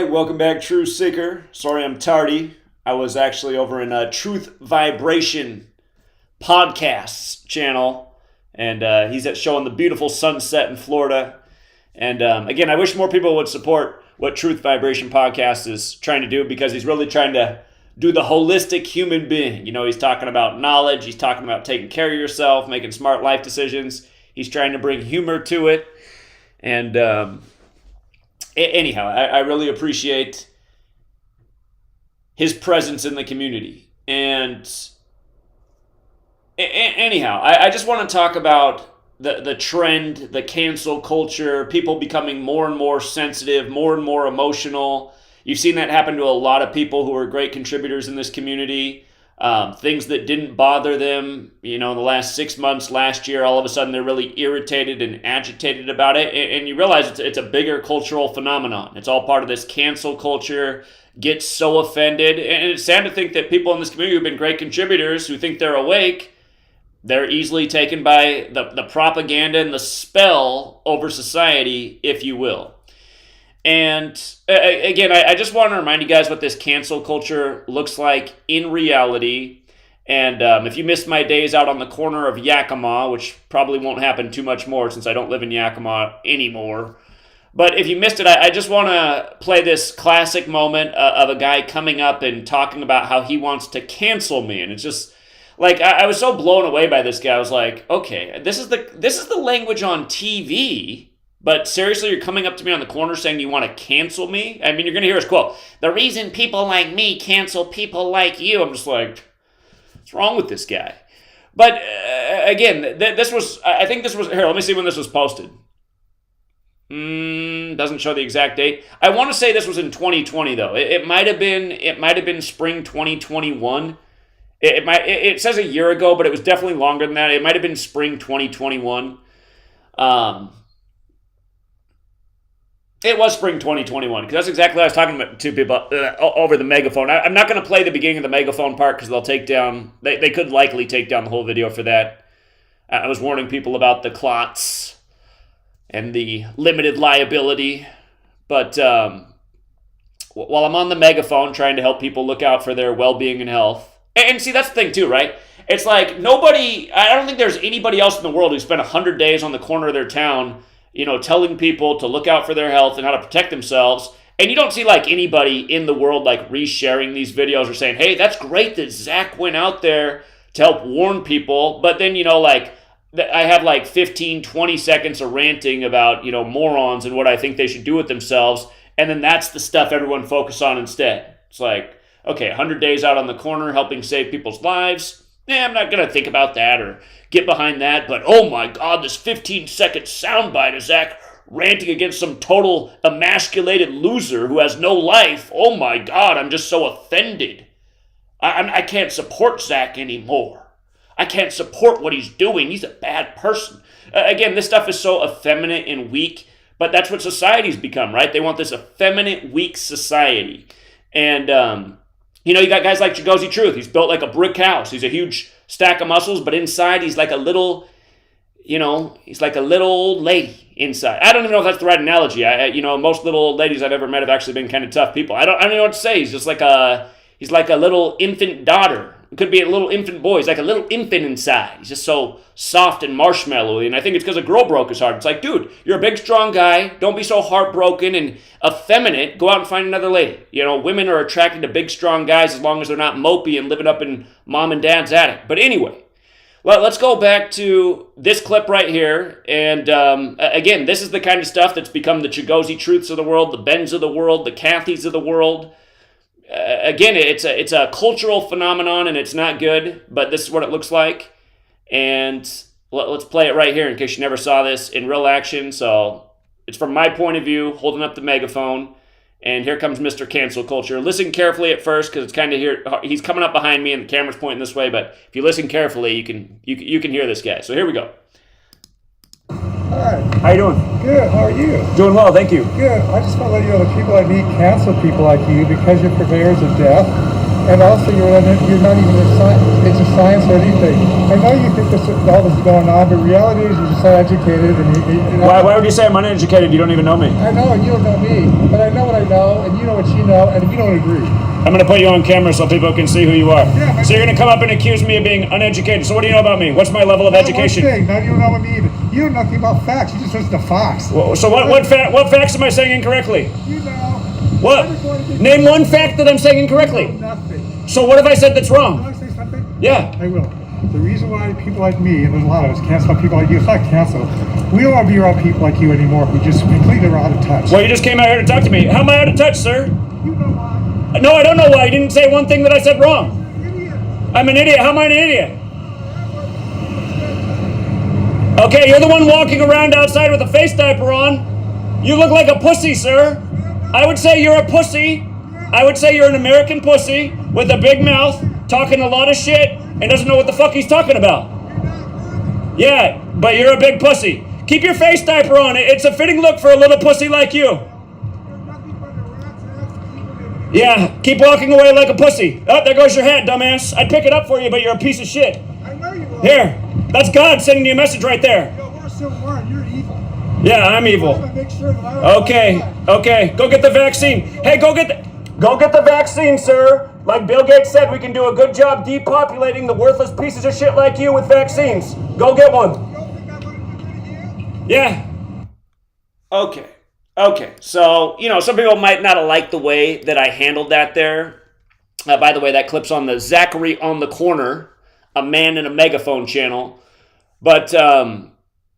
right, welcome back, Truth Seeker. Sorry I'm tardy. I was actually over in Truth Vibration Podcasts channel, and he's showing the beautiful sunset in Florida. And again, I wish more people would support what Truth Vibration Podcast is trying to do, because he's really trying to do the holistic human being. You know, he's talking about knowledge. He's talking about taking care of yourself, making smart life decisions. He's trying to bring humor to it. And anyhow, I really appreciate his presence in the community. And anyhow, I just want to talk about the trend, the cancel culture, people becoming more and more sensitive, more and more emotional. You've seen that happen to a lot of people who are great contributors in this community. Things that didn't bother them, you know, in the last 6 months, last year, all of a sudden they're really irritated and agitated about it. And you realize it's a bigger cultural phenomenon. It's all part of this cancel culture, get so offended. And it's sad to think that people in this community who've been great contributors, who think they're awake, they're easily taken by the propaganda and the spell over society, if you will. And again, I just want to remind you guys what this cancel culture looks like in reality. And if you missed my days out on the corner of Yakima, which probably won't happen too much more since I don't live in Yakima anymore. But if you missed it, I just want to play this classic moment of a guy coming up and talking about how he wants to cancel me. And it's just like, I was so blown away by this guy. I was like, okay, this is the language on TV. But seriously, you're coming up to me on the corner saying you want to cancel me? I mean, you're going to hear his quote, "The reason people like me cancel people like you." I'm just like, what's wrong with this guy? But again, I think this was, here, let me see when this was posted. Doesn't show the exact date. I want to say this was in 2020, though. It might have been spring 2021. It says a year ago, but it was definitely longer than that. It might have been spring 2021. It was spring 2021, because that's exactly what I was talking about to people over the megaphone. I'm not going to play the beginning of the megaphone part, because they'll take down, they could likely take down the whole video for that. I was warning people about the clots and the limited liability. But while I'm on the megaphone trying to help people look out for their well-being and health, and see, that's the thing too, right? It's like I don't think there's anybody else in the world who spent 100 days on the corner of their town, you know, telling people to look out for their health and how to protect themselves. And you don't see like anybody in the world like resharing these videos or saying, "Hey, that's great that Zach went out there to help warn people." But then, you know, like I have like 15, 20 seconds of ranting about, you know, morons and what I think they should do with themselves. And then that's the stuff everyone focus on instead. It's like, okay, 100 days out on the corner helping save people's lives. I'm not going to think about that or get behind that. But oh my God, this 15-second soundbite of Zach ranting against some total emasculated loser who has no life. Oh my God, I'm just so offended. I can't support Zach anymore. I can't support what he's doing. He's a bad person. Again, this stuff is so effeminate and weak, but that's what society's become, right? They want this effeminate, weak society. And, you know, you got guys like Chigozie Truth. He's built like a brick house. He's a huge stack of muscles, but inside he's like a little, you know, he's like a little old lady inside. I don't even know if that's the right analogy. You know, most little old ladies I've ever met have actually been kind of tough people. I don't know what to say. He's just like he's like a little infant daughter. It could be a little infant boy. He's like a little infant inside. He's just so soft and marshmallowy. And I think it's because a girl broke his heart. It's like, dude, you're a big, strong guy. Don't be so heartbroken and effeminate. Go out and find another lady. You know, women are attracted to big, strong guys as long as they're not mopey and living up in mom and dad's attic. But anyway, well, let's go back to this clip right here. And again, this is the kind of stuff that's become the Chigozie Truths of the world, the Bens of the world, the Kathys of the world. Again, it's a cultural phenomenon, and it's not good, but this is what it looks like. And let's play it right here in case you never saw this in real action. So it's from my point of view, holding up the megaphone. And here comes Mr. Cancel Culture. Listen carefully at first, because it's kind of here. He's coming up behind me, and the camera's pointing this way. But if you listen carefully, you can hear this guy. So here we go. Hi. How you doing? Good. How are you? Doing well, thank you. Good. I just want to let you know that people like me cancel people like you because you're purveyors of death, And also, you're not even into science or anything. I know you think all this is going on, but reality is you're just uneducated. And why would you say I'm uneducated? You don't even know me. I know, and you don't know me. But I know what I know, and you know what you know, and we don't agree. I'm going to put you on camera so people can see who you are. Yeah, so you're going to come up and accuse me of being uneducated. So what do you know about me? What's my level of education? One thing. Now you don't know about me either. You know nothing about facts. You just listen to Fox. Well, so what facts am I saying incorrectly? You know. What? Name one fact that I'm saying incorrectly. Nothing. So what have I said that's wrong? Can I say something? Yeah. I will. The reason why people like me, and there's a lot of us, cancel people like you, it's not cancel. We don't want to be around people like you anymore. We just completely are out of touch. Well, you just came out here to talk to me. How am I out of touch, sir? You know why. No, I don't know why. You didn't say one thing that I said wrong. You're an idiot. I'm an idiot. How am I an idiot? Okay, you're the one walking around outside with a face diaper on. You look like a pussy, sir. I would say you're a pussy. I would say you're an American pussy with a big mouth, talking a lot of shit, and doesn't know what the fuck he's talking about. Yeah, but you're a big pussy. Keep your face diaper on. It's a fitting look for a little pussy like you. Yeah, keep walking away like a pussy. Oh, there goes your hat, dumbass. I'd pick it up for you, but you're a piece of shit. I know you will. Here, that's God sending you a message right there. Yo, we're still warned. You're evil. Yeah, I'm evil. Okay, go get the vaccine. Hey, go get the vaccine, sir. Like Bill Gates said, we can do a good job depopulating the worthless pieces of shit like you with vaccines. Go get one. Yeah. Okay. So, some people might not have liked the way that I handled that there. By the way, that clip's on the Zachary on the Corner, a man in a megaphone channel. But, some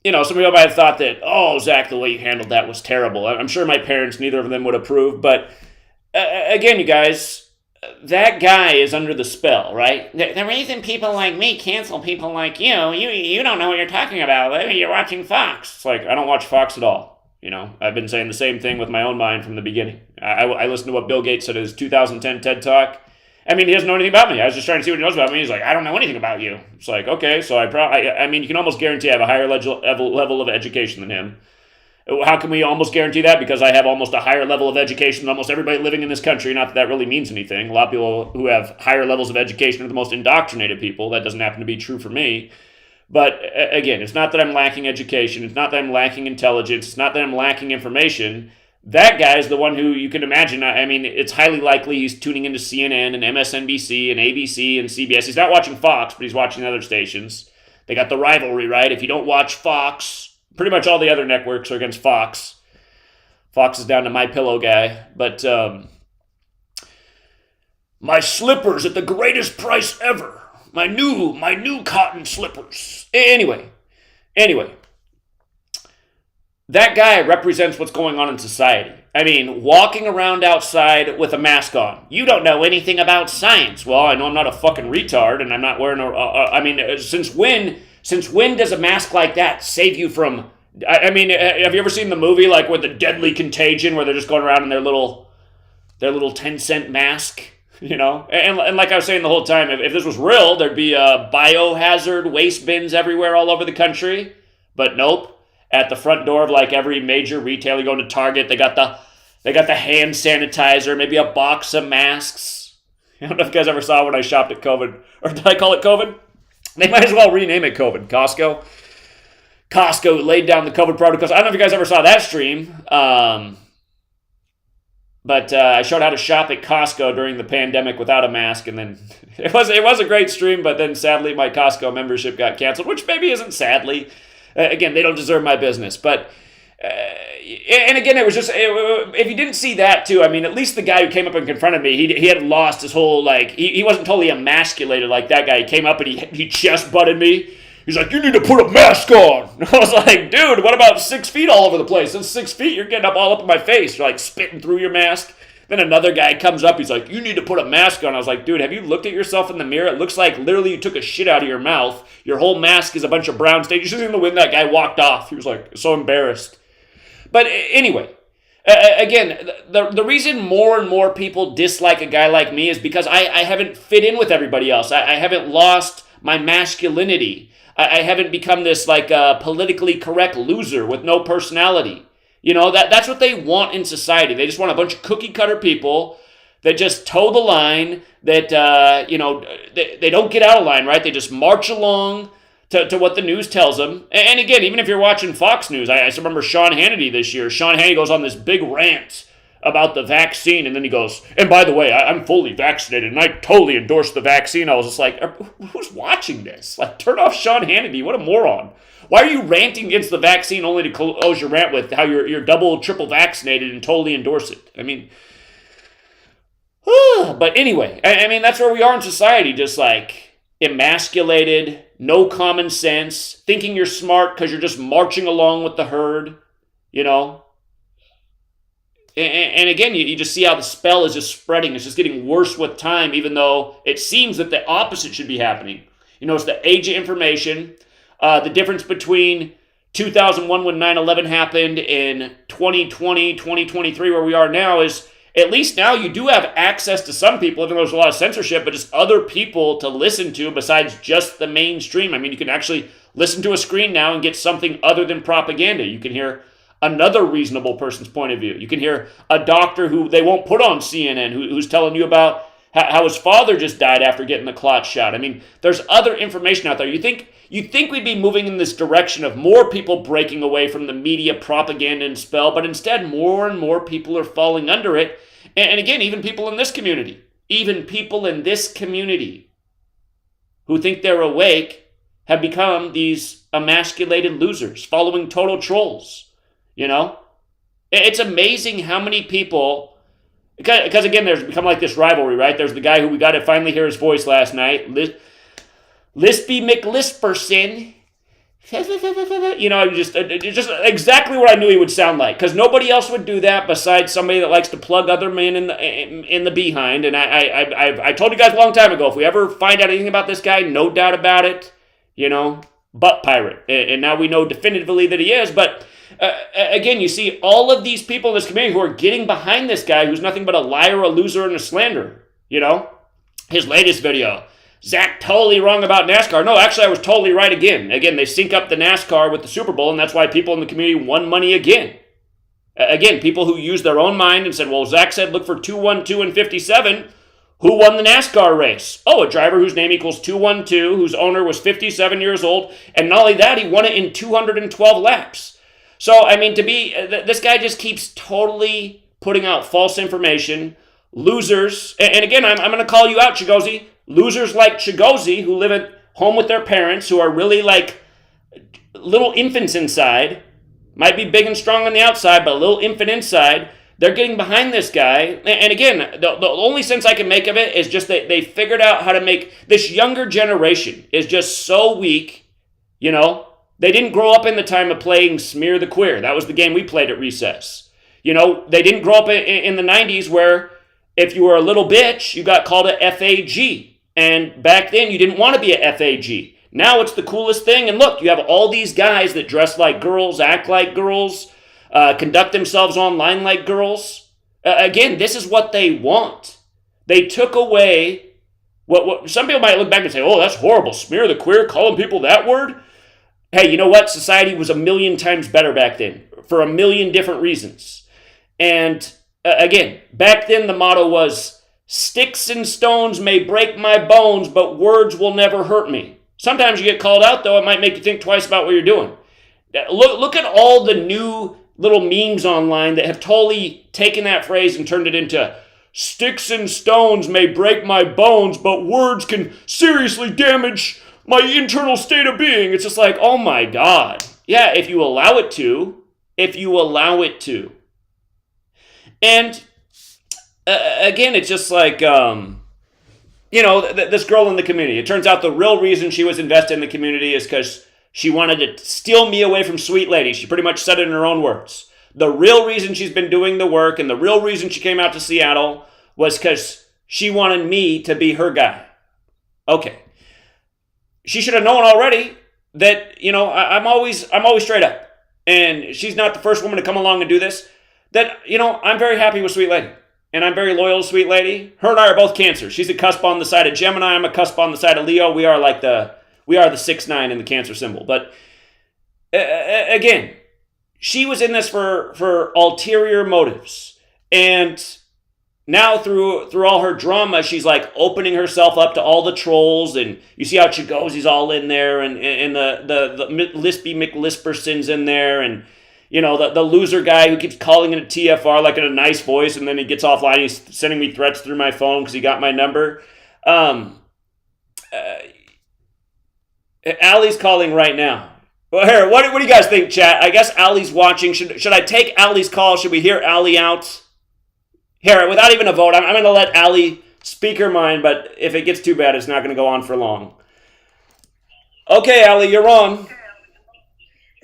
people might have thought that, Zach, the way you handled that was terrible. I'm sure my parents, neither of them would approve. But, again, you guys, that guy is under the spell, right? The reason people like me cancel people like you don't know what you're talking about. You're watching Fox. It's like, I don't watch Fox at all. I've been saying the same thing with my own mind from the beginning. I listened to what Bill Gates said in his 2010 TED Talk. I mean, he doesn't know anything about me. I was just trying to see what he knows about me. He's like, I don't know anything about you. It's like, okay, so I mean, you can almost guarantee I have a higher level of education than him. How can we almost guarantee that? Because I have almost a higher level of education than almost everybody living in this country. Not that that really means anything. A lot of people who have higher levels of education are the most indoctrinated people. That doesn't happen to be true for me. But again, it's not that I'm lacking education. It's not that I'm lacking intelligence. It's not that I'm lacking information. That guy is the one who you can imagine. I mean, it's highly likely he's tuning into CNN and MSNBC and ABC and CBS. He's not watching Fox, but he's watching other stations. They got the rivalry, right? If you don't watch Fox, pretty much all the other networks are against Fox. Fox is down to My Pillow guy. But my slippers at the greatest price ever. My new cotton slippers. Anyway. That guy represents what's going on in society. I mean, walking around outside with a mask on. You don't know anything about science. Well, I know I'm not a fucking retard, and I'm not wearing since when does a mask like that save you from... I mean, have you ever seen the movie, like, with the Deadly Contagion, where they're just going around in their little 10-cent mask, And like I was saying the whole time, if this was real, there'd be biohazard waste bins everywhere all over the country. But nope. At the front door of, like, every major retailer, you go to Target, they got the hand sanitizer, maybe a box of masks. I don't know if you guys ever saw when I shopped at COVID. Or did I call it COVID? They might as well rename it COVID. Costco laid down the COVID protocols. I don't know if you guys ever saw that stream. But I showed how to shop at Costco during the pandemic without a mask, and then it was a great stream. But then sadly, my Costco membership got canceled, which maybe isn't sadly. Again, they don't deserve my business. But and again, it was just if you didn't see that too. I mean, at least the guy who came up and confronted me, he had lost his whole he wasn't totally emasculated like that guy. He came up and he chest butted me. He's like, you need to put a mask on. I was like, dude, what about 6 feet all over the place? That's 6 feet. You're getting up all up in my face. You're like spitting through your mask. Then another guy comes up. He's like, you need to put a mask on. I was like, dude, have you looked at yourself in the mirror? It looks like literally you took a shit out of your mouth. Your whole mask is a bunch of brown stains. You should have seen the way that guy walked off. He was like so embarrassed. But anyway, again, the reason more and more people dislike a guy like me is because I haven't fit in with everybody else. I haven't lost my masculinity. I haven't become this politically correct loser with no personality. That's what they want in society. They just want a bunch of cookie cutter people that just toe the line, that, they don't get out of line, right? They just march along to what the news tells them. And again, even if you're watching Fox News, I remember Sean Hannity this year. Sean Hannity goes on this big rant about the vaccine, and then he goes, and by the way, I'm fully vaccinated, and I totally endorse the vaccine. I was just like, who's watching this? Like, turn off Sean Hannity. What a moron. Why are you ranting against the vaccine only to close your rant with how you're double, triple vaccinated and totally endorse it? I mean, but anyway, I mean, that's where we are in society, just like emasculated, no common sense, thinking you're smart because you're just marching along with the herd, you know? And again, you just see how the spell is just spreading. It's just getting worse with time, even though it seems that the opposite should be happening. You know, it's the age of information. The difference between 2001 when 9/11 happened and 2020, 2023, where we are now, is at least now you do have access to some people, even though there's a lot of censorship, but just other people to listen to besides just the mainstream. I mean, you can actually listen to a screen now and get something other than propaganda. You can hear another reasonable person's point of view. You can hear a doctor who they won't put on CNN who's telling you about how his father just died after getting the clot shot. I mean, there's other information out there. You think we'd be moving in this direction of more people breaking away from the media propaganda and spell, but instead more and more people are falling under it. And again, even people in this community who think they're awake have become these emasculated losers, following total trolls. You know, it's amazing how many people, because again, there's become like this rivalry, right? There's the guy who we got to finally hear his voice last night, Lispy McLisperson. You know, just exactly what I knew he would sound like, because nobody else would do that besides somebody that likes to plug other men in the behind. And I told you guys a long time ago, if we ever find out anything about this guy, no doubt about it, you know, butt pirate. And now we know definitively that he is, but again, you see all of these people in this community who are getting behind this guy who's nothing but a liar, a loser, and a slanderer. You know, his latest video, Zach totally wrong about NASCAR. No, actually, I was totally right again. Again, they sync up the NASCAR with the Super Bowl, and that's why people in the community won money again. Again, people who used their own mind and said, well, Zach said look for 212 and 57. Who won the NASCAR race? Oh, a driver whose name equals 212, whose owner was 57 years old, and not only that, he won it in 212 laps. So, I mean, this guy just keeps totally putting out false information. Losers, and again, I'm going to call you out, Chigozie. Losers like Chigozie, who live at home with their parents, who are really like little infants inside, might be big and strong on the outside, but a little infant inside, they're getting behind this guy. And again, the only sense I can make of it is just that they figured out how to make this younger generation is just so weak, you know. They didn't grow up in the time of playing Smear the Queer. That was the game we played at recess. You know, they didn't grow up in the 90s where if you were a little bitch, you got called a FAG. And back then, you didn't want to be a FAG. Now it's the coolest thing. And look, you have all these guys that dress like girls, act like girls, conduct themselves online like girls. Again, this is what they want. They took away what some people might look back and say, oh, that's horrible. Smear the Queer, calling people that word. Hey, you know what? Society was a million times better back then for a million different reasons. And again, back then the motto was, sticks and stones may break my bones, but words will never hurt me. Sometimes you get called out, though. It might make you think twice about what you're doing. Look at all the new little memes online that have totally taken that phrase and turned it into, sticks and stones may break my bones, but words can seriously damage my internal state of being. It's just like, oh my God. Yeah, if you allow it to. And again, it's just like, this girl in the community. It turns out the real reason she was invested in the community is because she wanted to steal me away from Sweet Lady. She pretty much said it in her own words. The real reason she's been doing the work and the real reason she came out to Seattle was because she wanted me to be her guy. Okay. She should have known already that, I'm always straight up. And she's not the first woman to come along and do this. That, I'm very happy with Sweet Lady. And I'm very loyal to Sweet Lady. Her and I are both Cancer. She's a cusp on the side of Gemini. I'm a cusp on the side of Leo. We are the 6-9 in the Cancer symbol. But again, she was in this for ulterior motives. And, now through all her drama, she's like opening herself up to all the trolls, and you see how Chigozi's all in there, and the Lispy McLisperson's in there, and you know the loser guy who keeps calling in a TFR like in a nice voice, and then he gets offline. He's sending me threats through my phone because he got my number. Allie's calling right now. Well, here, what do you guys think, chat? I guess Allie's watching. Should I take Allie's call? Should we hear Allie out? Here, without even a vote, I'm going to let Allie speak her mind, but if it gets too bad, it's not going to go on for long. Okay, Allie, you're on.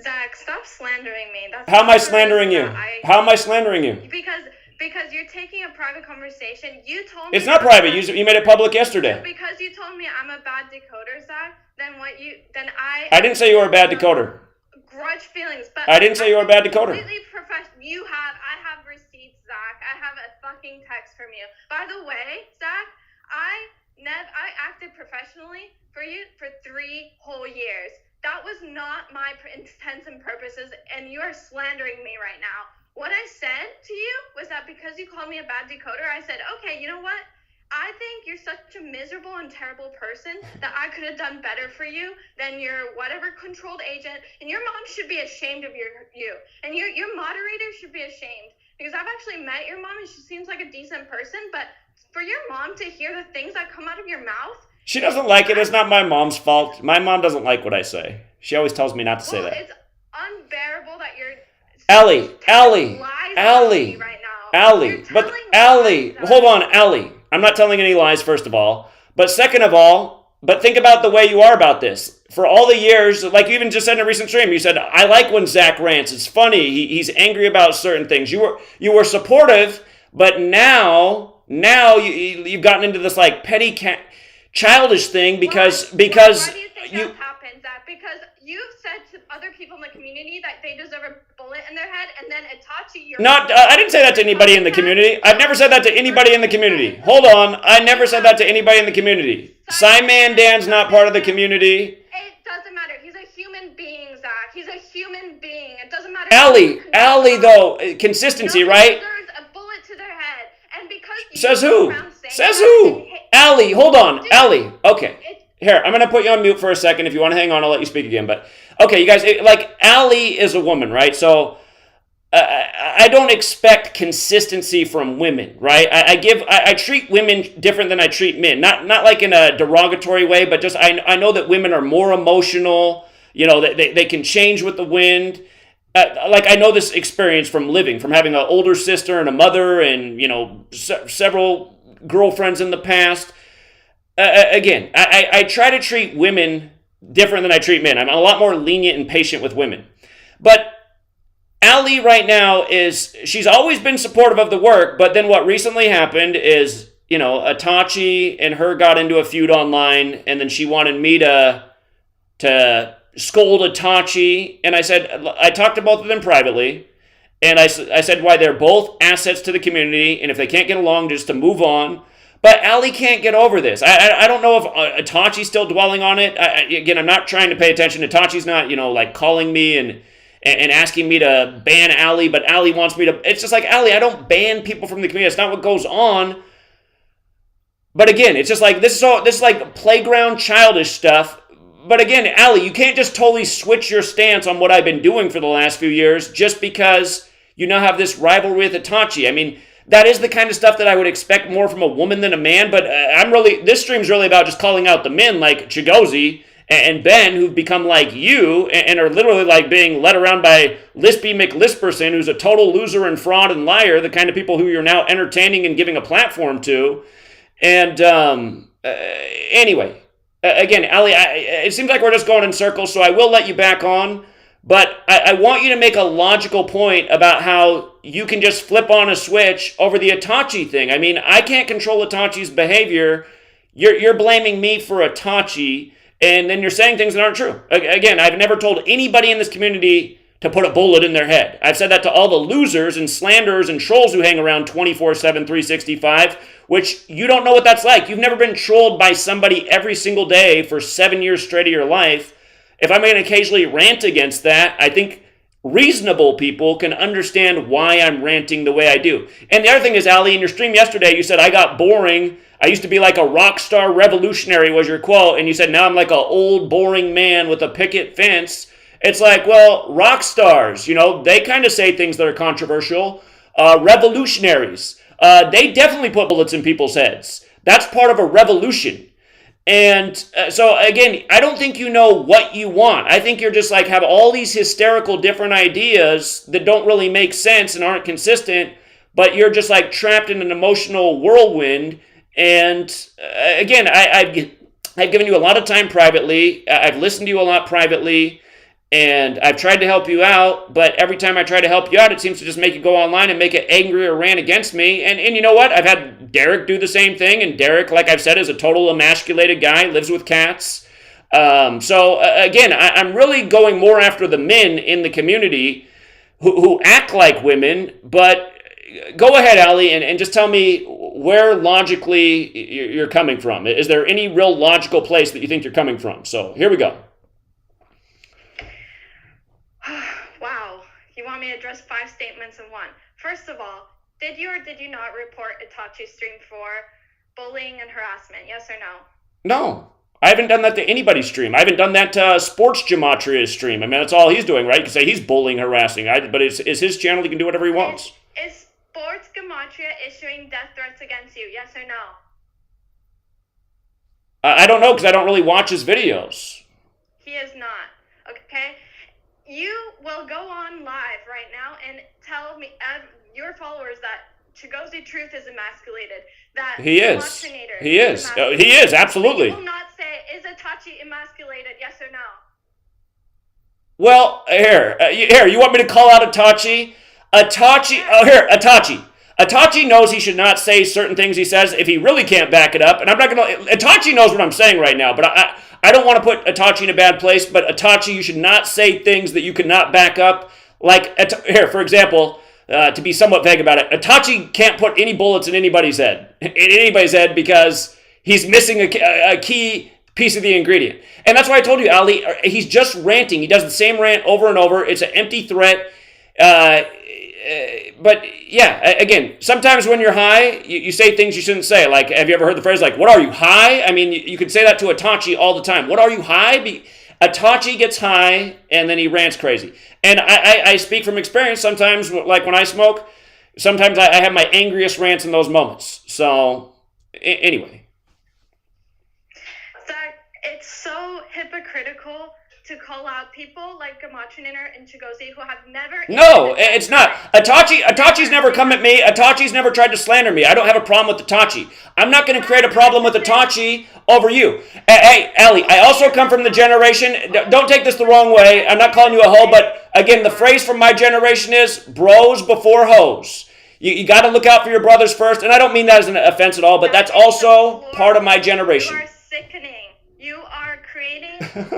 Zach, stop slandering me. How am I slandering you? How am I slandering you? Because you're taking a private conversation. You told me it's not private. You made it public yesterday. Because you told me I'm a bad decoder, Zach. Then I didn't say you were a bad decoder. Grudge feelings, but I didn't say you were a bad decoder. Completely professional. I have receipts, Zach. I have a fucking text from you. By the way, Zach, I acted professionally for you for 3 whole years. That was not my intents and purposes, and you are slandering me right now. What I said to you was that because you called me a bad decoder, I said, okay, you know what? I think you're such a miserable and terrible person that I could have done better for you than your whatever controlled agent. And your mom should be ashamed of you. And your moderator should be ashamed. Because I've actually met your mom and she seems like a decent person. But for your mom to hear the things that come out of your mouth. She doesn't like it. It's not my mom's fault. My mom doesn't like what I say. She always tells me not to say that. It's unbearable that you're... Allie. Right now. Hold on, Allie. I'm not telling any lies, first of all. But second of all, think about the way you are about this. For all the years, like you even just said in a recent stream, you said, I like when Zach rants. It's funny. He's angry about certain things. You were supportive, but now you've gotten into this like petty childish thing because why do you think that happened, Zach? Because you've said to other people in the community that they deserve a bullet in their head, and then Itachi, I didn't say that to anybody in the community. I've never said that to anybody in the community. Hold on. I never said that to anybody in the community. Simon Dan's not part of the community. It doesn't matter. He's a human being, Zach. He's a human being. It doesn't matter. Allie, though, consistency, right? Deserves a bullet to their head. And because Says who? Allie, hold on. Allie, okay. Here, I'm going to put you on mute for a second. If you want to hang on, I'll let you speak again. But, okay, you guys, Allie is a woman, right? So, I don't expect consistency from women, right? I treat women different than I treat men. Not like in a derogatory way, but just I know that women are more emotional. You know, they can change with the wind. I know this experience from having an older sister and a mother and, you know, several girlfriends in the past. Again, I try to treat women different than I treat men. I'm a lot more lenient and patient with women. But Allie right now she's always been supportive of the work, but then what recently happened is, you know, Itachi and her got into a feud online, and then she wanted me to scold Itachi, and I talked to both of them privately, and I said why they're both assets to the community, and if they can't get along, just to move on. But Allie can't get over this. I don't know if Itachi's still dwelling on it. Again, I'm not trying to pay attention. Itachi's not, you know, like calling me and asking me to ban Allie, but Allie wants me to. It's just like, Allie, I don't ban people from the community. That's not what goes on. But again, it's just like, this is like playground childish stuff. But again, Allie, you can't just totally switch your stance on what I've been doing for the last few years just because you now have this rivalry with Itachi. I mean, that is the kind of stuff that I would expect more from a woman than a man, but this stream's really about just calling out the men like Chigozi and Ben, who've become like you and are literally like being led around by Lispy McLisperson, who's a total loser and fraud and liar, the kind of people who you're now entertaining and giving a platform to. And anyway, again, Allie, it seems like we're just going in circles, so I will let you back on. But I want you to make a logical point about how you can just flip on a switch over the Itachi thing. I mean, I can't control Itachi's behavior. You're blaming me for Itachi, and then you're saying things that aren't true. Again, I've never told anybody in this community to put a bullet in their head. I've said that to all the losers and slanderers and trolls who hang around 24/7, 365, which you don't know what that's like. You've never been trolled by somebody every single day for 7 years straight of your life. If I'm going to occasionally rant against that, I think reasonable people can understand why I'm ranting the way I do. And the other thing is, Ali, in your stream yesterday, you said I got boring. I used to be like a rock star revolutionary was your quote. And you said now I'm like an old boring man with a picket fence. It's like, well, rock stars, they kind of say things that are controversial. Revolutionaries, they definitely put bullets in people's heads. That's part of a revolution. And so, again, I don't think you know what you want. I think you're just like have all these hysterical different ideas that don't really make sense and aren't consistent, but you're just like trapped in an emotional whirlwind. And again, I've given you a lot of time privately. I've listened to you a lot privately. And I've tried to help you out, but every time I try to help you out, it seems to just make you go online and make it angry or rant against me. And you know what? I've had Derek do the same thing. And Derek, like I've said, is a total emasculated guy, lives with cats. So again, I'm really going more after the men in the community who act like women. But go ahead, Ali, and just tell me where logically you're coming from. Is there any real logical place that you think you're coming from? So here we go. Wow, you want me to address 5 statements in one. First of all, did you or did you not report Itachi's stream for bullying and harassment? Yes or no? No, I haven't done that to anybody's stream. I haven't done that to Sports Gematria's stream. I mean, that's all he's doing, right? You can say he's bullying, harassing, but it's his channel. He can do whatever he wants. Is Sports Gematria issuing death threats against you? Yes or no? I don't know because I don't really watch his videos. He is not. Okay? You will go on live right now and tell me, your followers, that Chigozi Truth is emasculated. That he is. He is. He is, absolutely. You will not say, is Itachi emasculated, yes or no? Well, here, you want me to call out Itachi? Itachi. Itachi knows he should not say certain things he says if he really can't back it up. And I'm not going to, Itachi knows what I'm saying right now, but I don't want to put Itachi in a bad place, but Itachi, you should not say things that you cannot back up. Like, here, for example, to be somewhat vague about it, Itachi can't put any bullets in anybody's head, because he's missing a key piece of the ingredient. And that's why I told you, Ali, he's just ranting. He does the same rant over and over. It's an empty threat. But yeah, again, sometimes when you're high, you say things you shouldn't say. Like, have you ever heard the phrase, like, what are you, high? I mean, you could say that to Itachi all the time. What are you, high? Itachi gets high, and then he rants crazy. And I speak from experience. Sometimes, like when I smoke, sometimes I have my angriest rants in those moments. So, anyway. Zach, it's so hypocritical to call out people like Gematrinator and Chigozi who have never... No, it's not. Itachi's never come at me. Itachi's never tried to slander me. I don't have a problem with Itachi. I'm not going to create a problem with Itachi over you. Hey, Ali, I also come from the generation... Don't take this the wrong way. I'm not calling you a hoe, but again, the phrase from my generation is bros before hoes. You got to look out for your brothers first, and I don't mean that as an offense at all, but that's also part of my generation. You are sickening. You are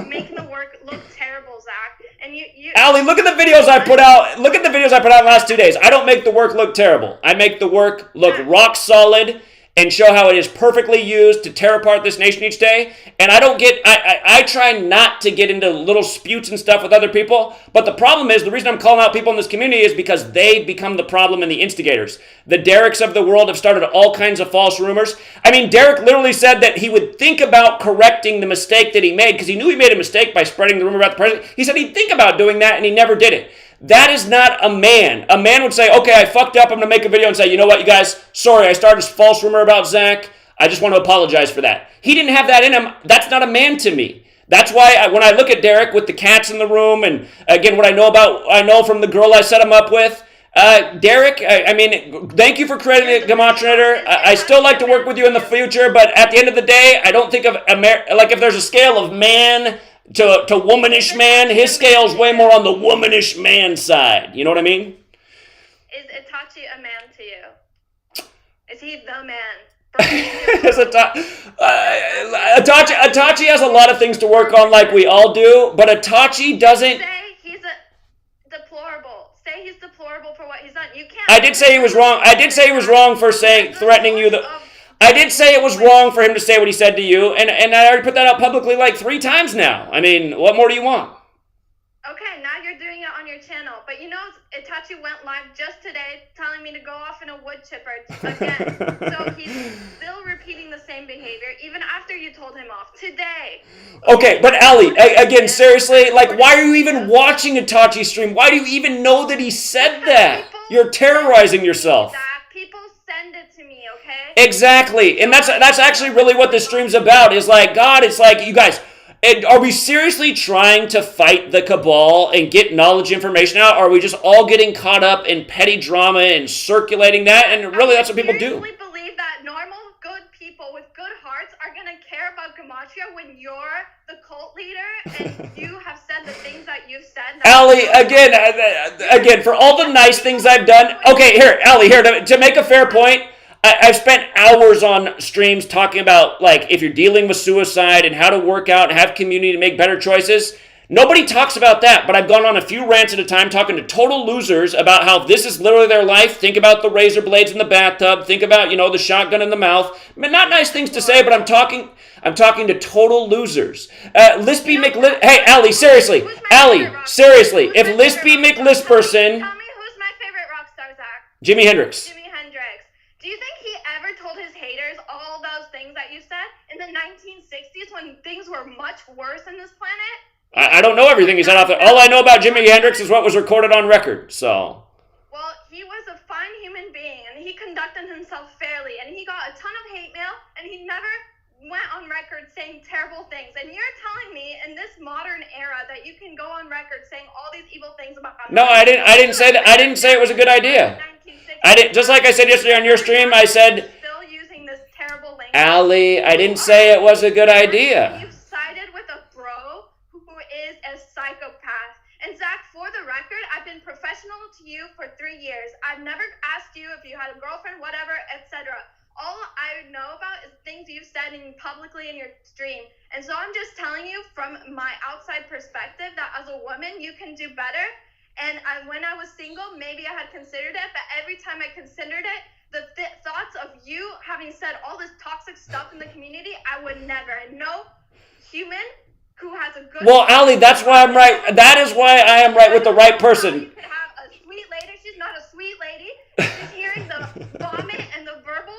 making the work look terrible, Zach. And you Ali, look at the videos I put out. Look at the videos I put out in the last 2 days. I don't make the work look terrible. I make the work look rock solid and show how it is perfectly used to tear apart this nation each day. And I try not to get into little sputes and stuff with other people. But the problem is, the reason I'm calling out people in this community is because they become the problem and the instigators. The Dereks of the world have started all kinds of false rumors. I mean, Derek literally said that he would think about correcting the mistake that he made because he knew he made a mistake by spreading the rumor about the president. He said he'd think about doing that, and he never did it. That is not a man. A man would say, okay, I fucked up. I'm going to make a video and say, you know what, you guys, sorry, I started this false rumor about Zach. I just want to apologize for that. He didn't have that in him. That's not a man to me. That's why when I look at Derek with the cats in the room, and again, what I know from the girl I set him up with, Derek, I mean, thank you for creating a Gematrinator. I still like to work with you in the future, but at the end of the day, I don't think of like if there's a scale of man to womanish man, his scale's way more on the womanish man side. You know what I mean? Is Itachi a man to you? Is he the man? Itachi has a lot of things to work on, like we all do, but Itachi doesn't... Say he's deplorable. Say he's deplorable for what he's done. You can't... I did say he was wrong. I did say he was wrong for threatening you. I did say it was wrong for him to say what he said to you, and I already put that out publicly like 3 times now. I mean, what more do you want? Okay, now you're you're doing it on your channel. But you know, Itachi went live just today telling me to go off in a wood chipper again. So he's still repeating the same behavior even after you told him off today. Okay, but Ali, again, seriously, like, why are you even watching Itachi's stream? Why do you even know that he said that? You're terrorizing yourself. People send it to me, okay? Exactly, and that's actually really what the stream's about, is like, God, it's like, you guys, are we seriously trying to fight the cabal and get knowledge information out, or are we just all getting caught up in petty drama and circulating that, and really that's what people do? I seriously believe that normal, good people with good hearts are going to care about Gematria when you're the cult leader and you have said the things that you've said. Ali, again, for all the nice things I've done, okay, here, Ali, here, to make a fair point, I've spent hours on streams talking about, like, if you're dealing with suicide and how to work out and have community to make better choices. Nobody talks about that, but I've gone on a few rants at a time talking to total losers about how this is literally their life. Think about the razor blades in the bathtub. Think about, the shotgun in the mouth. I mean, not nice things to say, but I'm talking to total losers. Hey, Ali, seriously. Ali, seriously. If Lispy McLisperson... Tell me who's my favorite rock star, Zach? Jimi Hendrix. Jimi Hendrix. Do you think he ever told his haters all those things that you said in the 1960s when things were much worse in this planet? I don't know everything he said off there. All I know about Jimi Hendrix is what was recorded on record, so... Well, he was a fine human being, and he conducted himself fairly, and he got a ton of hate mail, and he never went on record saying terrible things. And you're telling me in this modern era that you can go on record saying all these evil things about... No, I didn't say that. I didn't say it was a good idea. Just like I said yesterday on your stream, I said... Still using this terrible language. Ali, I didn't say it was a good idea. You've sided with a bro who is a psychopath. And Zach, for the record, I've been professional to you for 3 years. I've never asked you if you had a girlfriend, whatever, etc. All I know about is things you've said publicly in your stream. And so I'm just telling you from my outside perspective that as a woman, you can do better. And when I was single, maybe I had considered it, but every time I considered it, the thoughts of you having said all this toxic stuff in the community, I would never. And no human who has a good... Well, Ali, that's why I'm right. That is why I am right with the right person. You could have a sweet lady. She's not a sweet lady. She's hearing the vomit and the verbal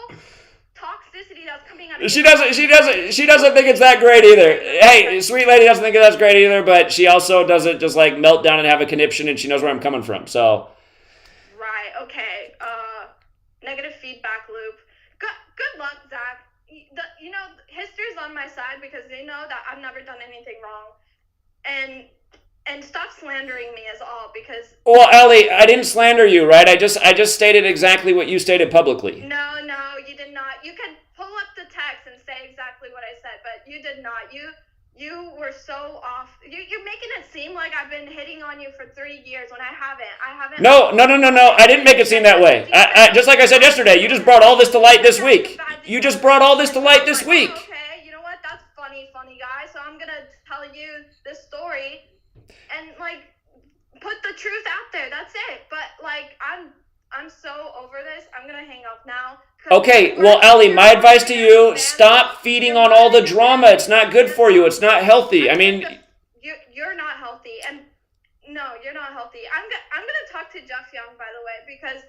toxicity that's coming out of She doesn't think it's that great either. Hey, sweet lady doesn't think that's great either, but she also doesn't just like melt down and have a conniption, and she knows where I'm coming from. So right, okay. Negative feedback loop. Good luck, Zach. History's on my side because they know that I've never done anything wrong. And stop slandering me is all because... Well, Ali, I didn't slander you, right? I just stated exactly what you stated publicly. No, you did not. You can pull up the text and say exactly what I said, but you did not. You were so off. You're making it seem like I've been hitting on you for 3 years when I haven't. No. I didn't make it seem that way. I just like I said yesterday, you just brought all this to light this week. You just brought all this to light this week. Okay, you know what? That's funny guy. So I'm gonna tell you this story and like put the truth out there. That's it. But like I'm so over this. I'm gonna hang up now. Okay, well, Ali, my advice to you, stop feeding on all the drama. It's not good for you. It's not healthy. I mean... You're not healthy. And no, you're not healthy. I'm gonna talk to Jeff Young, by the way, because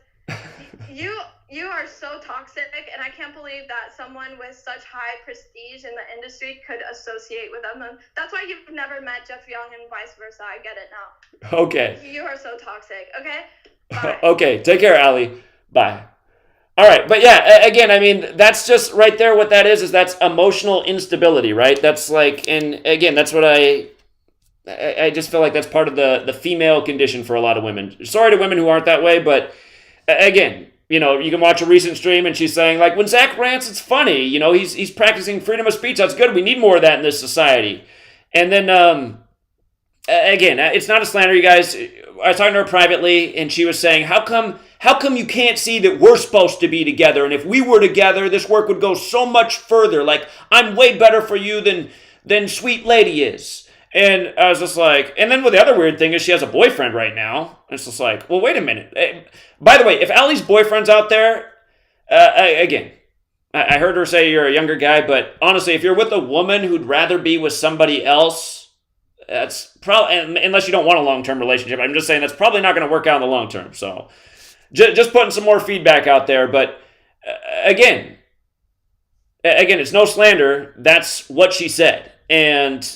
you are so toxic, and I can't believe that someone with such high prestige in the industry could associate with them. And that's why you've never met Jeff Young and vice versa. I get it now. Okay. You are so toxic, okay? Bye. Okay, take care, Ali. Bye. All right, but yeah, again, I mean, that's just right there what that is that's emotional instability, right? That's like, and again, that's what I just feel like that's part of the female condition for a lot of women. Sorry to women who aren't that way, but again, you can watch a recent stream and she's saying, like, when Zach rants, it's funny. He's practicing freedom of speech. That's good. We need more of that in this society. And then, again, it's not a slander, you guys. I was talking to her privately, and she was saying, how come you can't see that we're supposed to be together? And if we were together, this work would go so much further. Like, I'm way better for you than Sweet Lady is. And I was just like, and then the other weird thing is she has a boyfriend right now. And it's just like, well, wait a minute. By the way, if Ali's boyfriend's out there, again, I heard her say you're a younger guy, but honestly, if you're with a woman who'd rather be with somebody else, that's probably, unless you don't want a long-term relationship, I'm just saying that's probably not going to work out in the long term. So just putting some more feedback out there. But again, it's no slander. That's what she said. And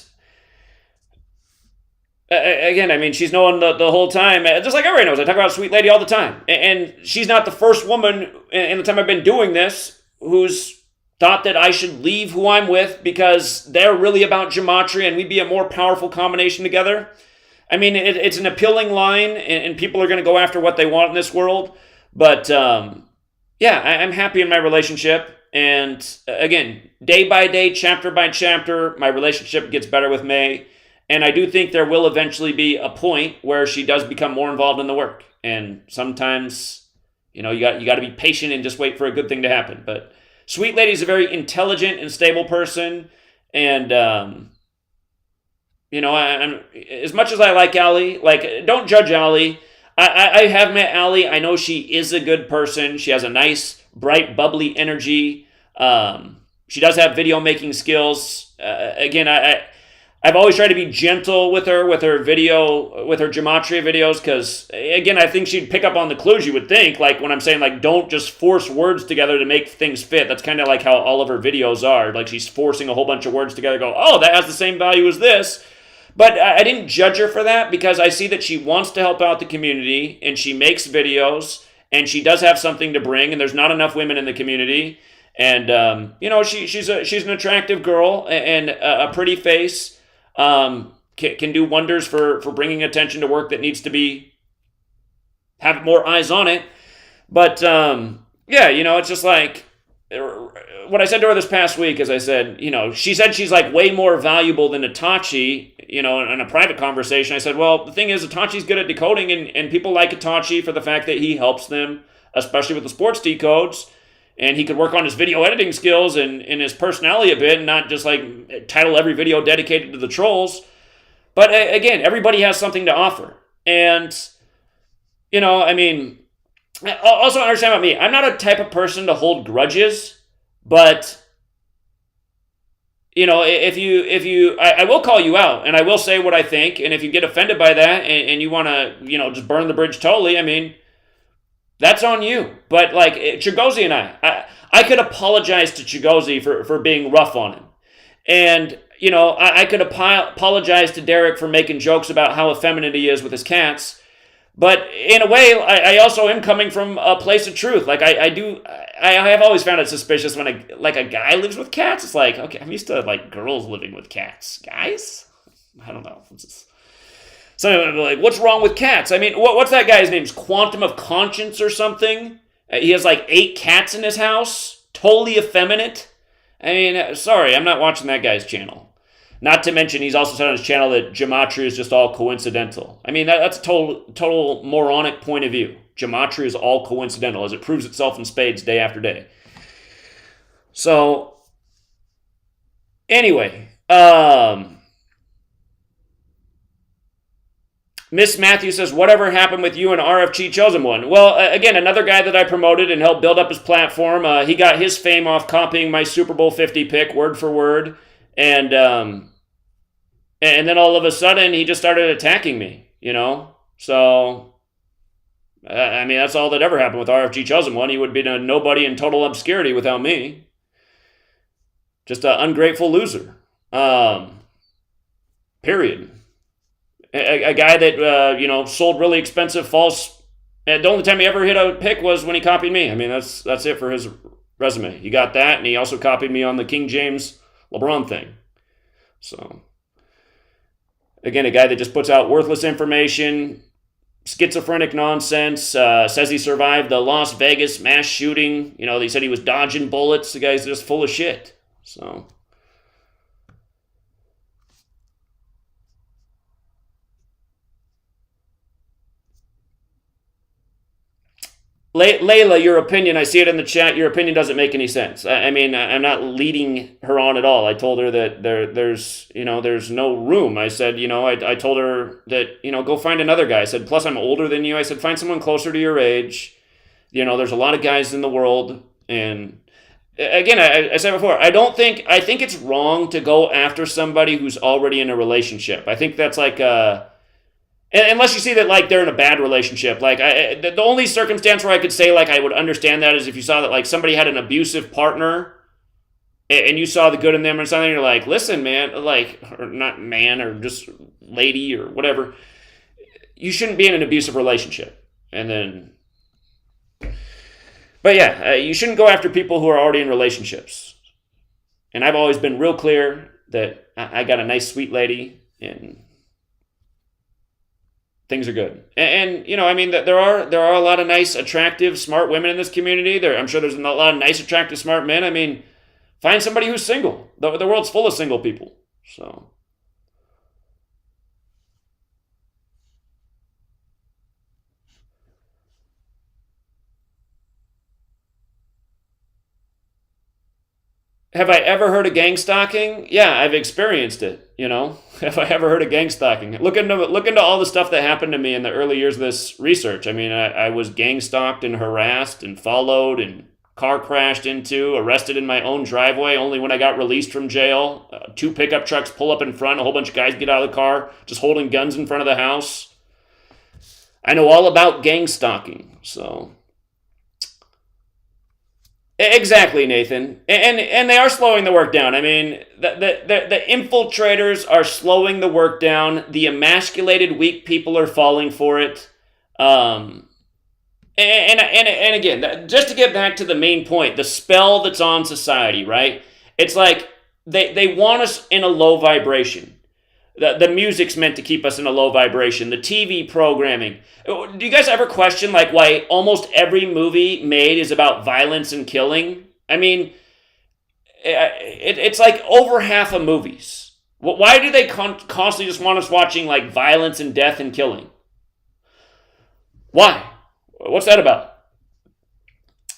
again, I mean, she's known the whole time, just like everybody knows. I talk about Sweet Lady all the time. And she's not the first woman in the time I've been doing this who's thought that I should leave who I'm with because they're really about gematria and we'd be a more powerful combination together. I mean, it's an appealing line, and people are going to go after what they want in this world. But yeah, I'm happy in my relationship. And again, day by day, chapter by chapter, my relationship gets better with May. And I do think there will eventually be a point where she does become more involved in the work. And sometimes, you got to be patient and just wait for a good thing to happen. But Sweet Lady's a very intelligent and stable person. And, I'm, as much as I like Allie, don't judge Allie. I have met Allie. I know she is a good person. She has a nice, bright, bubbly energy. She does have video making skills. Again, I've always tried to be gentle with her video, with her gematria videos, because, again, I think she'd pick up on the clues you would think, like when I'm saying, don't just force words together to make things fit. That's kind of like how all of her videos are. Like, she's forcing a whole bunch of words together, go, oh, that has the same value as this. But I didn't judge her for that, because I see that she wants to help out the community, and she makes videos, and she does have something to bring, and there's not enough women in the community. And, she's an attractive girl and a pretty face. Can do wonders for bringing attention to work that needs to have more eyes on it. But it's just like what I said to her this past week is I said, she said she's like way more valuable than Itachi, in a private conversation. I said, well, the thing is, Itachi's good at decoding, and people like Itachi for the fact that he helps them, especially with the sports decodes. And he could work on his video editing skills and his personality a bit, and not just title every video dedicated to the trolls. But again, everybody has something to offer. And, also understand about me, I'm not a type of person to hold grudges, but, I will call you out, and I will say what I think, and if you get offended by that, and you want to, just burn the bridge totally, that's on you. But Chigozie and I could apologize to Chigozie for being rough on him. And, I could apologize to Derek for making jokes about how effeminate he is with his cats. But in a way, I also am coming from a place of truth. I have always found it suspicious when a guy lives with cats. It's like, okay, I'm used to girls living with cats. Guys? I don't know. So, what's wrong with cats? What's that guy's name? Quantum of Conscience or something? He has 8 cats in his house. Totally effeminate. Sorry, I'm not watching that guy's channel. Not to mention, he's also said on his channel that gematria is just all coincidental. That's a total moronic point of view. Gematria is all coincidental, as it proves itself in spades day after day. So, anyway, Miss Matthews says, whatever happened with you and RFG Chosen One? Well, again, another guy that I promoted and helped build up his platform. He got his fame off copying my Super Bowl 50 pick word for word. And then all of a sudden, he just started attacking me, So, that's all that ever happened with RFG Chosen One. He would be a nobody in total obscurity without me. Just an ungrateful loser. Period. A guy that, sold really expensive false... The only time he ever hit a pick was when he copied me. That's it for his resume. He got that, and he also copied me on the King James LeBron thing. So, again, a guy that just puts out worthless information, schizophrenic nonsense, says he survived the Las Vegas mass shooting. They said he was dodging bullets. The guy's just full of shit. So... Layla, your opinion, I see it in the chat, your opinion doesn't make any sense. I'm not leading her on at all. I told her that there's no room. I said, I told her that, go find another guy. I said, plus I'm older than you. I said, find someone closer to your age. There's a lot of guys in the world, and again, I said before, I think it's wrong to go after somebody who's already in a relationship. I think that's like unless you see that like they're in a bad relationship. Like the only circumstance where I could say like I would understand that is if you saw that like somebody had an abusive partner and you saw the good in them or something, you're like, listen, man, like, or not man, or just lady or whatever, you shouldn't be in an abusive relationship. And then, but yeah, you shouldn't go after people who are already in relationships. And I've always been real clear that I got a nice, sweet lady, and things are good. And you know, I mean, there are a lot of nice, attractive, smart women in this community. I'm sure there's a lot of nice, attractive, smart men. I mean, find somebody who's single. The world's full of single people. So. Have I ever heard of gang stalking? Yeah, I've experienced it, you know. Have I ever heard of gang stalking? Look into all the stuff that happened to me in the early years of this research. I mean, I was gang stalked and harassed and followed and car crashed into, arrested in my own driveway only when I got released from jail. 2 pickup trucks pull up in front, a whole bunch of guys get out of the car, just holding guns in front of the house. I know all about gang stalking, so... Exactly, Nathan. And they are slowing the work down. I mean, the infiltrators are slowing the work down. The emasculated, weak people are falling for it. And again, just to get back to the main point, the spell that's on society, right? It's like they want us in a low vibration. The music's meant to keep us in a low vibration. The TV programming. Do you guys ever question like why almost every movie made is about violence and killing? I mean, it's like over half of movies. Why do they constantly just want us watching like violence and death and killing? Why? What's that about?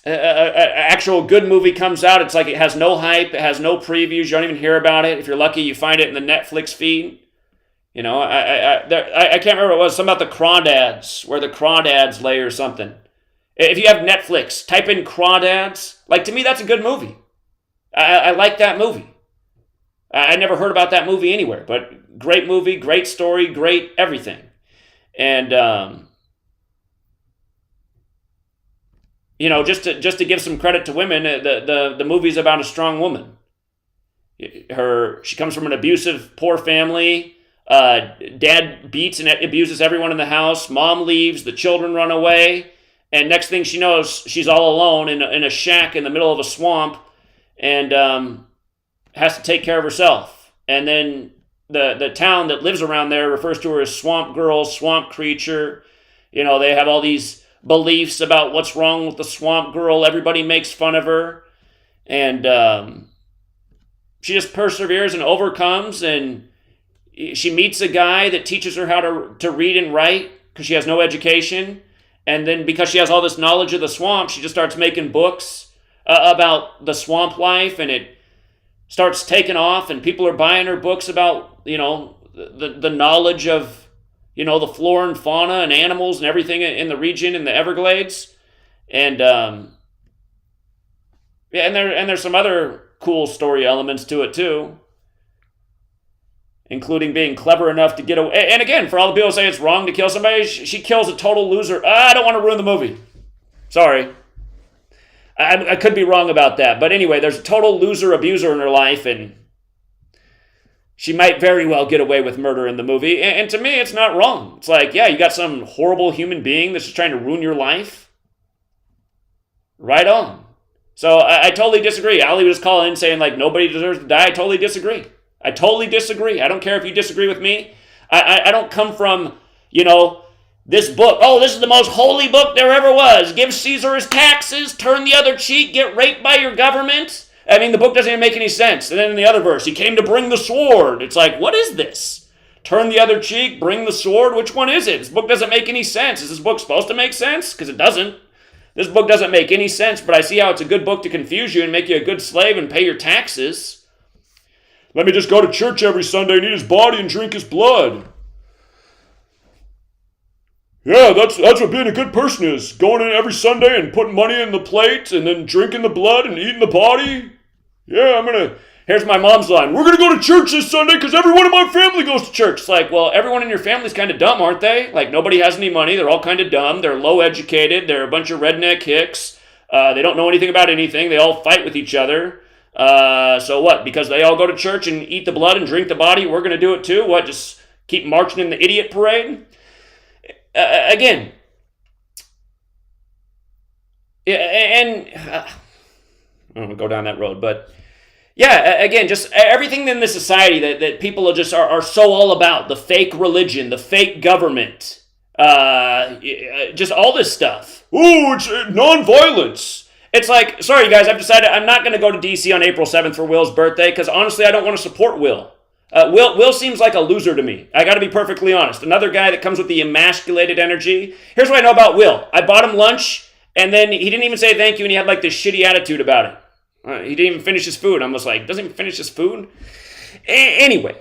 An actual good movie comes out, it's like it has no hype, it has no previews, you don't even hear about it. If you're lucky, you find it in the Netflix feed. You know, I can't remember what it was, something about the crawdads, where the crawdads lay or something. If you have Netflix, type in crawdads. Like, to me, that's a good movie. I like that movie. I never heard about that movie anywhere, but great movie, great story, great everything. And, you know, just to give some credit to women, the movie's about a strong woman. She comes from an abusive, poor family. Dad beats and abuses everyone in the house. Mom leaves. The children run away. And next thing she knows, she's all alone in a shack in the middle of a swamp, and has to take care of herself. And then the town that lives around there refers to her as Swamp Girl, Swamp Creature. You know, they have all these beliefs about what's wrong with the Swamp Girl. Everybody makes fun of her. And she just perseveres and overcomes, and she meets a guy that teaches her how to read and write because she has no education. And then because she has all this knowledge of the swamp, she just starts making books about the swamp life, and it starts taking off, and people are buying her books about, you know, the knowledge of, you know, the flora and fauna and animals and everything in the region, in the Everglades. And yeah, and there's some other cool story elements to it too, including being clever enough to get away. And again, for all the people who say it's wrong to kill somebody, she kills a total loser. I don't want to ruin the movie. Sorry. I could be wrong about that. But anyway, there's a total loser abuser in her life, and she might very well get away with murder in the movie. And to me, it's not wrong. It's like, yeah, you got some horrible human being that's just trying to ruin your life. Right on. So I totally disagree. Ali was calling in saying, like, nobody deserves to die. I totally disagree. I totally disagree. I don't care if you disagree with me. I don't come from, you know, this book. Oh, this is the most holy book there ever was. Give Caesar his taxes, turn the other cheek, get raped by your government. I mean, the book doesn't even make any sense. And then in the other verse, he came to bring the sword. It's like, what is this? Turn the other cheek, bring the sword. Which one is it? This book doesn't make any sense. Is this book supposed to make sense? Because it doesn't. This book doesn't make any sense, but I see how it's a good book to confuse you and make you a good slave and pay your taxes. Let me just go to church every Sunday and eat his body and drink his blood. Yeah, that's what being a good person is. Going in every Sunday and putting money in the plate and then drinking the blood and eating the body. Yeah, here's my mom's line. We're going to go to church this Sunday because everyone in my family goes to church. It's like, well, everyone in your family's kind of dumb, aren't they? Like, nobody has any money. They're all kind of dumb. They're low educated. They're a bunch of redneck hicks. They don't know anything about anything. They all fight with each other. So what? Because they all go to church and eat the blood and drink the body, we're going to do it too? What, just keep marching in the idiot parade? Again, yeah, and I don't want to go down that road, but yeah, again, just everything in this society that people are so all about, the fake religion, the fake government, just all this stuff. Oh, it's nonviolence. It's like, sorry, you guys, I've decided I'm not going to go to D.C. on April 7th for Will's birthday because honestly, I don't want to support Will. Will seems like a loser to me. I got to be perfectly honest. Another guy that comes with the emasculated energy. Here's what I know about Will. I bought him lunch, and then he didn't even say thank you, and he had like this shitty attitude about it. He didn't even finish his food. I'm just like, doesn't even finish his food? Anyway.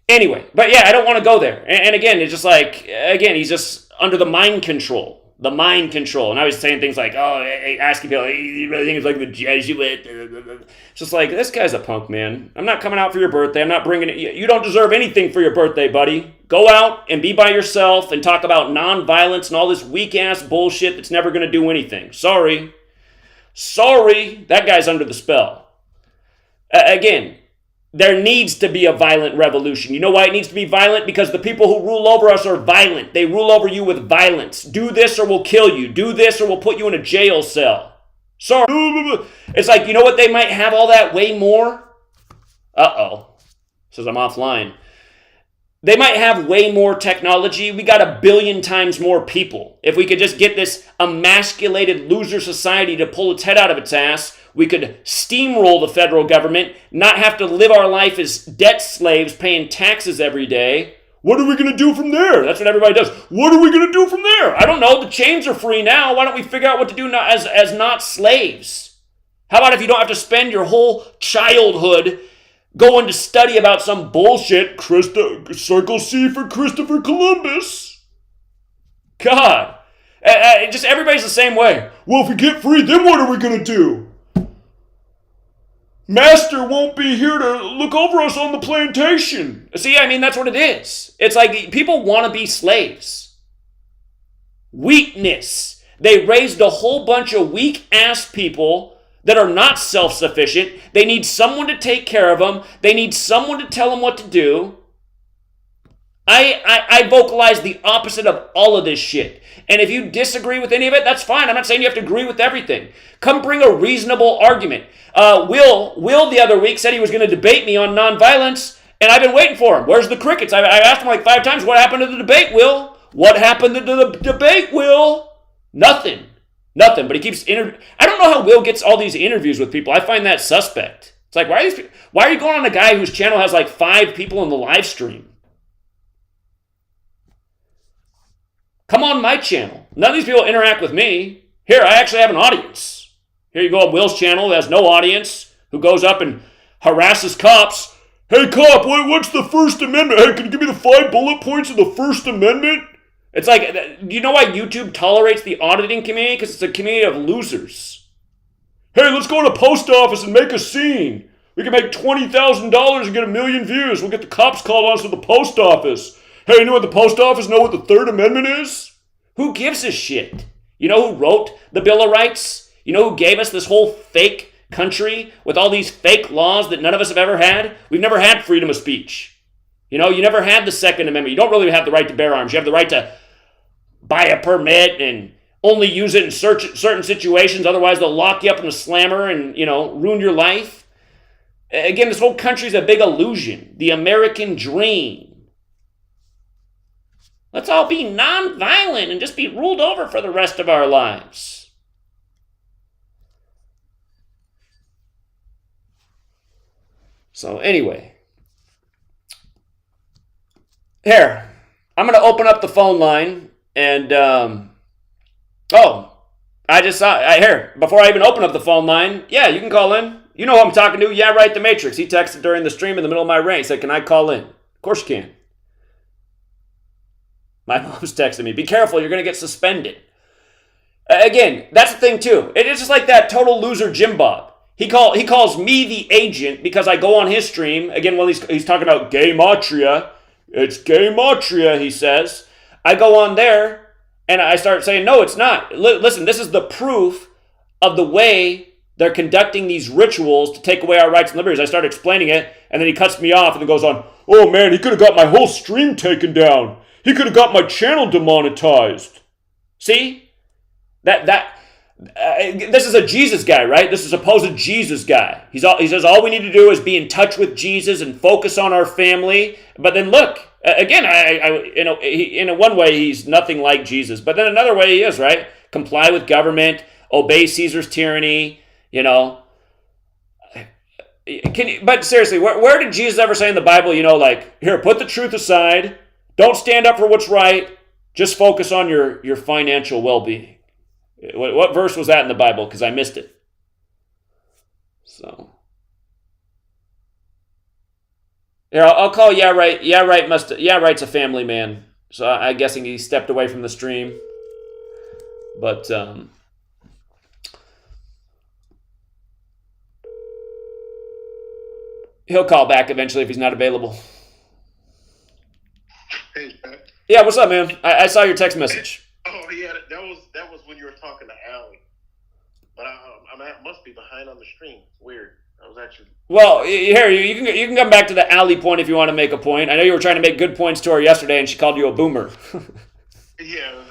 But yeah, I don't want to go there. And again, it's just like, again, he's just under the mind control. The mind control. And I was saying things like, oh, asking people, you really think it's like the Jesuit? It's just like, this guy's a punk, man. I'm not coming out for your birthday. I'm not bringing it. You don't deserve anything for your birthday, buddy. Go out and be by yourself and talk about nonviolence and all this weak-ass bullshit that's never going to do anything. Sorry. That guy's under the spell. Again, there needs to be a violent revolution. You know why it needs to be violent? Because the people who rule over us are violent. They rule over you with violence. Do this or we'll kill you. Do this or we'll put you in a jail cell. Sorry. It's like, you know what? They might have all that way more. Uh-oh. Says I'm offline. They might have way more technology. We got 1 billion times more people. If we could just get this emasculated loser society to pull its head out of its ass, we could steamroll the federal government, not have to live our life as debt slaves paying taxes every day. What are we going to do from there? That's what everybody does. What are we going to do from there? I don't know. The chains are free now. Why don't we figure out what to do now as not slaves? How about if you don't have to spend your whole childhood going to study about some bullshit, Circle C for Christopher Columbus? God. Just everybody's the same way. Well, if we get free, then what are we going to do? Master won't be here to look over us on the plantation. See, I mean, that's what it is. It's like people want to be slaves. Weakness. They raised a whole bunch of weak-ass people that are not self-sufficient. They need someone to take care of them. They need someone to tell them what to do. I vocalize the opposite of all of this shit. And if you disagree with any of it, that's fine. I'm not saying you have to agree with everything. Come bring a reasonable argument. Will the other week said he was going to debate me on nonviolence, and I've been waiting for him. Where's the crickets? I asked him like 5 times, what happened to the debate, Will? What happened to the debate, Will? Nothing. But he keeps I don't know how Will gets all these interviews with people. I find that suspect. It's like, why are you going on a guy whose channel has like 5 people in the live stream? Come on my channel. None of these people interact with me. Here, I actually have an audience. Here you go on Will's channel, who has no audience, who goes up and harasses cops. Hey, cop, what's the First Amendment? Hey, can you give me the 5 bullet points of the First Amendment? It's like, do you know why YouTube tolerates the auditing community? Because it's a community of losers. Hey, let's go to the post office and make a scene. We can make $20,000 and get 1 million views. We'll get the cops called on us to the post office. Hey, you know what the post office know what the Third Amendment is? Who gives a shit? You know who wrote the Bill of Rights? You know who gave us this whole fake country with all these fake laws that none of us have ever had? We've never had freedom of speech. You know, you never had the Second Amendment. You don't really have the right to bear arms. You have the right to buy a permit and only use it in certain situations. Otherwise, they'll lock you up in a slammer and, ruin your life. Again, this whole country's a big illusion. The American dream. Let's all be non-violent and just be ruled over for the rest of our lives. So anyway, here, I'm going to open up the phone line and, I just saw, here, before I even open up the phone line, yeah, you can call in. You know who I'm talking to. Yeah, right, the Matrix. He texted during the stream in the middle of my rant. He said, can I call in? Of course you can. My mom's texting me, be careful, you're going to get suspended. Again, that's the thing too. It's just like that total loser Jim Bob. He calls me the agent because I go on his stream. Again, when he's talking about Gematria. It's Gematria, he says. I go on there and I start saying, no, it's not. Listen, this is the proof of the way they're conducting these rituals to take away our rights and liberties. I start explaining it, and then he cuts me off and then goes on, oh man, he could have got my whole stream taken down. He could have got my channel demonetized. See? This is a Jesus guy, right? This is a supposed Jesus guy. He says all we need to do is be in touch with Jesus and focus on our family. But then look, again, in a one way he's nothing like Jesus, but then another way he is, right? Comply with government, obey Caesar's tyranny. But seriously, where did Jesus ever say in the Bible? Like, here, put the truth aside. Don't stand up for what's right. Just focus on your financial well-being. What verse was that in the Bible? Because I missed it. So, here, I'll call Yeah Right. Yeah Right's a family man. So I'm guessing he stepped away from the stream. But he'll call back eventually if he's not available. Hey, Pat. Yeah, what's up, man? I saw your text message. Oh yeah, that was when you were talking to Allie. But I must be behind on the stream. It's weird. I was actually. Well, here you can come back to the Allie point if you want to make a point. I know you were trying to make good points to her yesterday, and she called you a boomer. Yeah,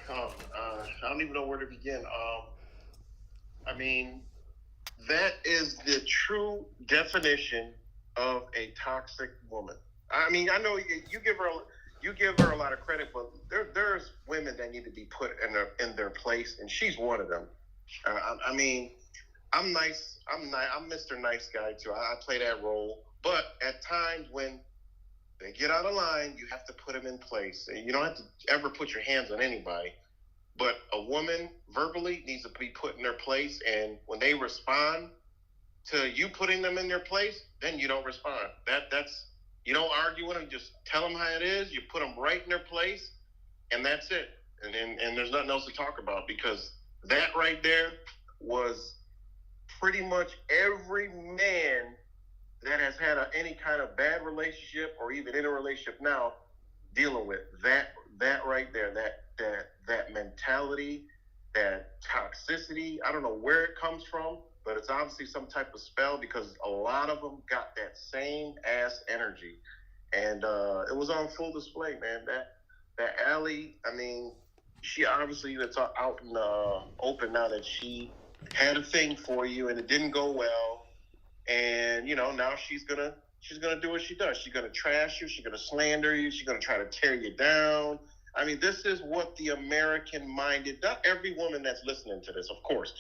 I don't even know where to begin. I mean, that is the true definition of a toxic woman. I mean, I know you give her a lot of credit, but there's women that need to be put in their place, and she's one of them. I mean, I'm nice. I'm Mr. Nice Guy too. I play that role, but at times when they get out of line, you have to put them in place. And you don't have to ever put your hands on anybody, but a woman verbally needs to be put in their place, and when they respond to you putting them in their place, then you don't respond. That's you don't argue with them. Just tell them how it is. You put them right in their place, and that's it. And there's nothing else to talk about, because that right there was pretty much every man that has had any kind of bad relationship or even in a relationship now dealing with that right there, that mentality, that toxicity. I don't know where it comes from, but it's obviously some type of spell, because a lot of them got that same ass energy. And it was on full display, man. That Allie, I mean, she obviously, that's out in the open now that she had a thing for you and it didn't go well. And, now she's gonna do what she does. She's gonna trash you, she's gonna slander you, she's gonna try to tear you down. I mean, this is what the American-minded, not every woman that's listening to this, of course.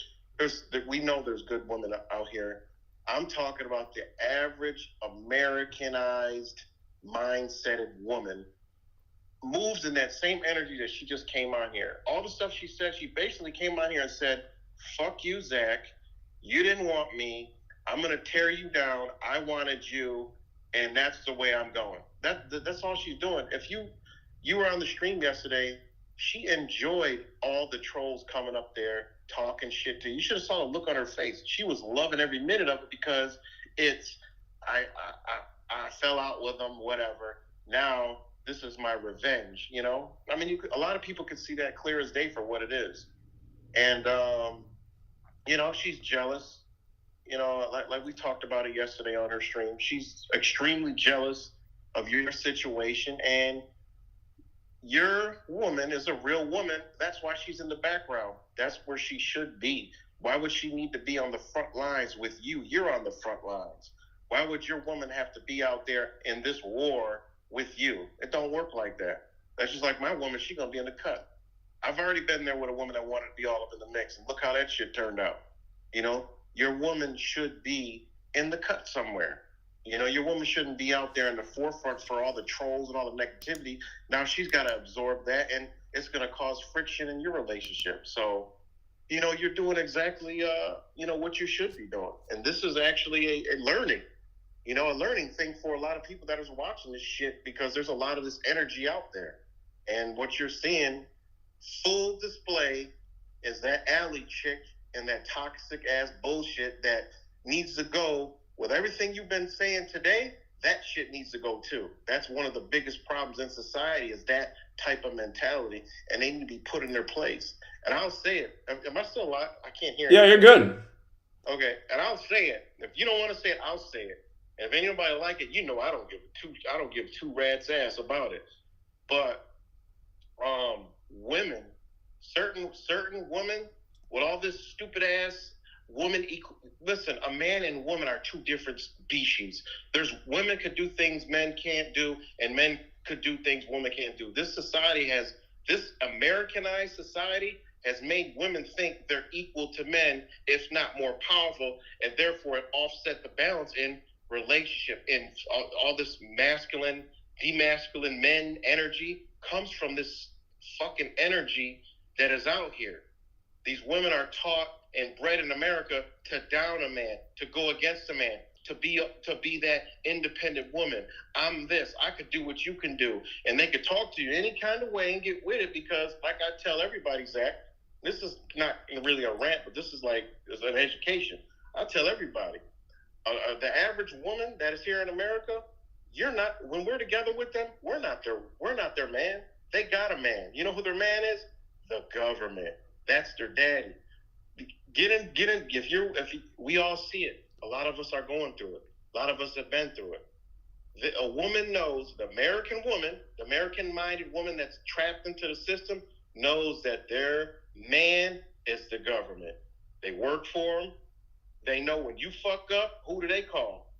We know there's good women out here. I'm talking about the average Americanized, mindseted woman moves in that same energy that she just came on here. All the stuff she said, she basically came on here and said, fuck you, Zach. You didn't want me. I'm going to tear you down. I wanted you, and that's the way I'm going. That's all she's doing. If you were on the stream yesterday, she enjoyed all the trolls coming up there talking shit to you. You should have saw the look on her face. She was loving every minute of it, because it's I fell out with them, whatever. Now this is my revenge. I mean, a lot of people could see that clear as day for what it is. And she's jealous. Like we talked about it yesterday on her stream. She's extremely jealous of your situation, and your woman is a real woman. That's why she's in the background. That's where she should be. Why would she need to be on the front lines with you? You're on the front lines. Why would your woman have to be out there in this war with you? It don't work like that. That's just like my woman. She's going to be in the cut. I've already been there with a woman that wanted to be all up in the mix, and look how that shit turned out. Your woman should be in the cut somewhere. Your woman shouldn't be out there in the forefront for all the trolls and all the negativity. Now she's got to absorb that, and it's going to cause friction in your relationship. So, you're doing exactly, what you should be doing. And this is actually a learning, a learning thing for a lot of people that is watching this shit, because there's a lot of this energy out there. And what you're seeing, full display, is that alley chick and that toxic ass bullshit that needs to go. With everything you've been saying today, that shit needs to go too. That's one of the biggest problems in society, is that type of mentality, and they need to be put in their place. And I'll say it. Am I still alive? I can't hear you. Yeah, you're good. Okay, and I'll say it. If you don't want to say it, I'll say it. And if anybody like it, I don't give two rats ass about it. But women, certain women with all this stupid ass woman listen, a man and woman are two different species. There's women could do things men can't do, and men could do things women can't do. This Americanized society has made women think they're equal to men, if not more powerful, and therefore it offset the balance in relationship. And all this masculine, demasculine men energy comes from this fucking energy that is out here. These women are taught and bred in America to down a man, to go against a man, to be that independent woman. I'm this. I could do what you can do. And they could talk to you any kind of way and get with it, because, like I tell everybody, Zach, this is not really a rant, but this is it's an education. I tell everybody, the average woman that is here in America, when we're together with them, we're not their man. They got a man. You know who their man is? The government. That's their daddy. Get in. We all see it. A lot of us are going through it. A lot of us have been through it. A woman knows, the American woman, the American-minded woman that's trapped into the system, knows that their man is the government. They work for them. They know when you fuck up, who do they call?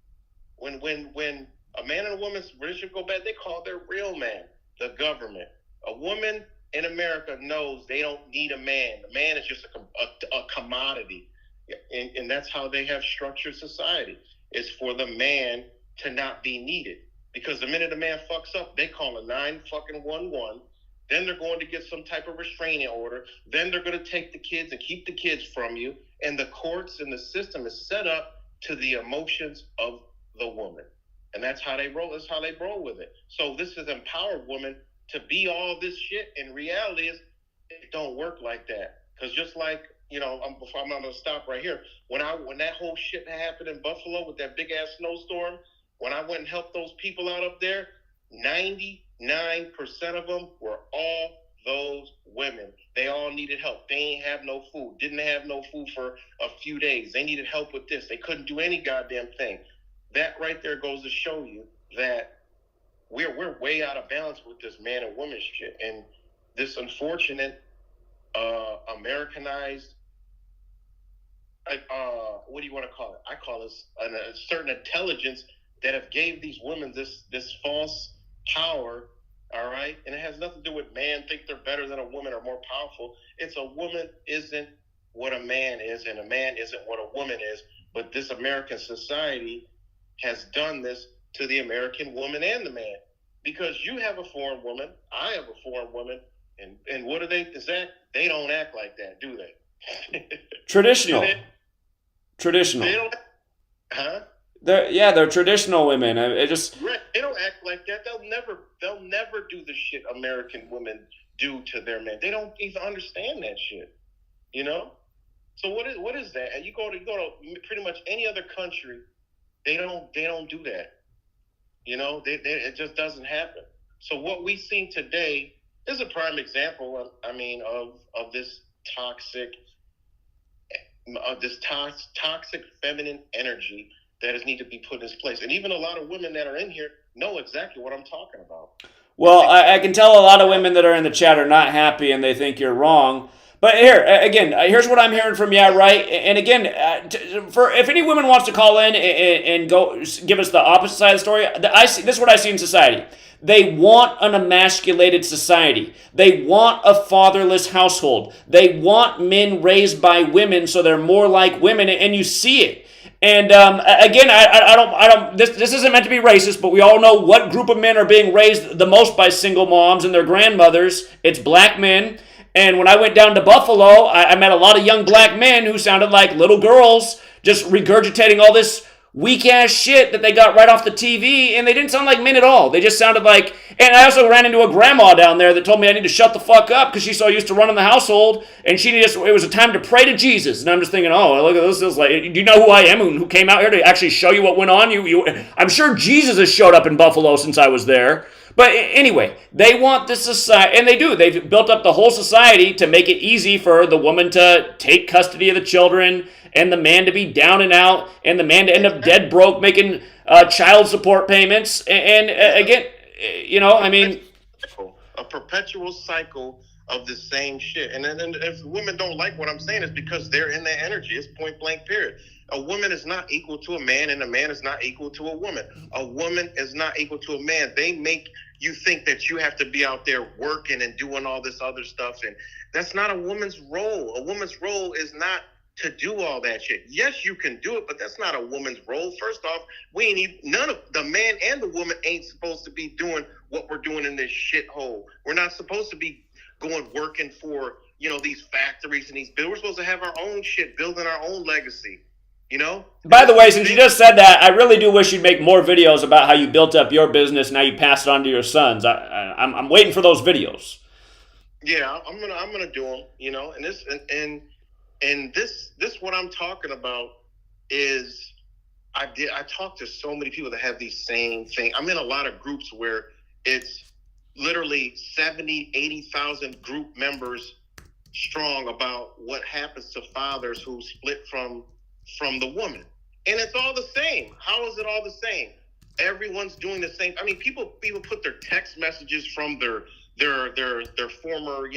When a man and a woman's relationship go bad, they call their real man the government. A woman in America knows they don't need a man. The man is just a commodity. And that's how they have structured society. It's for the man to not be needed. Because the minute a man fucks up, they call a 911. Then they're going to get some type of restraining order. Then they're going to take the kids and keep the kids from you. And the courts and the system is set up to the emotions of the woman. And that's how they roll. That's how they roll with it. So this is empowered woman to be all this shit. In reality, it don't work like that. Because just like, I'm going to stop right here. When that whole shit happened in Buffalo with that big ass snowstorm, when I went and helped those people out up there, 99% of them were all those women. They all needed help. They ain't have no food. Didn't have no food for a few days. They needed help with this. They couldn't do any goddamn thing. That right there goes to show you that we're way out of balance with this man and woman shit. And this unfortunate Americanized, what do you want to call it? I call this a certain intelligence that have gave these women this false power, all right? And it has nothing to do with man think they're better than a woman or more powerful. It's a woman isn't what a man is, and a man isn't what a woman is. But this American society has done this to the American woman and the man. Because you have a foreign woman, I have a foreign woman, and what do they, Zach? They don't act like that, do they? Traditional. They don't, huh? They're traditional women. Right. They don't act like that. They'll never do the shit American women do to their men. They don't even understand that shit. So what is that? And you go to pretty much any other country, they don't do that. It just doesn't happen. So what we've seen today is a prime example of this toxic feminine energy that is need to be put in place. And even a lot of women that are in here know exactly what I'm talking about. Well, I can tell a lot of women that are in the chat are not happy and they think you're wrong. But here's what I'm hearing from you, right? And again, if any woman wants to call in and go give us the opposite side of the story, this is what I see in society. They want an emasculated society. They want a fatherless household. They want men raised by women so they're more like women, and you see it. And again, I don't. This isn't meant to be racist, but we all know what group of men are being raised the most by single moms and their grandmothers. It's black men. And when I went down to Buffalo, I met a lot of young black men who sounded like little girls, just regurgitating all this weak ass shit that they got right off the TV, and they didn't sound like men at all. They just sounded like, and I also ran into a grandma down there that told me I need to shut the fuck up because she's so used to running the household, and it was a time to pray to Jesus. And I'm just thinking, oh, look at this. It's like, do you know who I am and who came out here to actually show you what went on? I'm sure Jesus has showed up in Buffalo since I was there. But anyway, they want this society, and they do. They've built up the whole society to make it easy for the woman to take custody of the children, and the man to be down and out, and the man to end up dead broke making child support payments. And again, I mean, a perpetual cycle of the same shit. And then if women don't like what I'm saying, it's because they're in their energy. It's point blank, period. A woman is not equal to a man, and a man is not equal to a woman. A woman is not equal to a man. They make you think that you have to be out there working and doing all this other stuff, and that's not a woman's role. A woman's role is not to do all that shit. Yes, you can do it, but that's not a woman's role. First off, none of the man and the woman ain't supposed to be doing what we're doing in this shithole. We're not supposed to be working for, these factories and these buildings. We're supposed to have our own shit, building our own legacy. By the way, since you just said that, I really do wish you'd make more videos about how you built up your business and how you pass it on to your sons. I'm waiting for those videos. Yeah, I'm gonna do them. And this what I'm talking about is I talk to so many people that have these same thing. I'm in a lot of groups where it's literally 70, 80,000 group members strong about what happens to fathers who split from the woman. And it's all the same. How is it all the same? Everyone's doing the same. I mean, people put their text messages from their former,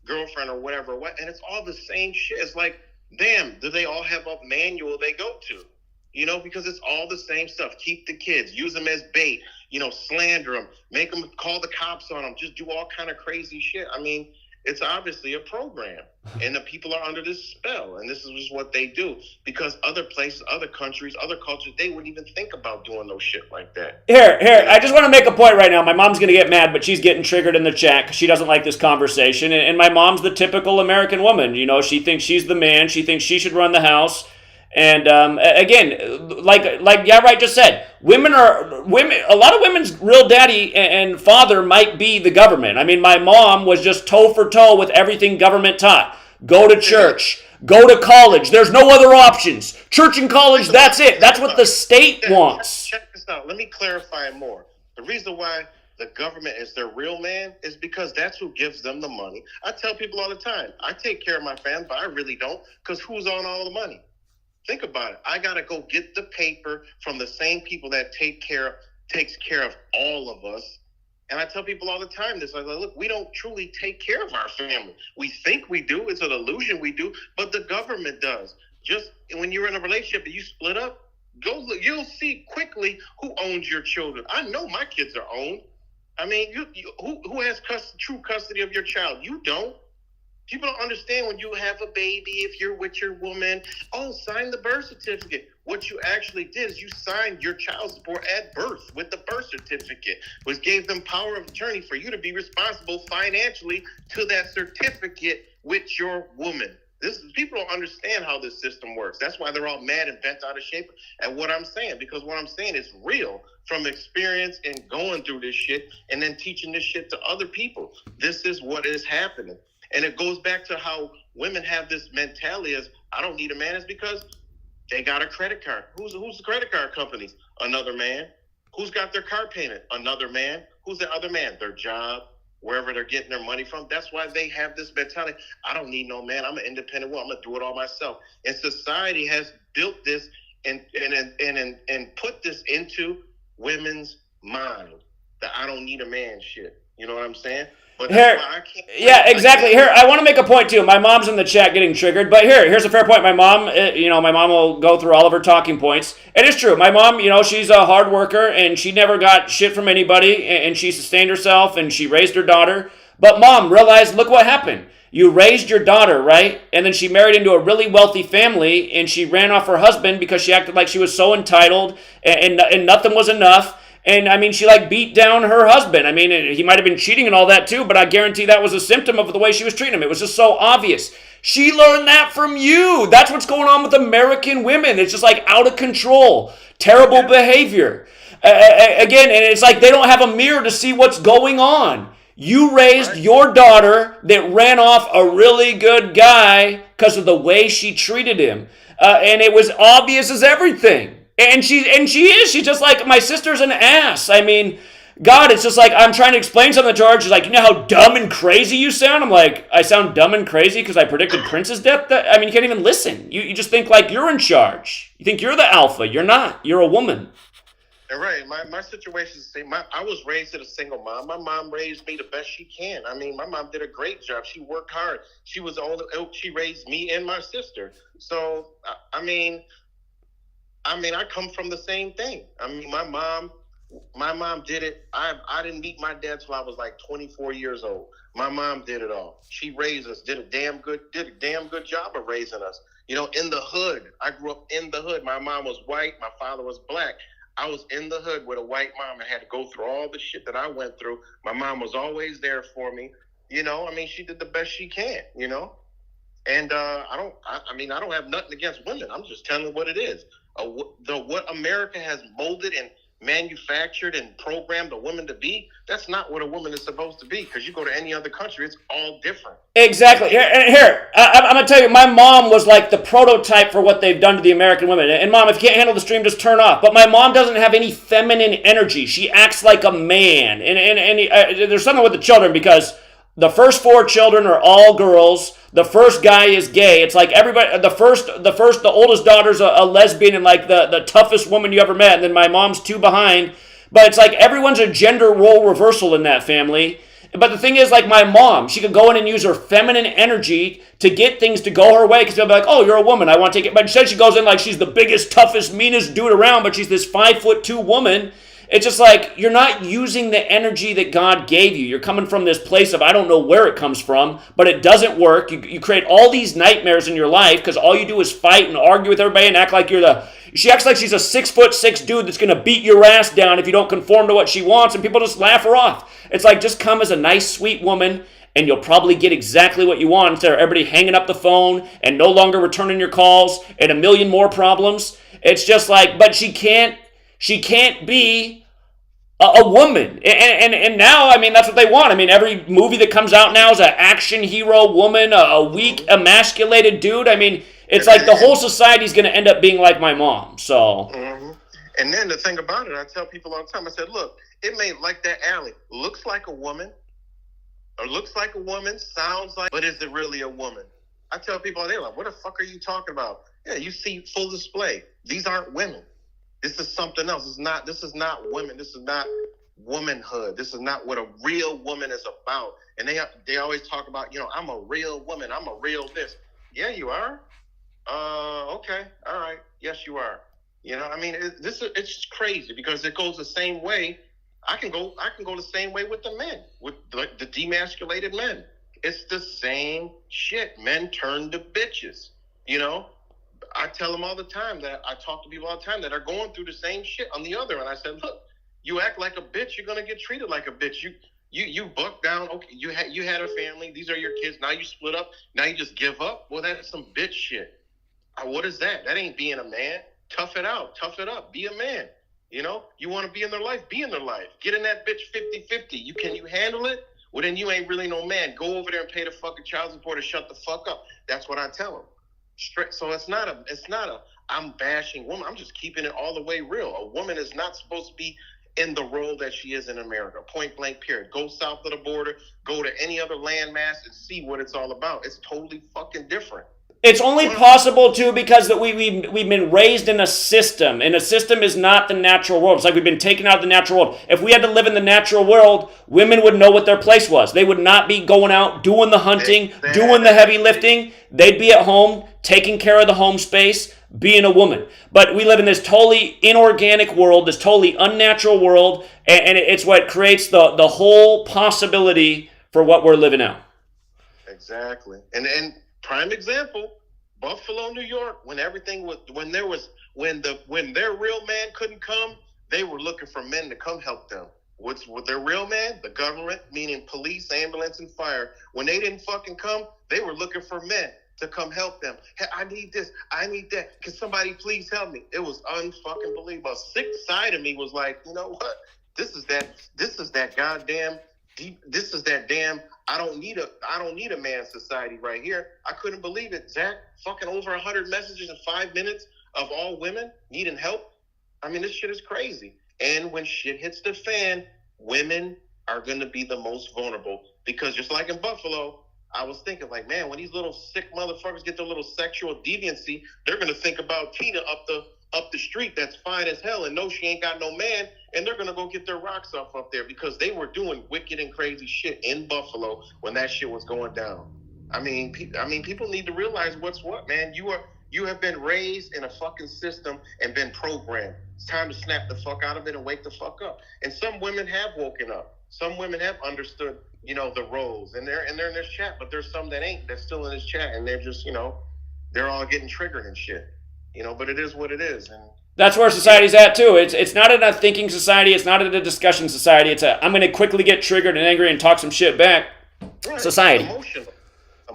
girlfriend or whatever, and it's all the same shit. It's like, damn, do they all have a manual they go to? Because it's all the same stuff. Keep the kids, use them as bait, slander them, make them call the cops on them, just do all kind of crazy shit. I mean, it's obviously a program, and the people are under this spell, and this is just what they do. Because other places, other countries, other cultures, they wouldn't even think about doing no shit like that. Here, I just want to make a point right now. My mom's going to get mad, but she's getting triggered in the chat because she doesn't like this conversation. And my mom's the typical American woman. She thinks she's the man. She thinks she should run the house. And again, like Right just said, women. A lot of women's real daddy and father might be the government. I mean, my mom was just toe for toe with everything government taught. Go to church. Go to college. There's no other options. Church and college, that's it. That's what the state wants. Check this out. Let me clarify more. The reason why the government is their real man is because that's who gives them the money. I tell people all the time, I take care of my family, but I really don't, because who's on all the money? Think about it. I got to go get the paper from the same people that takes care of all of us. And I tell people all the time this. I go, look, we don't truly take care of our family. We think we do. It's an illusion we do, but the government does. Just when you're in a relationship and you split up, go look, you'll see quickly who owns your children. I know my kids are owned. I mean, who has true custody of your child? You don't. People don't understand when you have a baby, if you're with your woman, sign the birth certificate. What you actually did is you signed your child support at birth with the birth certificate, which gave them power of attorney for you to be responsible financially to that certificate with your woman. People don't understand how this system works. That's why they're all mad and bent out of shape at what I'm saying, because what I'm saying is real from experience and going through this shit and then teaching this shit to other people. This is what is happening. And it goes back to how women have this mentality as, I don't need a man, is because they got a credit card. Who's the credit card companies? Another man. Who's got their car payment? Another man. Who's the other man? Their job, wherever they're getting their money from. That's why they have this mentality. I don't need no man. I'm an independent woman. I'm going to do it all myself. And society has built this and put this into women's mind, that I don't need a man shit. You know what I'm saying? But here, yeah, exactly. Here, I want to make a point too. My mom's in the chat getting triggered, but here's a fair point. My mom, my mom will go through all of her talking points. It is true. My mom, she's a hard worker, and she never got shit from anybody, and she sustained herself, and she raised her daughter. But mom realized, look what happened. You raised your daughter, right? And then she married into a really wealthy family, and she ran off her husband because she acted like she was so entitled, and nothing was enough. And, I mean, she, beat down her husband. I mean, he might have been cheating and all that, too, but I guarantee that was a symptom of the way she was treating him. It was just so obvious. She learned that from you. That's what's going on with American women. It's just like out of control, terrible behavior. Again, and it's like they don't have a mirror to see what's going on. You raised your daughter that ran off a really good guy because of the way she treated him. And it was obvious as everything. And she is. She's just like, my sister's an ass. I mean, God, it's just like I'm trying to explain something to her. She's like, you know how dumb and crazy you sound? I'm like, I sound dumb and crazy because I predicted Prince's death? I mean, you can't even listen. You just think like you're in charge. You think you're the alpha. You're not. You're a woman. Right. My situation is the same. I was raised as a single mom. My mom raised me the best she can. I mean, my mom did a great job. She worked hard. She was she raised me and my sister. So, I mean, I come from the same thing. I mean, my mom did it. I didn't meet my dad till I was like 24 years old. My mom did it all. She raised us, did a damn good job of raising us. You know, in the hood. I grew up in the hood. My mom was white. My father was black. I was in the hood with a white mom. I had to go through all the shit that I went through. My mom was always there for me. You know, I mean, she did the best she can, you know? And I don't have nothing against women. I'm just telling you what it is. What America has molded and manufactured and programmed a woman to be, that's not what a woman is supposed to be. Because you go to any other country, it's all different. Exactly. Here, I'm going to tell you, my mom was like the prototype for what they've done to the American women. And Mom, if you can't handle the stream, just turn off. But my mom doesn't have any feminine energy. She acts like a man. And there's something with the children because the first 4 children are all girls. The first guy is gay. It's like everybody, the oldest daughter's a lesbian and like the toughest woman you ever met. And then my mom's 2 behind. But it's like everyone's a gender role reversal in that family. But the thing is, like my mom, she could go in and use her feminine energy to get things to go her way because they'll be like, oh, you're a woman, I want to take it. But instead she goes in like she's the biggest, toughest, meanest dude around, but she's this 5'2" woman. It's just like you're not using the energy that God gave you. You're coming from this place of I don't know where it comes from, but it doesn't work. You create all these nightmares in your life because all you do is fight and argue with everybody and act like she acts like she's a 6'6" dude that's going to beat your ass down if you don't conform to what she wants, and people just laugh her off. It's like just come as a nice, sweet woman, and you'll probably get exactly what you want instead of everybody hanging up the phone and no longer returning your calls and a million more problems. It's just like, but she can't be a woman. And now, I mean, that's what they want. I mean, every movie that comes out now is an action hero woman, a weak, emasculated dude. I mean, it's like the whole society's going to end up being like my mom. So. Mm-hmm. And then the thing about it, I tell people all the time, I said, look, it may, like that alley, looks like a woman, or looks like a woman, sounds like, but is it really a woman? I tell people, they're like, what the fuck are you talking about? Yeah, you see full display. These aren't women. This is something else. This is not women. This is not womanhood. This is not what a real woman is about. And they always talk about, you know, I'm a real woman. I'm a real this. Yeah, you are. Okay. All right. Yes, you are. You know, I mean, it's crazy because it goes the same way. I can go the same way with the men, with the demasculated men. It's the same shit. Men turn to bitches, you know? I tell them all the time that I talk to people all the time that are going through the same shit on the other. And I said, look, you act like a bitch, you're going to get treated like a bitch. You buck down. Okay, you had a family. These are your kids. Now you split up. Now you just give up. Well, that's some bitch shit. What is that? That ain't being a man. Tough it out. Tough it up. Be a man. You know, you want to be in their life. Be in their life. Get in that bitch 50-50. Can you handle it? Well, then you ain't really no man. Go over there and pay the fucking child support and shut the fuck up. That's what I tell them. Straight. So it's not a I'm bashing woman. I'm just keeping it all the way real. A woman is not supposed to be in the role that she is in America. Point blank period. Go south of the border, go to any other landmass and see what it's all about. It's totally fucking different. It's only possible, too, because that we've been raised in a system, and a system is not the natural world. It's like we've been taken out of the natural world. If we had to live in the natural world, women would know what their place was. They would not be going out, doing the hunting, doing the heavy lifting. They'd be at home, taking care of the home space, being a woman. But we live in this totally inorganic world, this totally unnatural world, and it's what creates the whole possibility for what we're living out. Exactly. And prime example, Buffalo, New York, when their real man couldn't come, they were looking for men to come help them. With their real man, the government, meaning police, ambulance, and fire, when they didn't fucking come, they were looking for men. to come help them. Hey, I need this. I need that. Can somebody please help me? It was unfucking believable. A sick side of me was like, you know what? This is that goddamn deep. This is that damn. I don't need a man society right here. I couldn't believe it, Zach. Fucking over 100 messages in 5 minutes of all women needing help. I mean, this shit is crazy. And when shit hits the fan, women are going to be the most vulnerable, because just like in Buffalo, I was thinking like, man, when these little sick motherfuckers get their little sexual deviancy, they're going to think about Tina up the street that's fine as hell and know she ain't got no man, and they're going to go get their rocks off up there, because they were doing wicked and crazy shit in Buffalo when that shit was going down. I mean, people need to realize what's what, man. You have been raised in a fucking system and been programmed. It's time to snap the fuck out of it and wake the fuck up. And some women have woken up. Some women have understood, you know, the roles, and they're in this chat, but there's some that ain't, that's still in this chat, and they're just, you know, they're all getting triggered and shit, you know, but it is what it is. And that's where society's at too. It's not in a thinking society. It's not in a discussion society. It's a I'm going to quickly get triggered and angry and talk some shit back. Right. Society.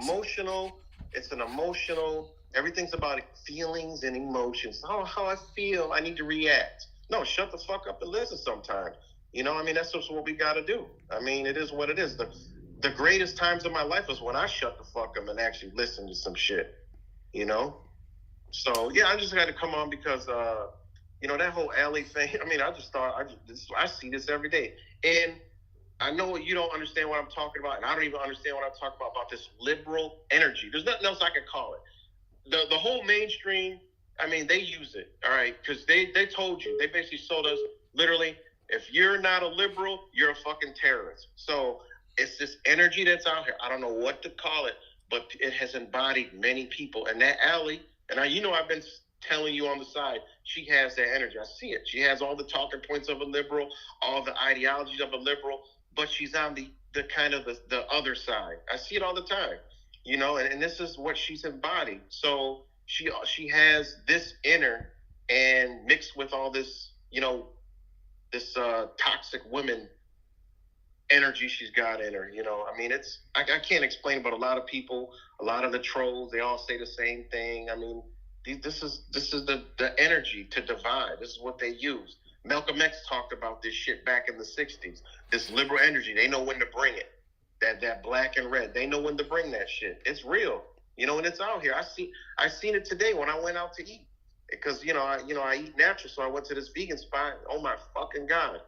Emotional. It's an emotional. Everything's about feelings and emotions. Oh, how I feel. I need to react. No, shut the fuck up and listen sometimes. You know, I mean, that's just what we got to do. I mean, it is what it is. The greatest times of my life is when I shut the fuck up and actually listen to some shit, you know? So, yeah, I just had to come on because, you know, that whole alley thing, I mean, I just thought, I see this every day. And I know you don't understand what I'm talking about, and I don't even understand what I'm talking about this liberal energy. There's nothing else I can call it. The whole mainstream, I mean, they use it, all right? Because they told you. They basically sold us, literally, if you're not a liberal, you're a fucking terrorist. So it's this energy that's out here. I don't know what to call it, but it has embodied many people. And that alley, and I've been telling you on the side, she has that energy. I see it. She has all the talking points of a liberal, all the ideologies of a liberal, but she's on the kind of the other side. I see it all the time, you know, and this is what she's embodied. So she has this inner, and mixed with all this, you know, this toxic women energy she's got in her, you know. I mean, I can't explain, but a lot of people, a lot of the trolls, they all say the same thing. I mean, this is the energy to divide. This is what they use. Malcolm X talked about this shit back in the 60s. This liberal energy, they know when to bring it. That black and red, they know when to bring that shit. It's real, you know, and it's out here. I seen it today when I went out to eat. Because, I eat natural, so I went to this vegan spot. Oh, my fucking God.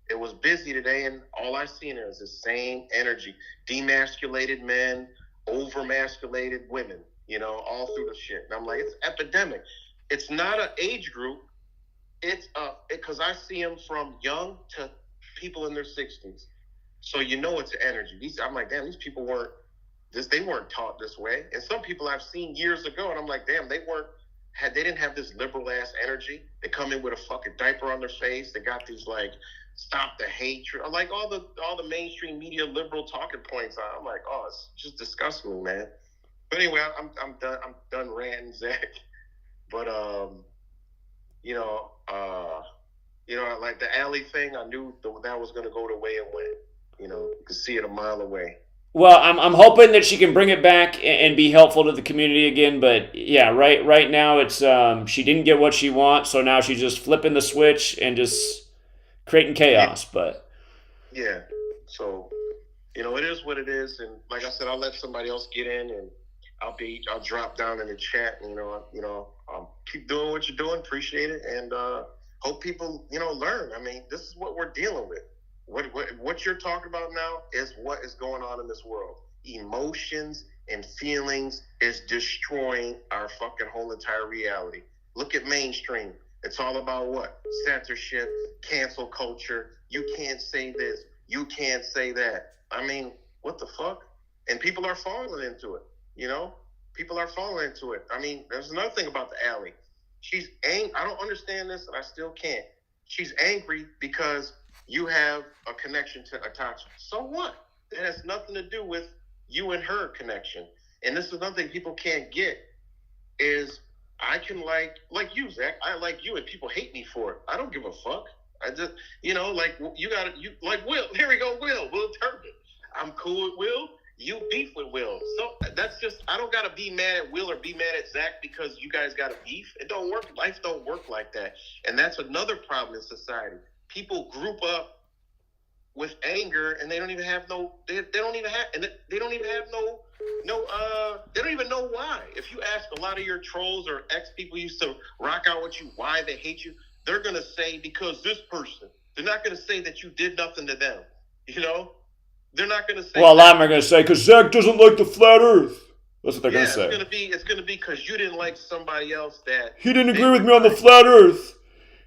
It was busy today, and all I seen is the same energy. Demasculated men, overmasculated women, you know, all through the shit. And I'm like, it's epidemic. It's not an age group. It's because I see them from young to people in their 60s. So you know it's an energy. I'm like, damn, these people they weren't taught this way. And some people I've seen years ago, and I'm like, damn, they didn't have this liberal ass energy. They come in with a fucking diaper on their face. They got these like stop the hatred, like all the mainstream media liberal talking points. I'm like, oh, it's just disgusting, man. But anyway, I'm done ranting, Zach. But like the alley thing, I knew that was gonna go the way it went. You know, you could see it a mile away. Well, I'm hoping that she can bring it back and be helpful to the community again. But yeah, right now it's she didn't get what she wants, so now she's just flipping the switch and just creating chaos. But yeah, so it is what it is. And like I said, I'll let somebody else get in, and I'll drop down in the chat. And keep doing what you're doing. Appreciate it, and hope people learn. I mean, this is what we're dealing with. What you're talking about now is what is going on in this world. Emotions and feelings is destroying our fucking whole entire reality. Look at mainstream. It's all about what? Censorship, cancel culture. You can't say this. You can't say that. I mean, what the fuck? And people are falling into it. People are falling into it. I mean, there's another thing about the alley. She's angry. I don't understand this, and I still can't. She's angry because you have a connection to a toxin. So what? It has nothing to do with you and her connection. And this is another thing people can't get is I can like you, Zach. I like you, and people hate me for it. I don't give a fuck. I just, you like Will. Here we go, Will Turpin. I'm cool with Will. You beef with Will. So that's just, I don't got to be mad at Will or be mad at Zach because you guys got a beef. It don't work. Life don't work like that. And that's another problem in society. People group up with anger and they don't even have they don't even have they don't even know why. If you ask a lot of your trolls or ex people used to rock out with you why they hate you, they're gonna say because this person. They're not gonna say that you did nothing to them. You know? They're not gonna say well, a lot of them are gonna say because Zach doesn't like the flat earth. That's what they're gonna say. It's gonna be because you didn't like somebody else that he didn't agree with me on the flat earth.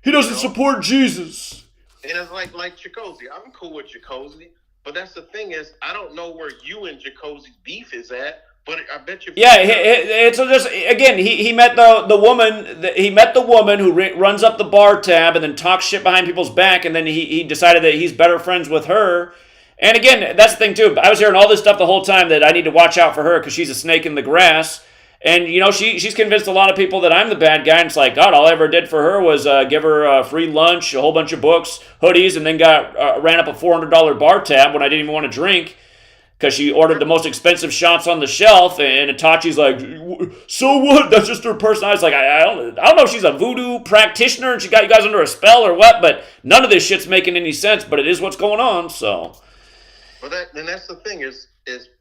He doesn't support Jesus. And it's like Jacozy. I'm cool with Jacozy, but that's the thing is, I don't know where you and Jacozy's beef is at, but I bet you. Yeah, it's just again, he met the woman. He met the woman who runs up the bar tab and then talks shit behind people's back, and then he decided that he's better friends with her. And again, that's the thing too. I was hearing all this stuff the whole time that I need to watch out for her because she's a snake in the grass. And, you know, she's convinced a lot of people that I'm the bad guy. And it's like, God, all I ever did for her was give her free lunch, a whole bunch of books, hoodies, and then ran up a $400 bar tab when I didn't even want to drink because she ordered the most expensive shots on the shelf. And Itachi's like, so what? That's just her personality. I was like, I don't know if she's a voodoo practitioner and she got you guys under a spell or what, but none of this shit's making any sense. But it is what's going on, so. Well, that's the thing is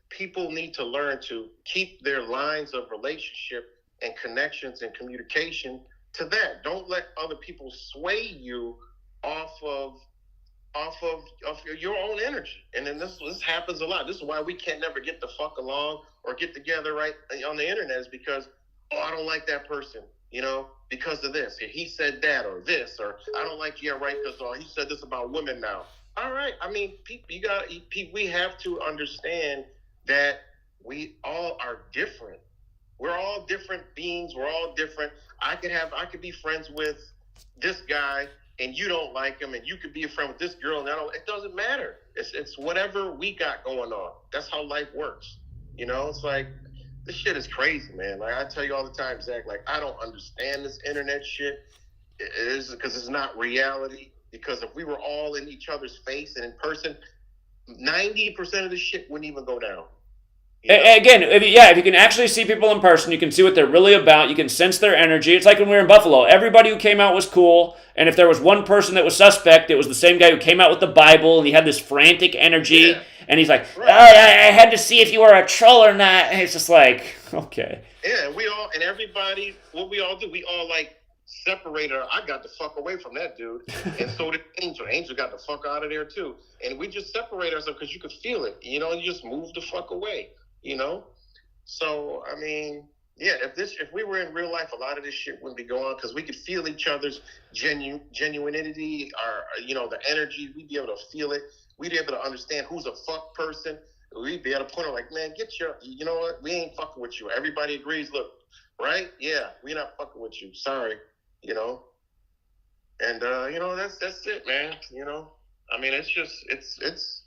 people need to learn to keep their lines of relationship and connections and communication to that. Don't let other people sway you off of your own energy. And then this happens a lot. This is why we can't never get the fuck along or get together right on the internet is because, I don't like that person, you know, because of this. He said that or this, or I don't like you, right, because he said this about women now. All right. I mean, we have to understand that we all are different. We're all different beings. We're all different. I could be friends with this guy and you don't like him, and you could be a friend with this girl and it doesn't matter. It's whatever we got going on. That's how life works. You know, it's like this shit is crazy, man. Like I tell you all the time, Zach, like I don't understand this internet shit. It is because it's not reality. Because if we were all in each other's face and in person, 90% of the shit wouldn't even go down. You know? Again, if you can actually see people in person, you can see what they're really about. You can sense their energy. It's like when we were in Buffalo. Everybody who came out was cool. And if there was one person that was suspect, it was the same guy who came out with the Bible, and he had this frantic energy. Yeah. And he's like, right. I had to see if you were a troll or not. And it's just like, okay. Yeah, everybody, what we all do, we all like, separated her. I got the fuck away from that dude. And so did Angel. Angel got the fuck out of there too. And we just separate ourselves because you could feel it. You know, you just move the fuck away. You know? So, I mean, yeah, if we were in real life, a lot of this shit wouldn't be going on because we could feel each other's genuinity, the energy. We'd be able to feel it. We'd be able to understand who's a fuck person. We'd be able to point out like, man, you know what? We ain't fucking with you. Everybody agrees. Look, right? Yeah, we're not fucking with you. Sorry. You know, and that's it, man. You know, I mean, it's just it's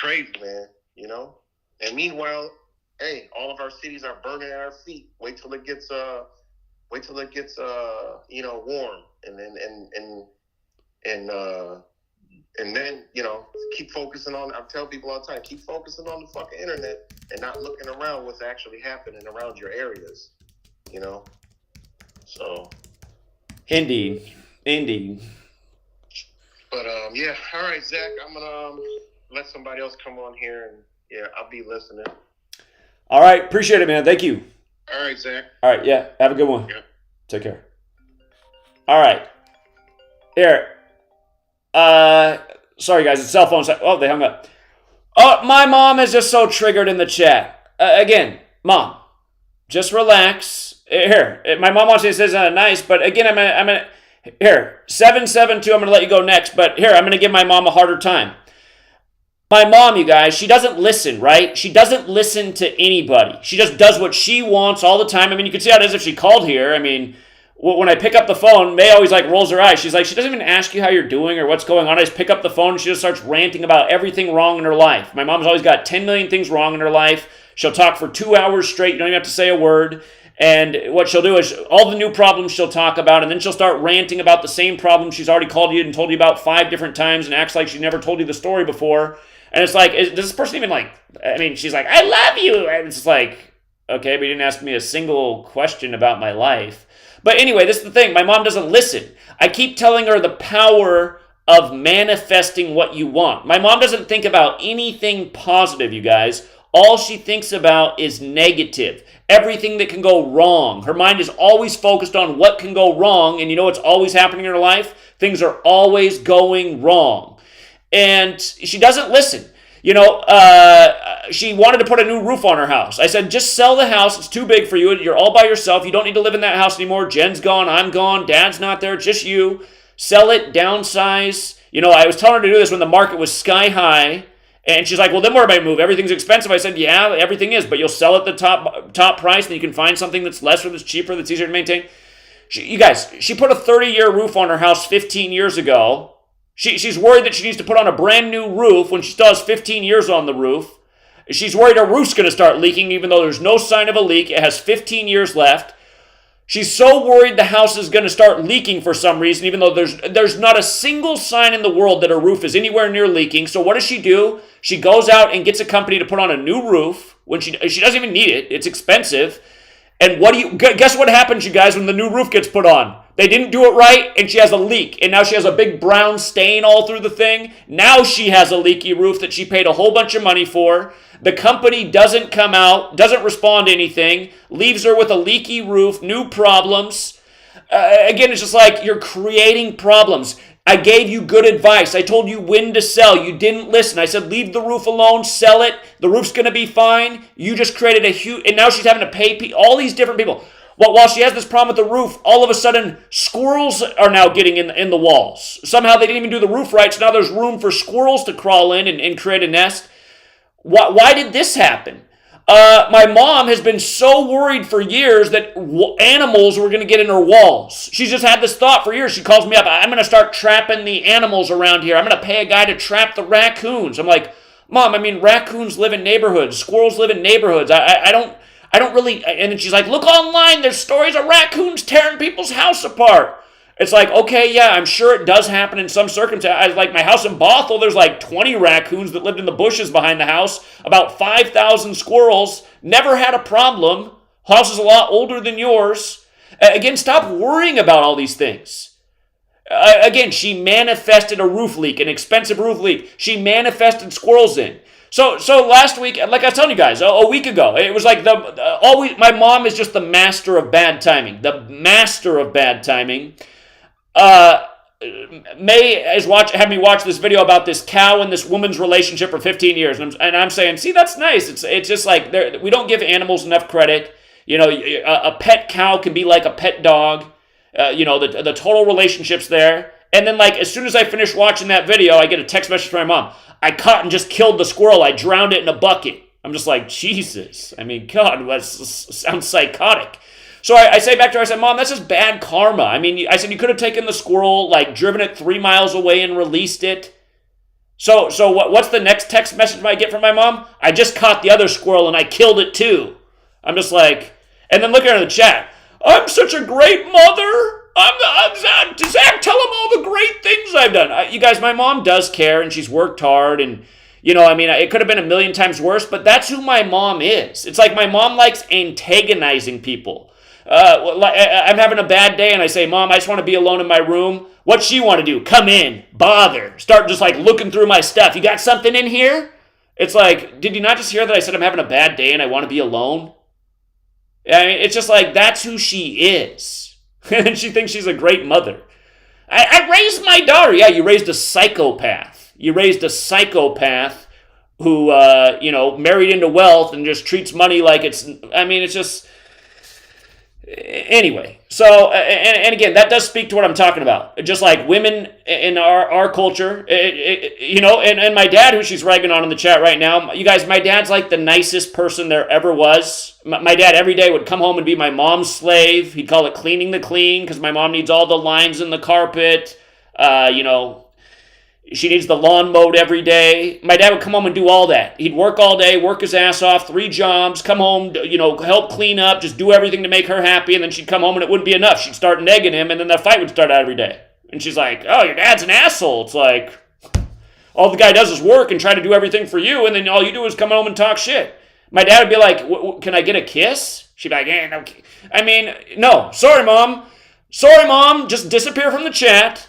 crazy, man. You know, and meanwhile, hey, all of our cities are burning at our feet. Wait till it gets warm, and then keep focusing on. I tell people all the time, keep focusing on the fucking internet and not looking around what's actually happening around your areas. You know. So, indeed. But yeah, all right, Zach. I'm gonna let somebody else come on here, and yeah, I'll be listening. All right, appreciate it, man. Thank you. All right, Zach. All right, yeah. Have a good one. Yeah. Take care. All right. Here. Sorry guys, it's cell phone. Oh, they hung up. Oh, my mom is just so triggered in the chat. Again, Mom, just relax. Here, my mom wants to say this isn't nice, but again, I'm gonna here 772. I'm gonna let you go next, but here I'm gonna give my mom a harder time. My mom, you guys, she doesn't listen, right? She doesn't listen to anybody. She just does what she wants all the time. I mean, you can see how it is if she called here. I mean, when I pick up the phone, May always like rolls her eyes. She's like, she doesn't even ask you how you're doing or what's going on. I just pick up the phone and she just starts ranting about everything wrong in her life. My mom's always got 10 million things wrong in her life. She'll talk for 2 hours straight. You don't even have to say a word. And what she'll do is all the new problems she'll talk about, and then she'll start ranting about the same problem she's already called you and told you about 5 different times and acts like she never told you the story before. And it's like, does this person even like, I mean, she's like, I love you. And it's like, okay, but you didn't ask me a single question about my life. But anyway, this is the thing. My mom doesn't listen. I keep telling her the power of manifesting what you want. My mom doesn't think about anything positive, you guys. All she thinks about is negative. Everything that can go wrong. Her mind is always focused on what can go wrong. And you know what's always happening in her life? Things are always going wrong. And she doesn't listen. You know, she wanted to put a new roof on her house. I said, just sell the house. It's too big for you. You're all by yourself. You don't need to live in that house anymore. Jen's gone. I'm gone. Dad's not there. It's just you. Sell it. Downsize. You know, I was telling her to do this when the market was sky high. And she's like, well, then where am I move? Everything's expensive. I said, yeah, everything is. But you'll sell at the top price. And you can find something that's lesser, that's cheaper, that's easier to maintain. You guys, she put a 30-year roof on her house 15 years ago. She's worried that she needs to put on a brand new roof when she still has 15 years on the roof. She's worried her roof's going to start leaking even though there's no sign of a leak. It has 15 years left. She's so worried the house is going to start leaking for some reason even though there's not a single sign in the world that her roof is anywhere near leaking. So what does she do? She goes out and gets a company to put on a new roof when she doesn't even need it. It's expensive. And guess what happens, you guys, when the new roof gets put on? They didn't do it right, and she has a leak. And now she has a big brown stain all through the thing. Now she has a leaky roof that she paid a whole bunch of money for. The company doesn't come out, doesn't respond to anything, leaves her with a leaky roof, new problems. Again, it's just like you're creating problems. I gave you good advice. I told you when to sell. You didn't listen. I said, leave the roof alone, sell it. The roof's going to be fine. You just created a huge, and now she's having to pay all these different people. Well, while she has this problem with the roof, all of a sudden, squirrels are now getting in the walls. Somehow they didn't even do the roof right, so now there's room for squirrels to crawl in and create a nest. Why did this happen? My mom has been so worried for years that animals were going to get in her walls. She's just had this thought for years. She calls me up. I'm going to start trapping the animals around here. I'm going to pay a guy to trap the raccoons. I'm like, Mom, I mean, raccoons live in neighborhoods. Squirrels live in neighborhoods. I don't really. And then she's like, look online. There's stories of raccoons tearing people's house apart. It's like, okay, yeah, I'm sure it does happen in some circumstances. Like my house in Bothell, there's like 20 raccoons that lived in the bushes behind the house, about 5,000 squirrels, never had a problem. House is a lot older than yours. Again, stop worrying about all these things. Again, she manifested a roof leak, an expensive roof leak. She manifested squirrels in. So last week, like I was telling you guys, a week ago, it was like my mom is just the master of bad timing. The master of bad timing. May has had me watch this video about this cow and this woman's relationship for 15 years, and I'm saying, see, that's nice. It's just like we don't give animals enough credit. You know, a pet cow can be like a pet dog. You know, the total relationship's there. And then, like, as soon as I finish watching that video, I get a text message from my mom. I caught and just killed the squirrel. I drowned it in a bucket. I'm just like, Jesus. I mean, God, that sounds psychotic. So I say back to her, I said, Mom, that's just bad karma. I mean, I said, you could have taken the squirrel, like, driven it 3 miles away and released it. So what's the next text message I get from my mom? I just caught the other squirrel and I killed it too. I'm just like, and then look at her in the chat. I'm such a great mother. Zach, tell him all the great things I've done. You guys, my mom does care and she's worked hard and, you know, I mean, it could have been a million times worse, but that's who my mom is. It's like my mom likes antagonizing people. I'm having a bad day and I say, Mom, I just want to be alone in my room. What's she want to do? Come in, bother, start just like looking through my stuff. You got something in here? It's like, did you not just hear that I said I'm having a bad day and I want to be alone? I mean, it's just like, that's who she is. And she thinks she's a great mother. I raised my daughter. Yeah, you raised a psychopath. You raised a psychopath who, you know, married into wealth and just treats money like it's, I mean, it's just, anyway. So, and again, that does speak to what I'm talking about. Just like women in our culture, you know, and my dad, who she's ragging on in the chat right now, you guys, my dad's like the nicest person there ever was. My dad every day would come home and be my mom's slave. He'd call it cleaning the clean because my mom needs all the lines in the carpet. You know, she needs the lawn mowed every day. My dad would come home and do all that. He'd work all day, work his ass off, 3 jobs, come home, you know, help clean up, just do everything to make her happy, and then she'd come home and it wouldn't be enough. She'd start negging him, and then the fight would start out every day. And she's like, oh, your dad's an asshole. It's like, All the guy does is work and try to do everything for you, and then all you do is come home and talk shit. My dad would be like, can I get a kiss? She'd be like, no. I mean, no. Sorry, Mom. Sorry, Mom. Just disappear from the chat.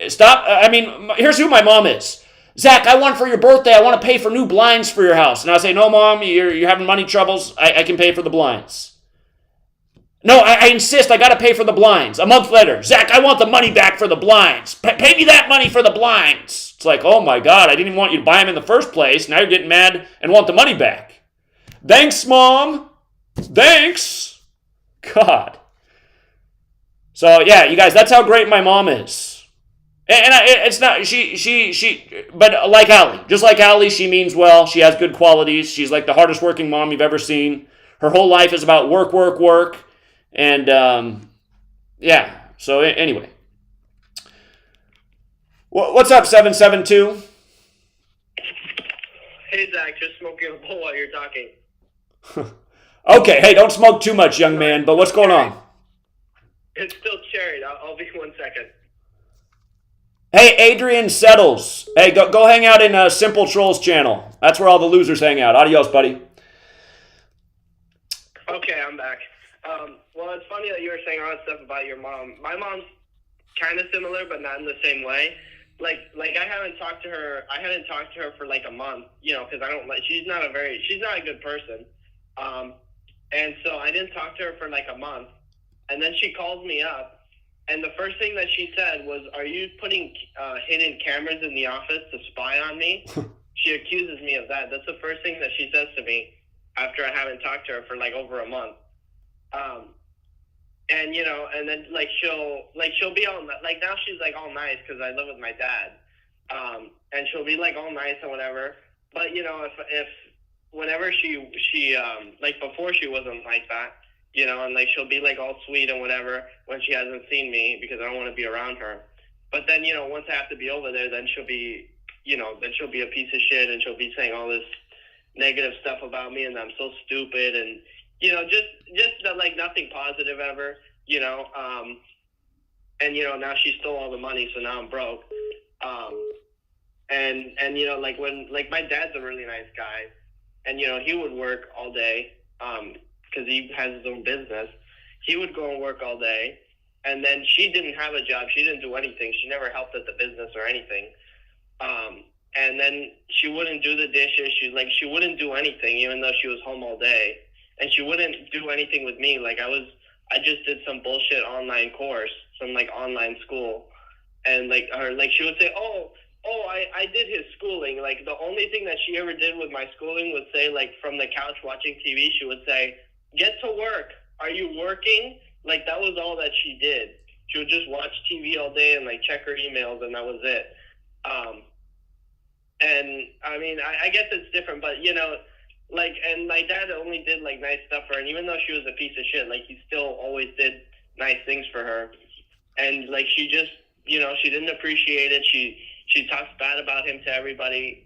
Stop. I mean, here's who my mom is. Zach, I want for your birthday, I want to pay for new blinds for your house. And I say, no, Mom, you're having money troubles. I can pay for the blinds. No, I insist. I got to pay for the blinds. A month later, Zach, I want the money back for the blinds. Pay me that money for the blinds. It's like, oh my God, I didn't even want you to buy them in the first place. Now you're getting mad and want the money back. Thanks, Mom. Thanks. God. So yeah, you guys, that's how great my mom is. And it's not, but like Allie, just like Allie, she means well. She has good qualities. She's like the hardest working mom you've ever seen. Her whole life is about work, work, work. And yeah, so anyway. What's up, 772? Hey, Zach, just smoking a bowl while you're talking. Okay, hey, don't smoke too much, young man, but what's going on? It's still cherried. I'll be 1 second. Hey, Adrian Settles. Hey, go hang out in Simple Trolls channel. That's where all the losers hang out. Adios, buddy. Okay, I'm back. Well, it's funny that you were saying all that stuff about your mom. My mom's kind of similar, but not in the same way. Like I haven't talked to her. I hadn't talked to her for like a month, you know, because I don't like. She's not a good person. And so I didn't talk to her for like a month, and then she called me up, and the first thing that she said was, "Are you putting hidden cameras in the office to spy on me?" She accuses me of that. That's the first thing that she says to me after I haven't talked to her for like over a month. And you know, and then she'll be all like, now she's like all nice because I live with my dad. And she'll be like all nice and whatever. But you know, if whenever she like before she wasn't like that, you know, and like she'll be like all sweet and whatever when she hasn't seen me because I don't want to be around her. But then, you know, once I have to be over there, then she'll be, you know, then she'll be a piece of shit and she'll be saying all this negative stuff about me and I'm so stupid and, you know, just like nothing positive ever, you know. And you know, now she stole all the money, so now I'm broke. And you know, like when, like my dad's a really nice guy, and you know, he would work all day, because he has his own business. He would go and work all day, and then she didn't have a job. She didn't do anything. She never helped at the business or anything. And then she wouldn't do the dishes. She wouldn't do anything, even though she was home all day. And she wouldn't do anything with me. Like I just did some bullshit online course, some like online school. And like she would say, oh, I did his schooling. Like the only thing that she ever did with my schooling was say, like, from the couch watching TV, she would say, get to work. Are you working? Like that was all that she did. She would just watch TV all day and like check her emails, and that was it. And I mean, I guess it's different, but you know, like, and my dad only did like nice stuff for her, and even though she was a piece of shit, like he still always did nice things for her. And like she just, you know, she didn't appreciate it. She talks bad about him to everybody.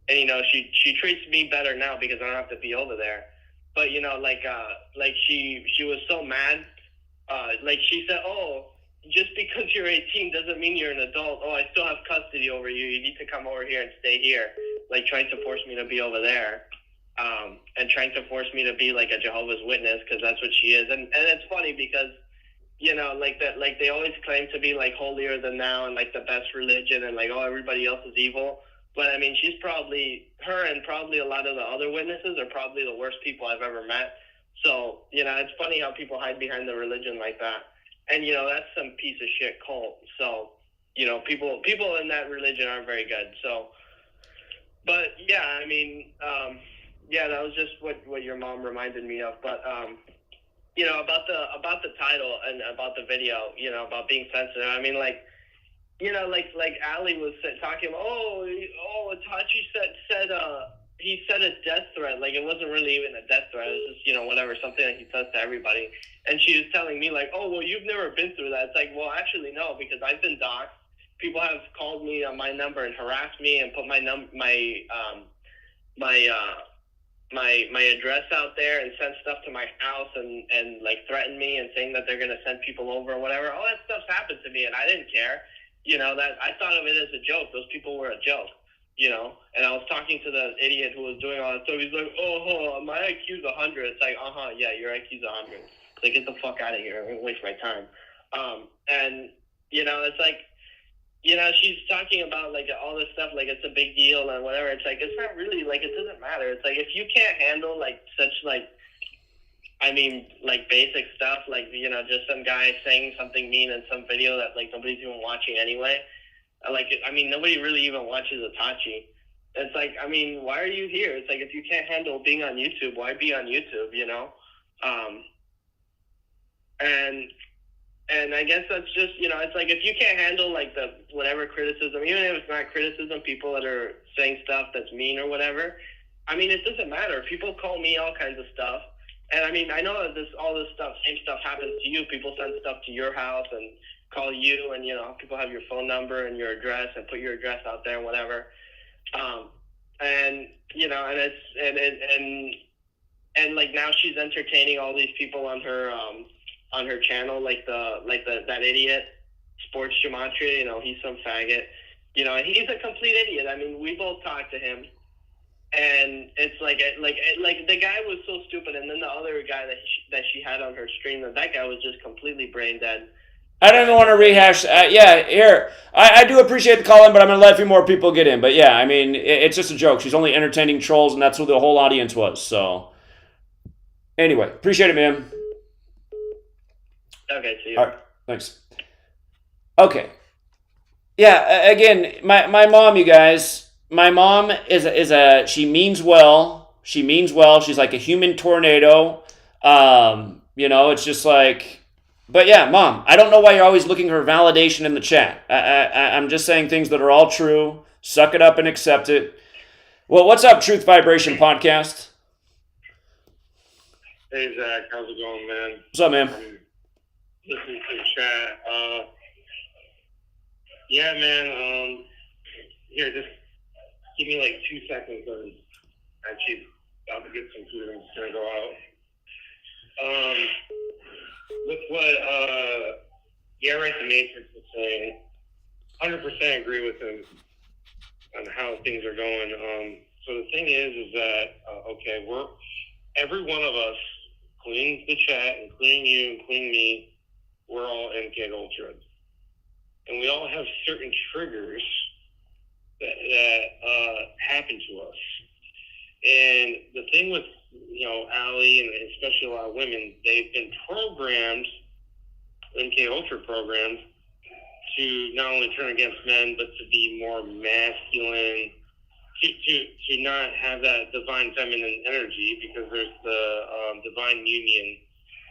And you know, she treats me better now because I don't have to be over there. But you know, like she was so mad. Like she said, oh, just because you're 18 doesn't mean you're an adult. Oh, I still have custody over you. You need to come over here and stay here. Like trying to force me to be over there. And trying to force me to be like a Jehovah's Witness because that's what she is. And it's funny because, you know, like that, like they always claim to be like holier than thou and like the best religion and like, oh, everybody else is evil. But I mean, she's probably, her and probably a lot of the other witnesses are probably the worst people I've ever met. So, you know, it's funny how people hide behind the religion like that. And, you know, that's some piece of shit cult. So, you know, people in that religion aren't very good. So, but yeah, I mean, yeah, that was just what your mom reminded me of. But, you know, about the title and about the video, you know, about being sensitive. I mean, like, you know, like Ali was talking about, Tachi said he said a death threat. Like, it wasn't really even a death threat. It was just, you know, whatever, something that he says to everybody. And she was telling me, like, oh, well, you've never been through that. It's like, well, actually, no, because I've been doxxed. People have called me on my number and harassed me and put my address out there and sent stuff to my house and like threatened me and saying that they're going to send people over or whatever. All that stuff's happened to me and I didn't care. that I thought of it as a joke. Those people were a joke, And I was talking to the idiot who was doing all that stuff. He's like, my IQ's 100. It's like, yeah, your IQ's 100. It's like, get the fuck out of here. I'm going to waste my time. And, it's like, she's talking about, like, all this stuff, like, it's a big deal and whatever. It's like, it's not really, like, it doesn't matter. It's like, if you can't handle, like, such, like, like, basic stuff, like, just some guy saying something mean in some video that, like, nobody's even watching anyway. Like, nobody really even watches Itachi. It's like, why are you here? It's like, if you can't handle being on YouTube, why be on YouTube, And I guess that's just, it's like, if you can't handle, like, the whatever criticism, even if it's not criticism, people that are saying stuff that's mean or whatever, it doesn't matter. People call me all kinds of stuff. And, I know that all this stuff, same stuff happens to you. People send stuff to your house and call you, and, people have your phone number and your address and put your address out there and whatever. And like, now she's entertaining all these people on her channel, like that idiot, Sports Gematria, he's some faggot. He's a complete idiot. We both talked to him. And it's like the guy was so stupid, and then the other guy that she had on her stream, that guy was just completely brain dead. I don't even want to rehash. Here. I do appreciate the call in, but I'm going to let a few more people get in. But yeah, it's just a joke. She's only entertaining trolls, and that's who the whole audience was. So anyway, appreciate it, man. Okay, see you. All right, thanks. Okay. Yeah, again, my mom, you guys. My mom she means well. She means well. She's like a human tornado. It's just like, but yeah, Mom, I don't know why you're always looking for validation in the chat. I'm just saying things that are all true. Suck it up and accept it. Well, what's up, Truth Vibration Podcast? Hey, Zach, how's it going, man? What's up, man? Listening to the chat. Yeah, man, here, just give me like 2 seconds. I'm actually about to get some food. I'm just going to go out. With what Garrett the Matrix was saying, 100% agree with him on how things are going. So the thing is that, okay, every one of us, including the chat, including you, including me, we're all MK Ultra. And we all have certain triggers that happen to us. And the thing with, Allie, and especially a lot of women, they've been programmed, MK Ultra programmed, to not only turn against men, but to be more masculine, to not have that divine feminine energy, because there's the divine union,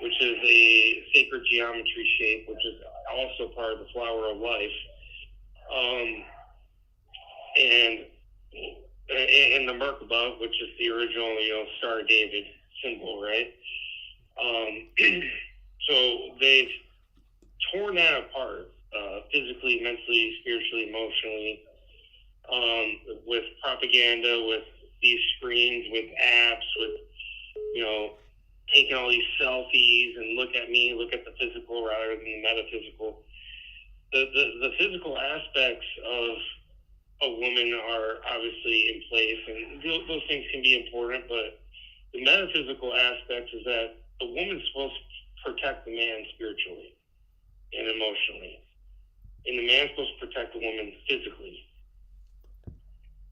which is a sacred geometry shape, which is also part of the flower of life. And the Merkaba, which is the original, Star of David symbol, right? So they've torn that apart, physically, mentally, spiritually, emotionally, with propaganda, with these screens, with apps, with, taking all these selfies and look at me, look at the physical rather than the metaphysical. The physical aspects of a woman are obviously in place, and those things can be important, but the metaphysical aspects is that the woman's supposed to protect the man spiritually and emotionally, and the man's supposed to protect the woman physically.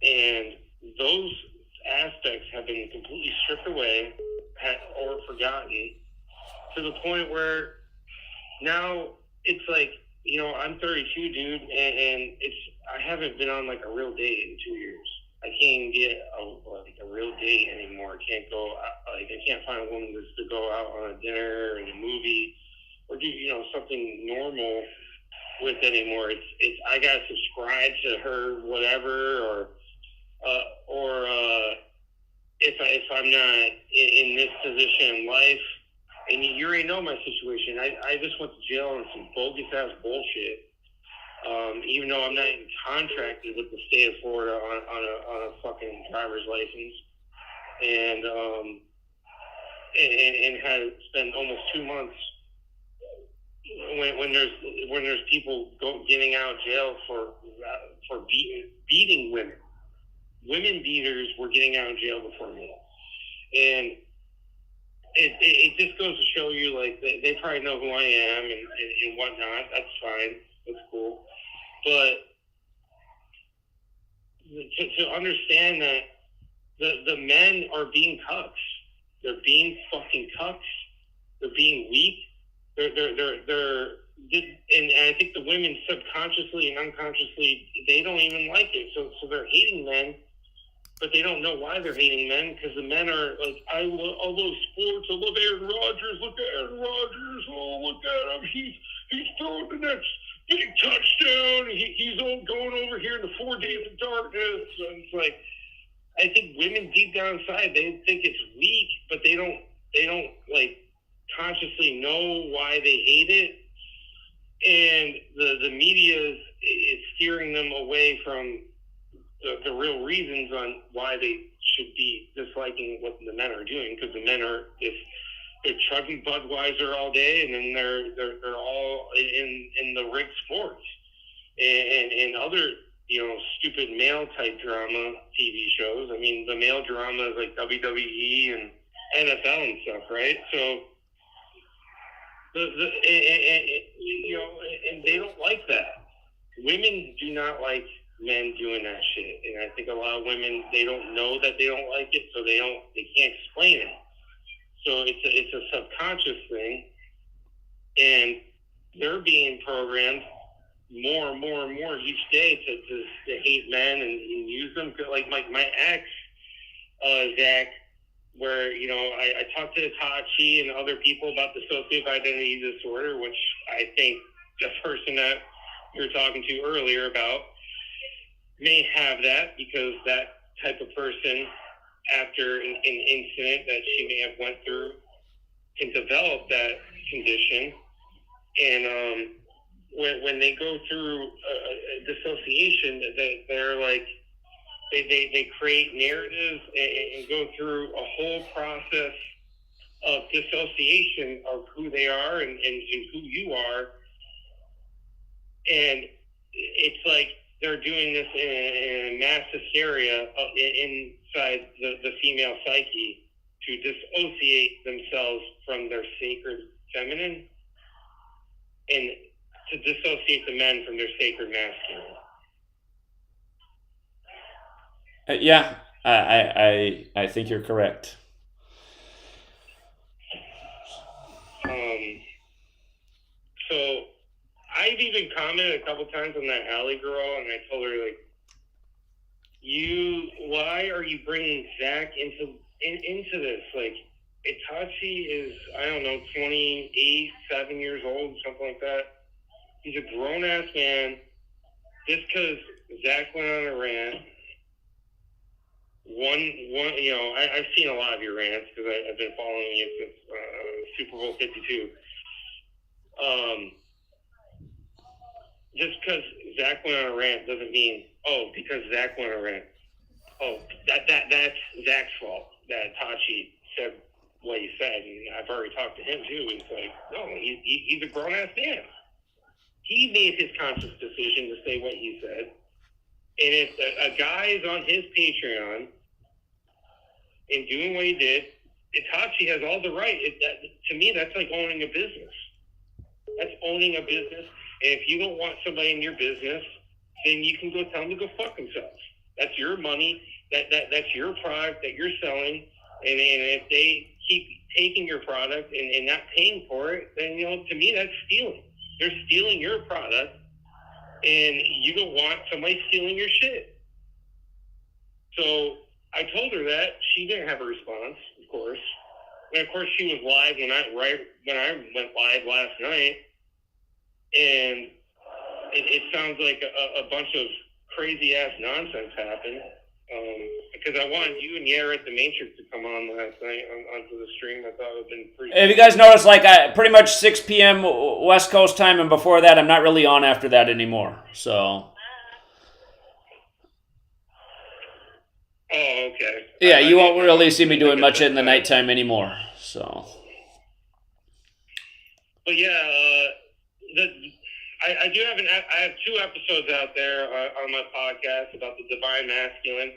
And those aspects have been completely stripped away or forgotten, to the point where now it's like, I'm 32, dude, and I haven't been on like a real date in 2 years. I can't even get a real date anymore. I can't go I can't find a woman just to go out on a dinner and a movie or do something normal with anymore. It's I gotta subscribe to her whatever, or if I'm not in this position in life, and you already know my situation. I just went to jail on some bogus ass bullshit. Even though I'm not even contracted with the state of Florida on a fucking driver's license, and had spent almost 2 months, when there's people getting out of jail for beating women. Women beaters were getting out of jail before me, and it just goes to show you, like, they probably know who I am and whatnot. That's fine. That's cool. But to understand that the men are being cucks. They're being fucking cucks. They're being weak. They're and I think the women subconsciously and unconsciously, they don't even like it. So they're hating men, but they don't know why they're hating men, because the men are like, I love sports. I love Aaron Rodgers. Look at Aaron Rodgers. Oh, look at him. He's throwing the next big touchdown. He's all going over here in the 4 days of darkness. And it's like, I think women deep down inside, they think it's weak, but they don't like consciously know why they hate it. And the media is steering them away from the real reasons on why they should be disliking what the men are doing, because the men are they're chugging Budweiser all day, and then they're all in the rigged sports and other, you know, stupid male type drama TV shows. I mean, the male drama is like WWE and NFL and stuff, right? So you know, and they don't like that. Women do not like men doing that shit, and I think a lot of women, they don't know that they don't like it, so they can't explain it. So it's a subconscious thing, and they're being programmed more and more and more each day to hate men and use them. Like my ex, Zach, where, you know, I talked to Tachi and other people about dissociative identity disorder, which I think the person that you were talking to earlier about may have that, because that type of person, after an incident that she may have went through, can develop that condition. And when they go through a dissociation, they're like, they create narratives and go through a whole process of dissociation of who they are and who you are. And it's like they're doing this in a mass hysteria inside the female psyche to dissociate themselves from their sacred feminine and to dissociate the men from their sacred masculine. Yeah, I think you're correct. So I've even commented a couple times on that Alley girl, and I told her, like, why are you bringing Zach into this? Like, Itachi is, I don't know, 28, 7 years old, something like that. He's a grown-ass man. Just because Zach went on a rant, one, you know, I've seen a lot of your rants because I've been following you since Super Bowl 52. Just because Zach went on a rant doesn't mean, because Zach went on a rant, that's Zach's fault that Tachi said what he said. And I've already talked to him too. He's like, no, he's a grown ass man. He made his conscious decision to say what he said. And if a guy is on his Patreon and doing what he did, Itachi has all the right. To me, that's like owning a business. That's owning a business. And if you don't want somebody in your business, then you can go tell them to go fuck themselves. That's your money. That's your product that you're selling. And if they keep taking your product and not paying for it, then, you know, to me, that's stealing. They're stealing your product, and you don't want somebody stealing your shit. So I told her that. She didn't have a response, of course. And of course, she was live when I went live last night. And it sounds like a bunch of crazy ass nonsense happened. Because I wanted you and Yara at the Matrix to come on last night onto the stream. I thought it would have been pretty. If you guys notice, like, pretty much 6 p.m. West Coast time, and before that, I'm not really on after that anymore. So. Oh, okay. Yeah, you won't really see me doing much in the nighttime anymore. So. But yeah, I do have I have 2 episodes out there on my podcast about the divine masculine.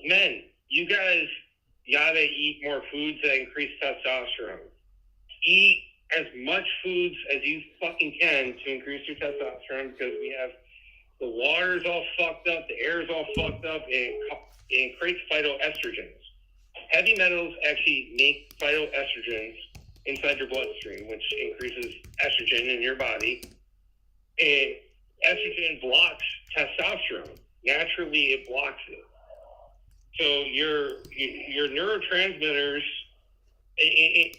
Men, you guys gotta eat more foods that increase testosterone. Eat as much foods as you fucking can to increase your testosterone, because we have the water's all fucked up, the air's all fucked up, and it creates phytoestrogens. Heavy metals actually make phytoestrogens inside your bloodstream, which increases estrogen in your body. And estrogen blocks testosterone. Naturally, it blocks it. So your neurotransmitters,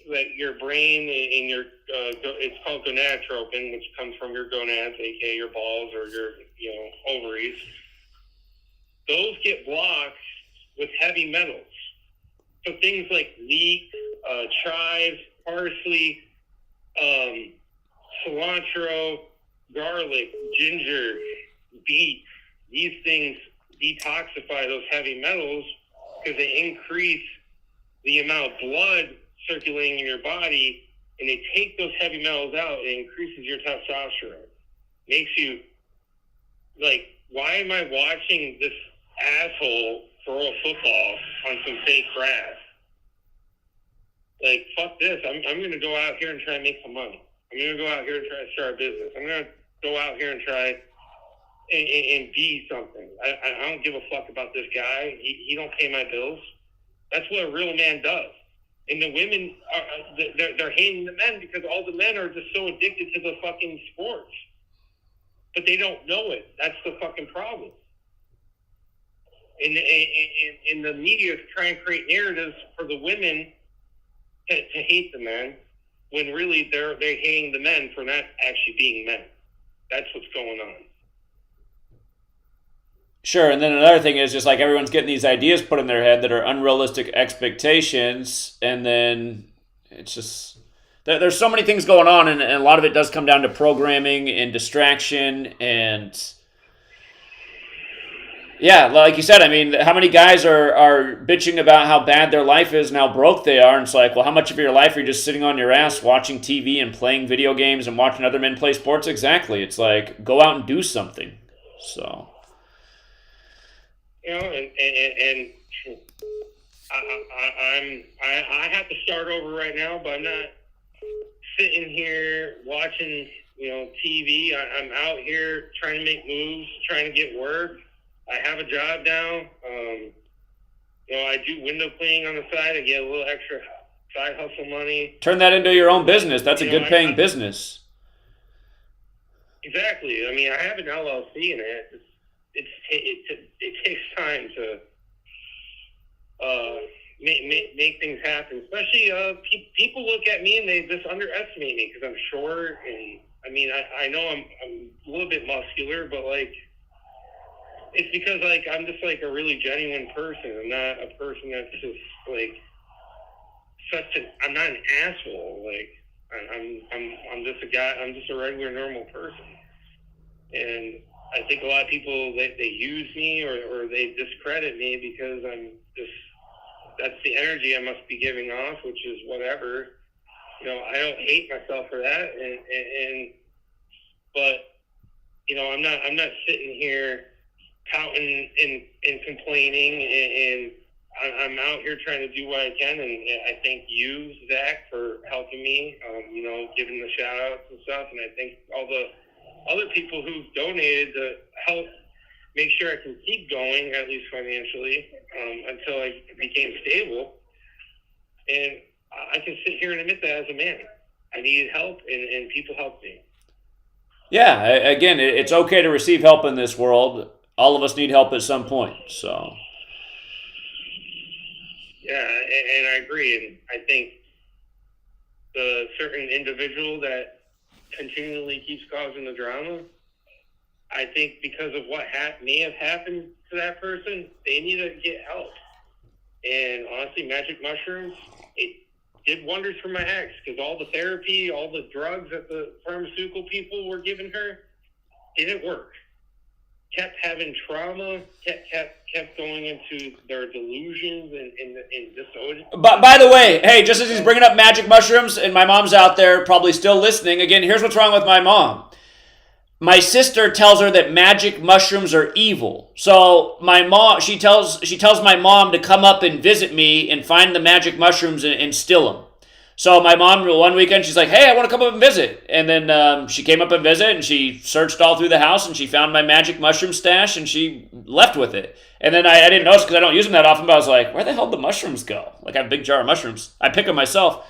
like your brain and your it's called gonadotropin, which comes from your gonads, aka your balls or your ovaries. Those get blocked with heavy metals. So things like leek, chives, parsley, cilantro, garlic, ginger, beet, these things detoxify those heavy metals because they increase the amount of blood circulating in your body, and they take those heavy metals out. It increases your testosterone. Makes you like, why am I watching this asshole throw a football on some fake grass? Like, fuck this. I'm going to go out here and try and make some money. I'm going to go out here and try to start a business. I'm going to go out here and try and be something. I don't give a fuck about this guy. He don't pay my bills. That's what a real man does. And the women, they're hating the men because all the men are just so addicted to the fucking sports. But they don't know it. That's the fucking problem. And the media try and create narratives for the women to hate the men, when really they're hating the men for not actually being men. That's what's going on. Sure, and then another thing is just like everyone's getting these ideas put in their head that are unrealistic expectations, and then it's just there's so many things going on, and a lot of it does come down to programming and distraction, and yeah, like you said, I mean, how many guys are bitching about how bad their life is and how broke they are, and it's like, well, how much of your life are you just sitting on your ass watching TV and playing video games and watching other men play sports? Exactly. It's like, go out and do something. So... and I have to start over right now, but I'm not sitting here watching, TV. I'm out here trying to make moves, trying to get work. I have a job now. I do window cleaning on the side. I get a little extra side hustle money. Turn that into your own business. That's a good paying business. Exactly. I mean, I have an LLC in it. It takes time to make things happen. Especially people look at me and they just underestimate me because I'm short, and I mean I know I'm a little bit muscular, but like it's because like I'm just like a really genuine person. I'm not a person that's just like I'm not an asshole. Like I'm just a guy. I'm just a regular normal person, and I think a lot of people, they use me or they discredit me because that's the energy I must be giving off, which is whatever. I don't hate myself for that. But I'm not sitting here pouting and complaining, and I'm out here trying to do what I can. And I thank you, Zach, for helping me, giving the shout outs and stuff. And I think all the other people who've donated to help make sure I can keep going, at least financially, until I became stable. And I can sit here and admit that as a man. I needed help, and people helped me. Yeah, again, it's okay to receive help in this world. All of us need help at some point, so. Yeah, and I agree. And I think the certain individual that continually keeps causing the drama, I think because of what may have happened to that person, they need to get help. And honestly, magic mushrooms, it did wonders for my ex, because all the therapy, all the drugs that the pharmaceutical people were giving her didn't work. kept having trauma, kept going into their delusions and disorder. But by the way, hey, just as he's bringing up magic mushrooms, and my mom's out there probably still listening, again, here's what's wrong with my mom. My sister tells her that magic mushrooms are evil. So my mom, she tells my mom to come up and visit me and find the magic mushrooms and steal them. So my mom, one weekend, she's like, hey, I want to come up and visit. And then she came up and visited, and she searched all through the house, and she found my magic mushroom stash, and she left with it. And then I didn't notice because I don't use them that often, but I was like, where the hell did the mushrooms go? Like, I have a big jar of mushrooms. I pick them myself.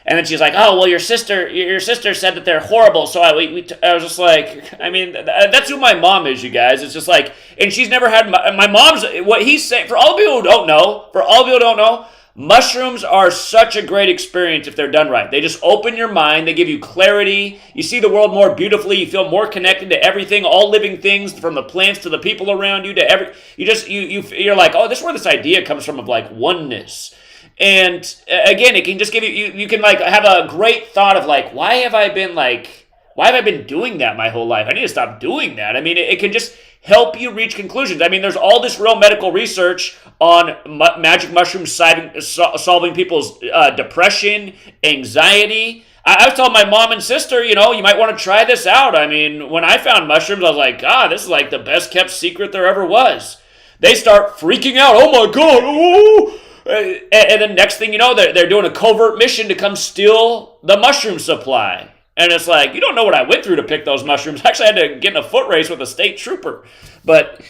And then she's like, oh, well, your sister said that they're horrible. So I was just like, I mean, that's who my mom is, you guys. It's just like, and she's never had, my mom's, what he's saying, for all of you who don't know, mushrooms are such a great experience if they're done right. They just open your mind. They give you clarity. You see the world more beautifully. You feel more connected to everything, all living things, from the plants to the people around you, to you're like, oh, this is where this idea comes from of like oneness. And again, it can just give you can like have a great thought of like, why have I been doing that my whole life? I need to stop doing that. I mean, it can just help you reach conclusions. I mean, there's all this real medical research on magic mushrooms solving people's depression, anxiety. I was telling my mom and sister, you might want to try this out. I mean, when I found mushrooms, I was like, God, this is like the best kept secret there ever was. They start freaking out. Oh my God. Oh! And then next thing you know, they're doing a covert mission to come steal the mushroom supply. And it's like, you don't know what I went through to pick those mushrooms. Actually, I had to get in a foot race with a state trooper. But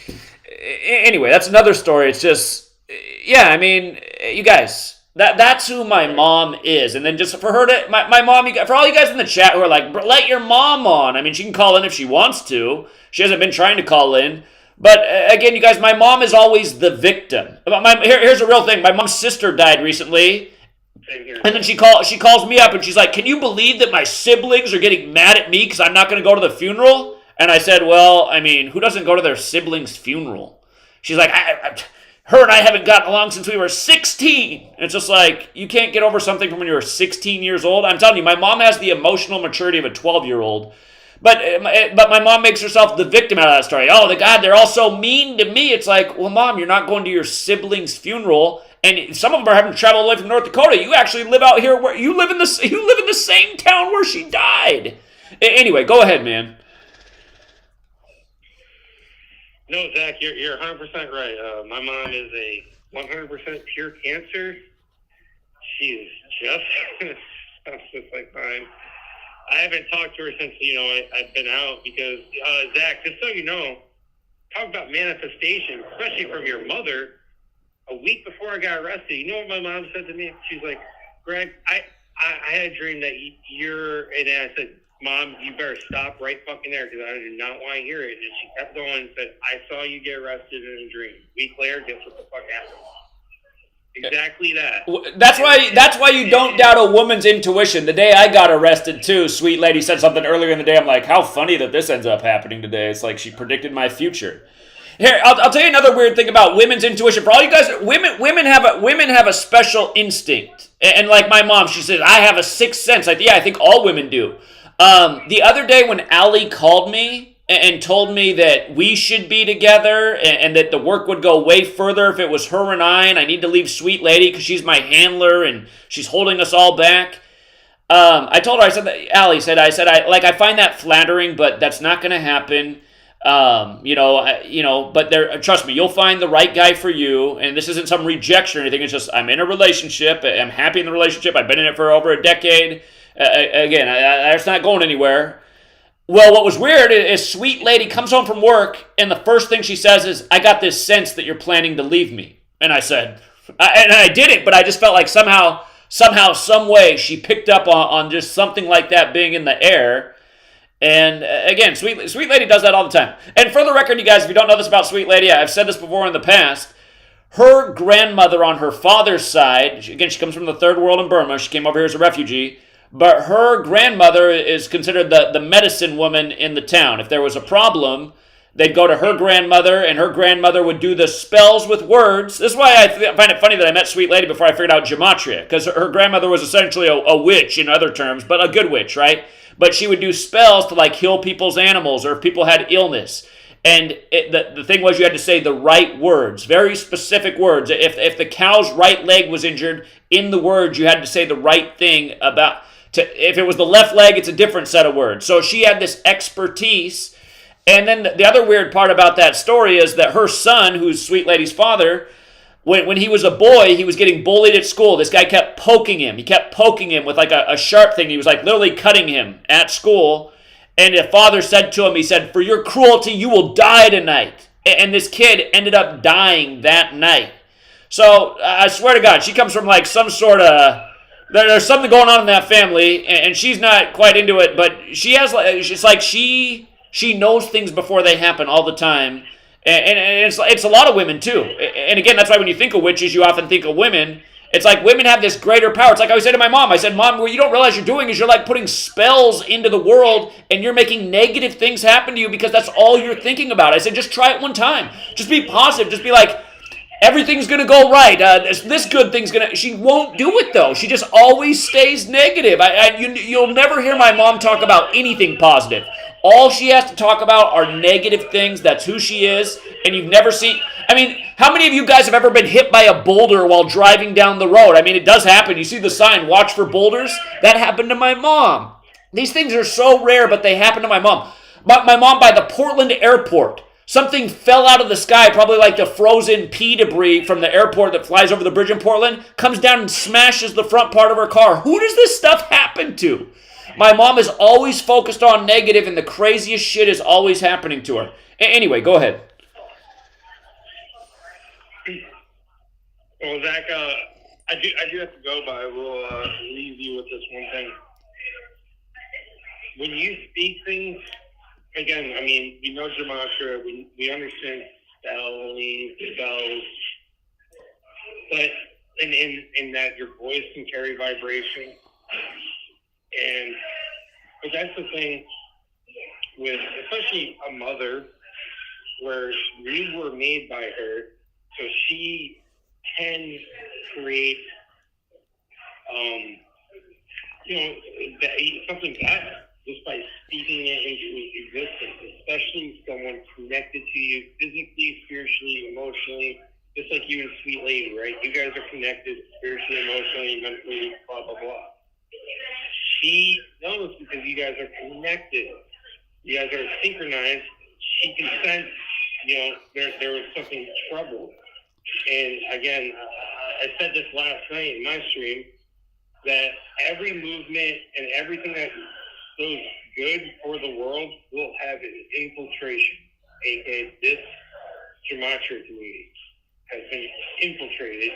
anyway, that's another story. It's just, yeah, I mean, you guys, that's who my mom is. And then just for her to, my mom, for all you guys in the chat who are like, let your mom on. I mean, she can call in if she wants to. She hasn't been trying to call in. But again, you guys, my mom is always the victim. Here's a real thing. My mom's sister died recently. And then she calls me up and she's like, can you believe that my siblings are getting mad at me because I'm not going to go to the funeral? And I said, well, I mean, who doesn't go to their sibling's funeral? She's like, her and I haven't gotten along since we were 16. It's just like, you can't get over something from when you were 16 years old. I'm telling you, my mom has the emotional maturity of a 12-year-old. But my mom makes herself the victim out of that story. Oh, they're all so mean to me. It's like, well, Mom, you're not going to your sibling's funeral, and some of them are having to travel away from North Dakota. You actually live out here where you live in the same town where she died. Anyway, go ahead, man. No, Zach, you're 100% right. My mom is a 100% pure cancer. She is just like mine. I haven't talked to her since, I've been out because, Zach, just so you know, talk about manifestation, especially from your mother. A week before I got arrested, you know what my mom said to me? She's like, Greg, I had a dream that and I said, Mom, you better stop right fucking there because I do not want to hear it. And she kept going and said, I saw you get arrested in a dream. A week later, guess what the fuck happened? Exactly that. That's why you don't doubt a woman's intuition. The day I got arrested too, sweet lady said something earlier in the day. I'm like, how funny that this ends up happening today. It's like she predicted my future. Here, I'll tell you another weird thing about women's intuition. For all you guys, women have a special instinct. And like my mom, she says, I have a sixth sense. Like, yeah, I think all women do. The other day when Allie called me and told me that we should be together and that the work would go way further if it was her and I need to leave sweet lady because she's my handler and she's holding us all back. I told her, I find that flattering, but that's not going to happen. But trust me, you'll find the right guy for you. And this isn't some rejection or anything. It's just, I'm in a relationship. I'm happy in the relationship. I've been in it for over a decade. It's not going anywhere. Well, what was weird is sweet lady comes home from work, and the first thing she says is, I got this sense that you're planning to leave me. And I said, and I didn't, but I just felt like somehow, some way, she picked up on just something like that being in the air. And again, sweet lady does that all the time. And for the record, you guys, if you don't know this about sweet lady, I've said this before in the past, her grandmother on her father's side, again, she comes from the third world in Burma. She came over here as a refugee. But her grandmother is considered the medicine woman in the town. If there was a problem, they'd go to her grandmother, and her grandmother would do the spells with words. This is why I find it funny that I met Sweet Lady before I figured out Gematria, because her grandmother was essentially a witch in other terms, but a good witch, right? But she would do spells to, like, heal people's animals or if people had illness. And the thing was, you had to say the right words, very specific words. If the cow's right leg was injured, in the words, you had to say the right thing about. If it was the left leg, it's a different set of words. So she had this expertise. And then the other weird part about that story is that her son, who's Sweet Lady's father, when he was a boy, he was getting bullied at school. This guy kept poking him. He kept poking him with like a sharp thing. He was like literally cutting him at school. And the father said to him, he said, "For your cruelty, you will die tonight." And this kid ended up dying that night. So I swear to God, she comes from like some sort of... There's something going on in that family, and she's not quite into it, but she has... It's like she knows things before they happen all the time. And it's a lot of women, too. And again, that's why when you think of witches, you often think of women. It's like women have this greater power. It's like I always say to my mom. I said, "Mom, what you don't realize you're doing is you're like putting spells into the world and you're making negative things happen to you because that's all you're thinking about." I said, "Just try it one time. Just be positive. Just be like, everything's going to go right. This good thing's going to..." She won't do it, though. She just always stays negative. You'll never hear my mom talk about anything positive. All she has to talk about are negative things. That's who she is. And you've never seen... I mean, how many of you guys have ever been hit by a boulder while driving down the road? I mean, it does happen. You see the sign, "Watch for boulders"? That happened to my mom. These things are so rare, but they happen to my mom. My mom, by the Portland airport, something fell out of the sky, probably like the frozen pea debris from the airport that flies over the bridge in Portland, comes down and smashes the front part of her car. Who does this stuff happen to? My mom is always focused on negative, and the craziest shit is always happening to her. Anyway, go ahead. Well, Zach, I do have to go, but I will leave you with this one thing. When you speak things, again, I mean, we know gematria, we understand spells, but in that your voice can carry vibration, but that's the thing with, especially a mother, where we were made by her, so she can create, something bad just by speaking it into existence, especially someone connected to you physically, spiritually, emotionally, just like you and Sweet Lady, right? You guys are connected spiritually, emotionally, mentally, blah, blah, blah. She knows because you guys are connected. You guys are synchronized. She can sense, there was something troubled. And again, I said this last night in my stream, that every movement and everything that goes good for the world will have an infiltration, aka this gematria community has been infiltrated,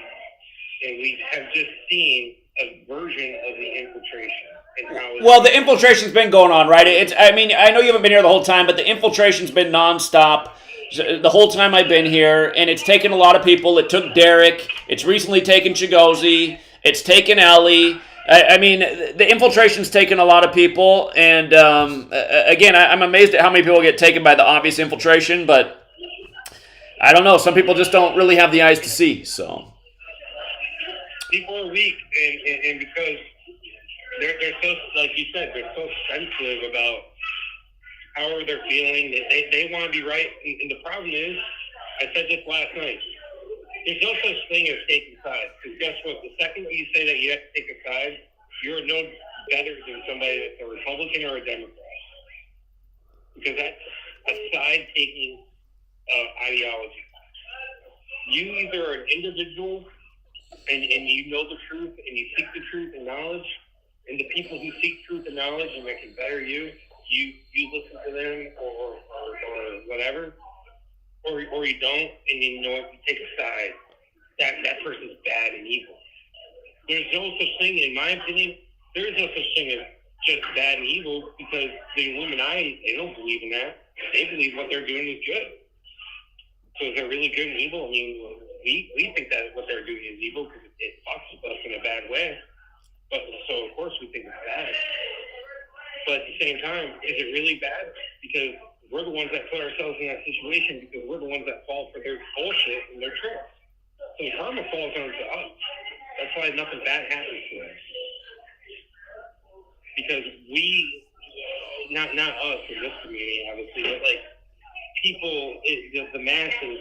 and we have just seen a version of the infiltration. And how well, the infiltration's been going on, right? I know you haven't been here the whole time, but the infiltration's been nonstop the whole time I've been here, and it's taken a lot of people. It took Derek. It's recently taken Chigozi. It's taken Ellie. I mean, the infiltration's taken a lot of people, and again, I'm amazed at how many people get taken by the obvious infiltration, but I don't know. Some people just don't really have the eyes to see, so. People are weak, and because they're so, like you said, they're so sensitive about however they're feeling. They want to be right, and the problem is, I said this last night, there's no such thing as taking sides, because guess what? The second you say that you have to take a side, you're no better than somebody that's a Republican or a Democrat, because that's a side-taking ideology. You either are an individual and you know the truth and you seek the truth and knowledge, and the people who seek truth and knowledge and that can better you listen to them or whatever, or you don't, and you know if you take a side, that person's bad and evil. There's no such thing, in my opinion, there is no such thing as just bad and evil, because the Illuminati, they don't believe in that. They believe what they're doing is good. So is it really good and evil? I mean, we think that what they're doing is evil because it fucks with us in a bad way. But so of course we think it's bad. But at the same time, is it really bad? Because we're the ones that put ourselves in that situation, because we're the ones that fall for their bullshit and their tricks. So the karma falls onto us. That's why nothing bad happens to us. Because we, not us in this community, obviously, but like people, the masses,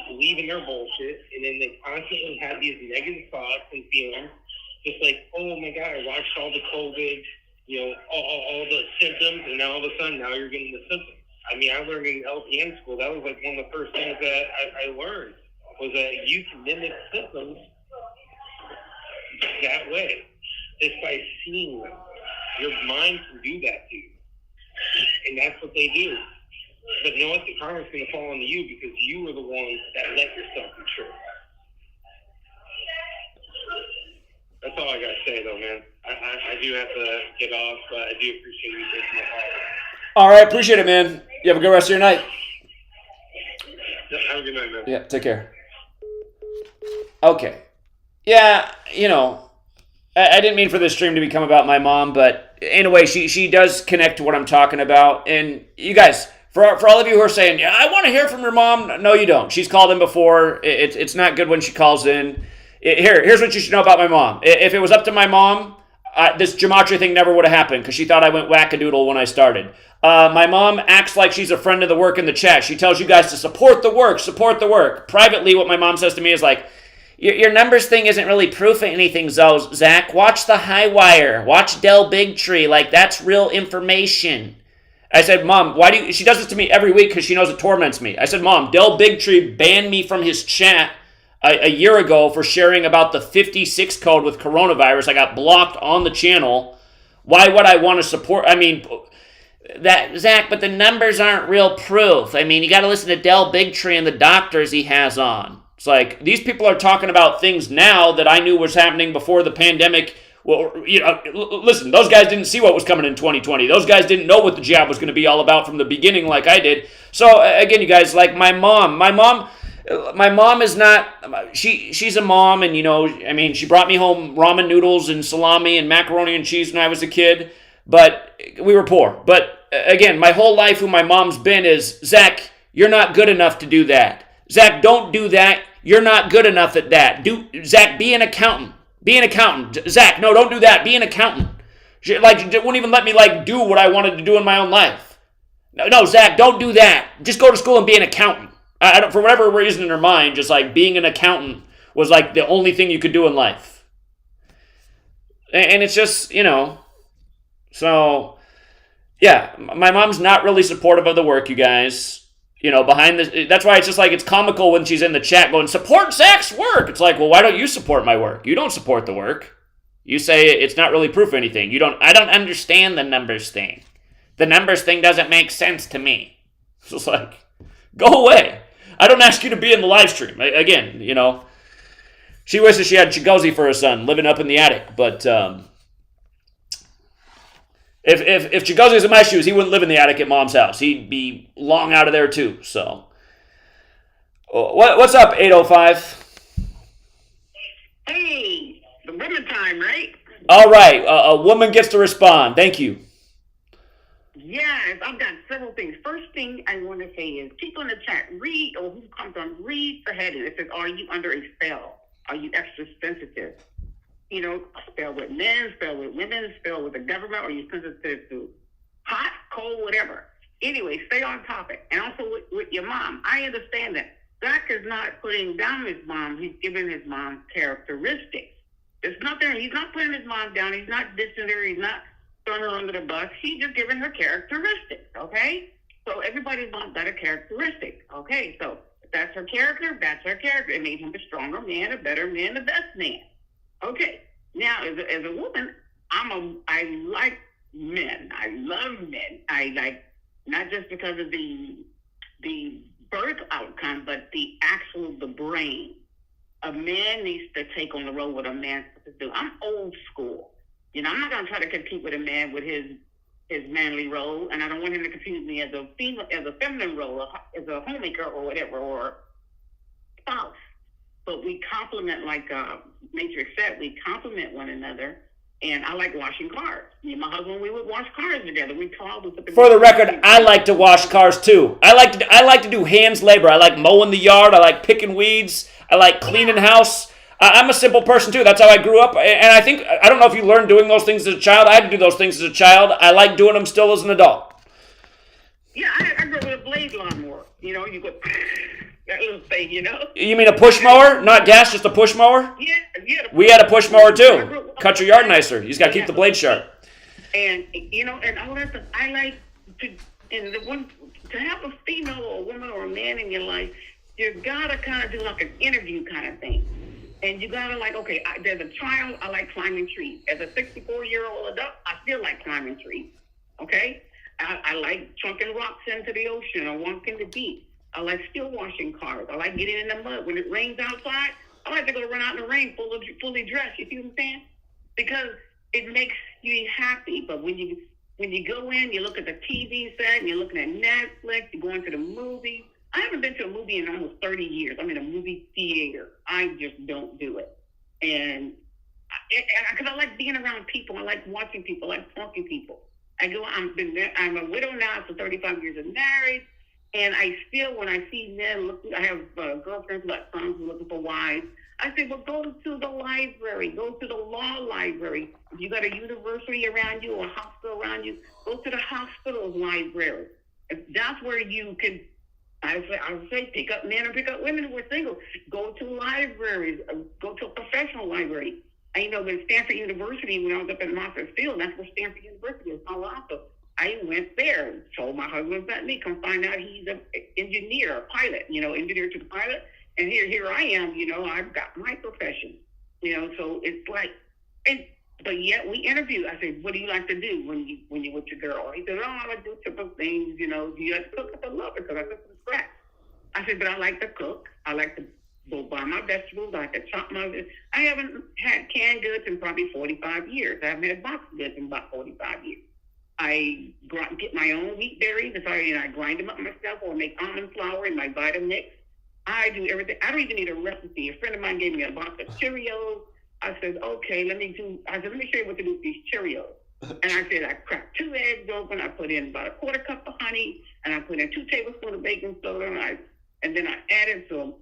believe in their bullshit, and then they constantly have these negative thoughts and feelings, just like, oh my God, I watched all the COVID, all the symptoms, and now all of a sudden, now you're getting the symptoms. I mean, I learned in LPN school, that was like one of the first things that I learned, was that you can mimic symptoms that way, just by seeing them. Your mind can do that to you. And that's what they do. But you know what? The karma's going to fall on you because you were the ones that let yourself be tricked. That's all I got to say, though, man. I do have to get off, but I do appreciate you taking my call. All right, appreciate it, man. You have a good rest of your night. Have a good night, man. Yeah, take care. Okay. Yeah, I didn't mean for this stream to become about my mom, but in a way, she does connect to what I'm talking about. And you guys, for all of you who are saying, yeah, I want to hear from your mom, no, you don't. She's called in before. It's not good when she calls in. Here's what you should know about my mom. If it was up to my mom, this gematria thing never would have happened because she thought I went wackadoodle when I started. My mom acts like she's a friend of the work in the chat. She tells you guys to support the work. Privately, what my mom says to me is like, your numbers thing isn't really proof of anything, Zach. Watch the High Wire. Watch Del Bigtree. Like, that's real information. I said, Mom, why do you... She does this to me every week because she knows it torments me. I said, Mom, Del Bigtree banned me from his chat a year ago for sharing about the 56 code with coronavirus. I got blocked on the channel. Why would I want to support... I mean... That Zach, but the numbers aren't real proof. I mean, you got to listen to Del Bigtree and the doctors he has on. It's like, these people are talking about things now that I knew was happening before the pandemic. Well, listen, those guys didn't see what was coming in 2020. Those guys didn't know what the jab was going to be all about from the beginning like I did. So, again, you guys, like my mom is not, she's a mom, and, she brought me home ramen noodles and salami and macaroni and cheese when I was a kid, but we were poor. But, again, my whole life who my mom's been is, Zach, you're not good enough to do that. Zach, don't do that. You're not good enough at that. Zach, be an accountant. Be an accountant. Zach, no, don't do that. Be an accountant. She wouldn't even let me, do what I wanted to do in my own life. No, Zach, don't do that. Just go to school and be an accountant. I don't, for whatever reason in her mind, just, being an accountant was, the only thing you could do in life. And it's just, So, yeah, my mom's not really supportive of the work, you guys. Behind this, that's why it's just it's comical when she's in the chat going, support Zach's work. It's like, well, why don't you support my work? You don't support the work. You say it's not really proof of anything. I don't understand the numbers thing. The numbers thing doesn't make sense to me. It's just go away. I don't ask you to be in the live stream. Again, she wishes she had Chigozi for a son living up in the attic, but, If Chigozi was in my shoes, he wouldn't live in the attic at Mom's house. He'd be long out of there too. So, what's up, 805? Hey, the women time, right? All right, a woman gets to respond. Thank you. Yes, I've got several things. First thing I want to say is, people in the chat, read, or who comes on, read the heading. It says, are you under a spell? Are you extra sensitive? Spell with men, spell with women, spell with the government, or you sensitive to hot, cold, whatever. Anyway, stay on topic. And also with your mom. I understand that. Zach is not putting down his mom. He's giving his mom characteristics. There's nothing. He's not putting his mom down. He's not dissing her. He's not throwing her under the bus. He's just giving her characteristics, okay? So everybody's mom got a characteristic, okay? So if that's her character, that's her character. It made him a stronger man, a better man, the best man. Okay, now as a woman, I like men. I love men. I like, not just because of the birth outcome, but the brain. A man needs to take on the role what a man's supposed to do. I'm old school. I'm not going to try to compete with a man with his manly role, and I don't want him to confuse me as a female, as a feminine role, as a homemaker or whatever, or spouse. But we complement, like Matrix said, we complement one another. And I like washing cars. Me and my husband, we would wash cars together. We called. For the record, I like to wash cars too. I like to do hands labor. I like mowing the yard. I like picking weeds. I like cleaning house. I'm a simple person too. That's how I grew up. And I don't know if you learned doing those things as a child. I had to do those things as a child. I like doing them still as an adult. Yeah, I grew up with a blade lawnmower. You know, you go that little thing. You know. You mean a push mower? Not gas, just a push mower? Yeah. We had a push mower too. Cut your yard nicer. You just got to keep the blade sharp. And you know, and all that stuff. I like to, and the one to have a female or a woman or a man in your life, you gotta kind of do like an interview kind of thing. And you gotta like, okay, there's a trial. I like climbing trees. As a 64-year-old adult, I still like climbing trees. Okay, I like chunking rocks into the ocean or walking the beach. I like still washing cars. I like getting in the mud when it rains outside. I like to go run out in the rain fully dressed. You see what I'm saying? Because it makes you happy. But when you go in, you look at the TV set, and you're looking at Netflix, you're going to the movies. I haven't been to a movie in almost 30 years. I'm in a movie theater. I just don't do it. And because I like being around people. I like watching people. I like talking to people. I'm a widow now for 35 years and married. And I still, when I see men, I have girlfriends like sons who are looking for wives. I say, well, go to the library. Go to the law library. If you got a university around you or a hospital around you, go to the hospital's library. If that's where you can, I would say pick up men or pick up women who are single. Go to libraries. Go to a professional library. I know at Stanford University, when I was up in Martha's Field, that's where Stanford University is, Colorado. I went there, told my husband about me, come find out he's an engineer, a pilot, engineer to the pilot. And here I am, I've got my profession, so it's like, but yet we interview. I said, what do you like to do when you're with your girl? He said, I like to do typical things, do you like to cook? I said, I love it because I cook from scratch. I said, but I like to cook. I like to go buy my vegetables. I like to chop I haven't had canned goods in probably 45 years. I haven't had boxed goods in about 45 years. I get my own wheat berries, and I grind them up myself or make almond flour in my Vitamix. I do everything. I don't even need a recipe. A friend of mine gave me a box of Cheerios. I said, okay, let me show you what to do with these Cheerios. And I said, I cracked 2 eggs open. I put in about a quarter cup of honey, and I put in 2 tablespoons of baking soda, and then I added some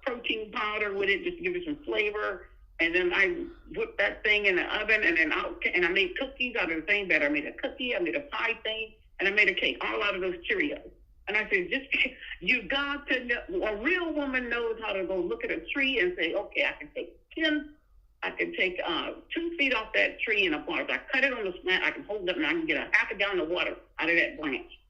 protein powder with it just to give it some flavor. And then I whipped that thing in the oven, and I made cookies out of the same batter. I made a cookie, I made a pie thing, and I made a cake, all out of those Cheerios. And I said, you got to know, a real woman knows how to go look at a tree and say, okay, I can take 2 feet off that tree in a branch. I cut it on the slant, I can hold it, and I can get a half a gallon of water out of that branch.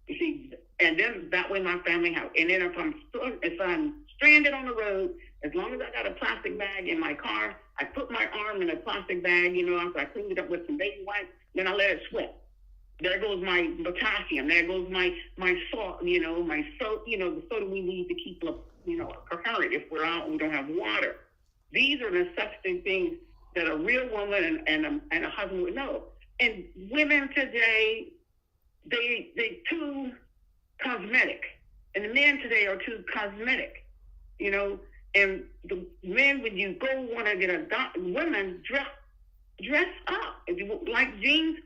You see, and then that way my family house. And then if I'm stranded on the road, as long as I got a plastic bag in my car, I put my arm in a plastic bag, after I cleaned it up with some baby wipes, then I let it sweat. There goes my potassium. There goes my salt, my soap, the soda we need to keep, coherent if we're out and we don't have water. These are necessary things that a real woman and a husband would know. And women today, they too cosmetic. And the men today are too cosmetic, And the men, when you go want to get women dress up. If you like jeans,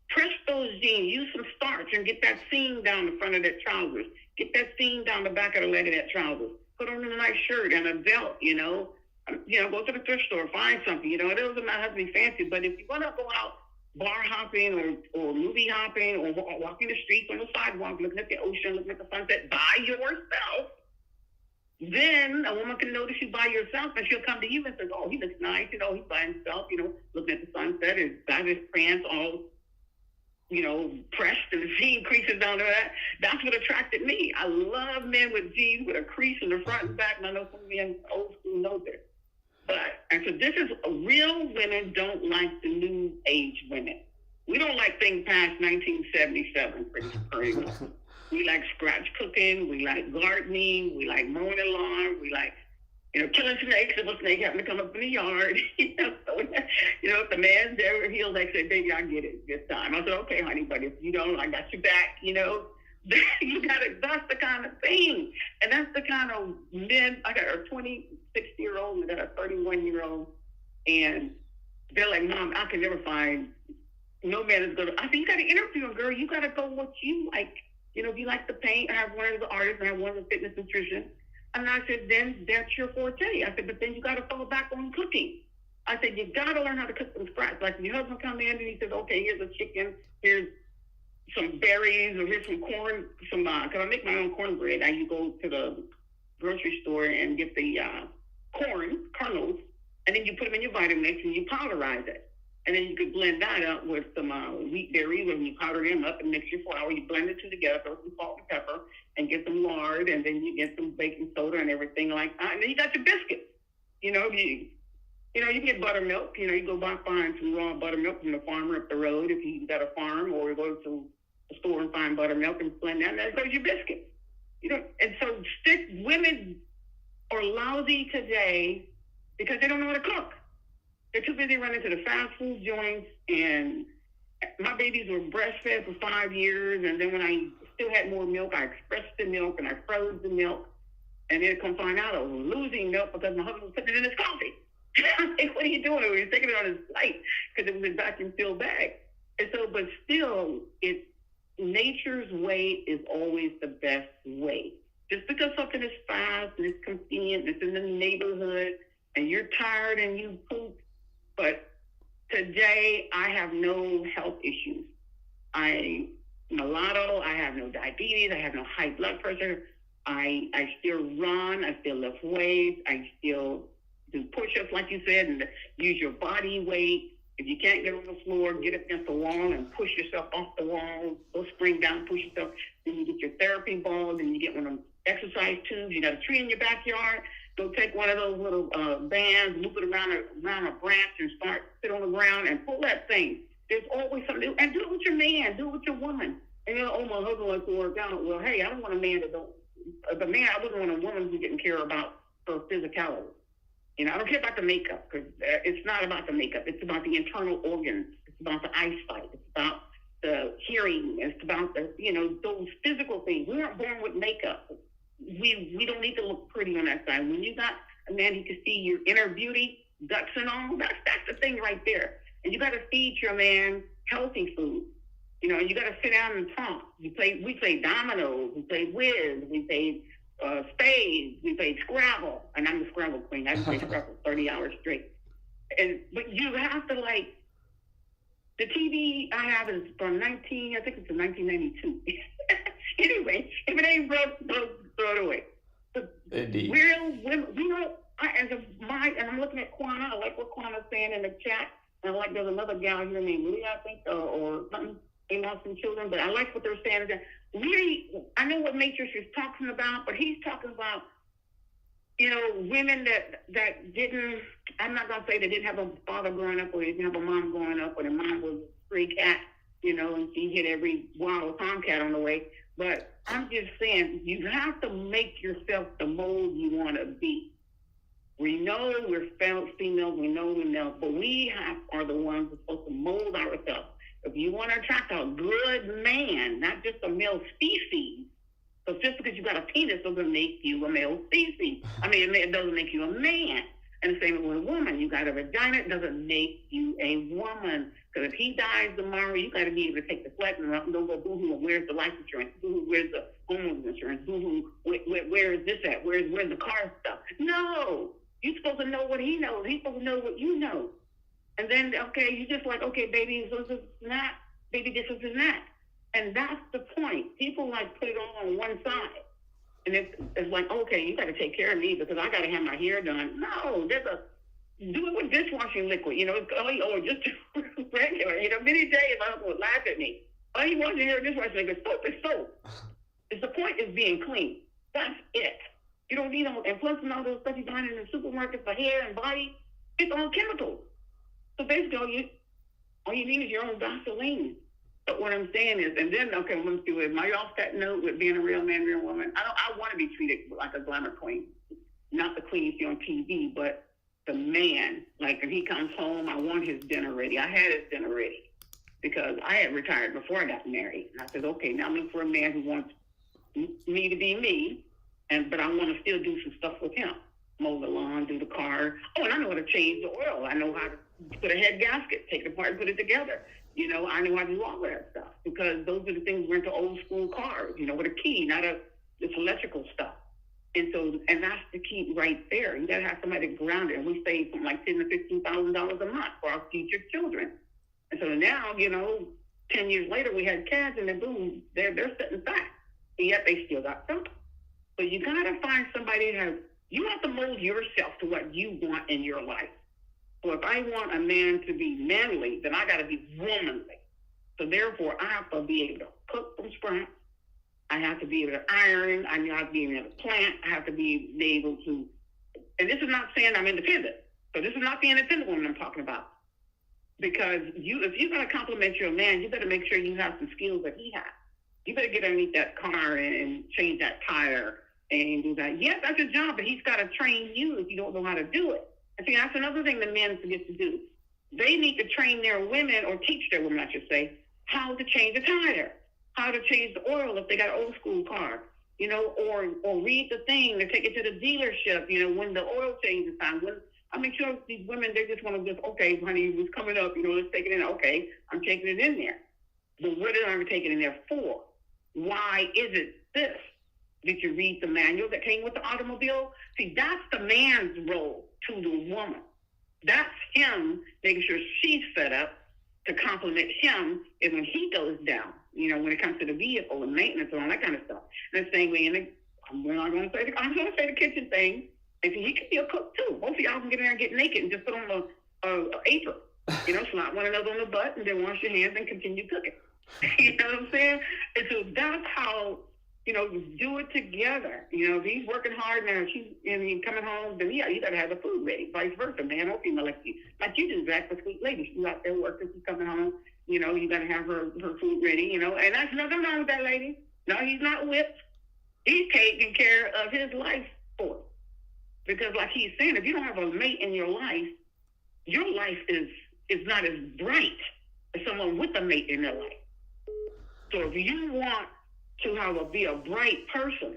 press those jeans. Use some starch and get that seam down the front of that trousers. Get that seam down the back of the leg of that trousers. Put on a nice shirt and a belt. Go to the thrift store, find something. It doesn't matter how to be fancy, but if you want to go out bar hopping or movie hopping or walking the streets on the sidewalk, looking at the ocean, looking at the sunset by yourself. Then a woman can notice you by yourself, and she'll come to you and say, oh, he looks nice, he's by himself, looking at the sunset, his got his pants all, pressed, and the seam creases down to that. That's what attracted me. I love men with jeans with a crease in the front and back, and I know some men old school know this. And so this is, real women don't like the new age women. We don't like things past 1977, pretty much. We like scratch cooking. We like gardening. We like mowing the lawn. We like, killing snakes if a snake happen to come up in the yard. If the man's there, he'll say, baby, I get it this time. I said, okay, honey, but if you don't, I got your back, you got it. That's the kind of thing. And that's the kind of men. I got a 26-year-old and I got a 31-year-old. And they're like, Mom, I can never find, no man is going to, I said, you got to interview him, girl. You got to go what you like. If you like to paint, I have one of the artists, and I have one of the fitness nutrition. And I said, then that's your forte. I said, but then you got to fall back on cooking. I said, you got to learn how to cook from scratch. Like, your husband come in and he says, okay, here's a chicken, here's, some berries or here's some corn, because I make my own cornbread. You go to the grocery store and get the corn kernels, and then you put them in your Vitamix and you powderize it. And then you could blend that up with some wheat berries, and you powder them up and mix your flour. You blend the two together, throw some salt and pepper, and get some lard, and then you get some baking soda and everything like that. And then you got your biscuits. You can get buttermilk. You go find some raw buttermilk from the farmer up the road if you got a farm, or go to the store and find buttermilk and blend that. And that goes your biscuits. And so women are lousy today because they don't know how to cook. They're too busy running to the fast food joints, and my babies were breastfed for 5 years, and then when I still had more milk, I expressed the milk and I froze the milk, and then come find out I was losing milk because my husband was putting it in his coffee. Like, what are you doing? He was taking it on his plate because it was a vacuum sealed bag. And so, but still, nature's way is always the best way. Just because something is fast and it's convenient, it's in the neighborhood, and you're tired and you poop. But today, I have no health issues. I'm mulatto. I have no diabetes. I have no high blood pressure. I still run. I still lift weights. I still do push-ups, like you said, and use your body weight. If you can't get on the floor, get up against the wall and push yourself off the wall. Go spring down, push yourself. Then you get your therapy ball. Then you get one of them exercise tubes. You got a tree in your backyard. Go take one of those little bands, loop it around a branch, and sit on the ground and pull that thing. There's always something, and do it with your man, do it with your woman. And my husband wants to work out. Well, hey, I don't want a man that don't. As a man, I wouldn't want a woman who didn't care about her physicality. I don't care about the makeup, because it's not about the makeup. It's about the internal organs. It's about the eyesight. It's about the hearing. It's about those physical things. We aren't born with makeup. We don't need to look pretty on that side. When you got a man who can see your inner beauty, guts and all, that's the thing right there. And you got to feed your man healthy food. And you got to sit down and talk. We played dominoes. We played whiz. We played spades. We played Scrabble. And I'm the Scrabble queen. I can play Scrabble 30 hours straight. But you have to the TV I have is from 1992. Anyway, if it ain't broke, throw it away. Indeed. Real women, and I'm looking at Quana. I like what Quana's saying in the chat. And I like there's another gal here named Lee, I think, or something. They lost some children, but I like what they're saying. Really, I know what Matrix is talking about, but he's talking about, women that didn't, I'm not going to say they didn't have a father growing up, or they didn't have a mom growing up, or their mom was a stray cat, and she hit every wild tomcat on the way. But I'm just saying, you have to make yourself the mold you want to be. We know we're females, we know we're males, but we are the ones who are supposed to mold ourselves. If you want to attract a good man, not just a male species, so just because you got a penis doesn't make you a male species. It doesn't make you a man. And the same with a woman. You got a vagina, it doesn't make you a woman. Because if he dies tomorrow, you got to be able to take the flat and don't go boo-hoo, where's the life insurance? Boo-hoo, where's the homeowner's insurance? Boo-hoo, where is this at? Where's the car stuff? No! You're supposed to know what he knows. He's supposed to know what you know. And then, okay, you just okay, baby, this is not, baby, this is not. And that's the point. People put it all on one side. And it's like, okay, you got to take care of me because I got to have my hair done. No, do it with dishwashing liquid. Just regular. Many days my husband would laugh at me. All you want to hear dishwashing liquid, soap is soap. The point is being clean. That's it. You don't need them. And plus, all those stuff you find in the supermarket for hair and body, it's all chemicals. So basically, all you need is your own Vaseline. But what I'm saying is, and then, okay, let's do it. Am I off that note with being a real man, real woman? I want to be treated like a glamour queen. Not the queen you see on TV, but the man. When he comes home, I want his dinner ready. I had his dinner ready because I had retired before I got married. And I said, okay, now I'm looking for a man who wants me to be me, but I want to still do some stuff with him. Mow the lawn, do the car. Oh, and I know how to change the oil. I know how to put a head gasket, take it apart and put it together. I know how to do all of that stuff because those are the things we're into old school cars, with a key, not this electrical stuff. And that's the key right there. You got to have somebody grounded. And we save something like $10,000 to $15,000 a month for our future children. And so now, 10 years later, we had kids, and then boom, they're sitting fat. And yet they still got something. So you got to find somebody you have to mold yourself to what you want in your life. So if I want a man to be manly, then I got to be womanly. So therefore, I have to be able to cook from scratch. I have to be able to iron. I have to be able to plant. I have to be able to, and this is not saying I'm independent. So this is not the independent woman I'm talking about. Because if you're going to compliment your man, you better make sure you have some skills that he has. You better get underneath that car and change that tire and do that. Yes, that's his job, but he's got to train you if you don't know how to do it. I think that's another thing the men forget to do. They need to train their women, or teach their women, I should say, how to change a tire, how to change the oil if they got an old school car, or read the thing, or take it to the dealership, when the oil change is time. I make sure these women, they just want to just, okay, honey, it's coming up, let's take it in. Okay, I'm taking it in there. But what am I taking it in there for? Why is it this? Did you read the manual that came with the automobile? See, that's the man's role to the woman. That's him making sure she's set up to compliment him is when he goes down, when it comes to the vehicle and maintenance and all that kind of stuff. And the same way, I'm going to say the kitchen thing. And he can be a cook too. Both of y'all can get in there and get naked and just put on a apron. Slap one another on the butt and then wash your hands and continue cooking. You know what I'm saying? And so that's how, you do it together. If he's working hard now, she's coming home, then you got to have the food ready. Vice versa, man or female, like you do that for sweet lady. She's out there working, she's coming home. You got to have her food ready. And that's nothing wrong with that lady. No, he's not whipped. He's taking care of his life for it. Because like he's saying, if you don't have a mate in your life is not as bright as someone with a mate in their life. So if you want to be a bright person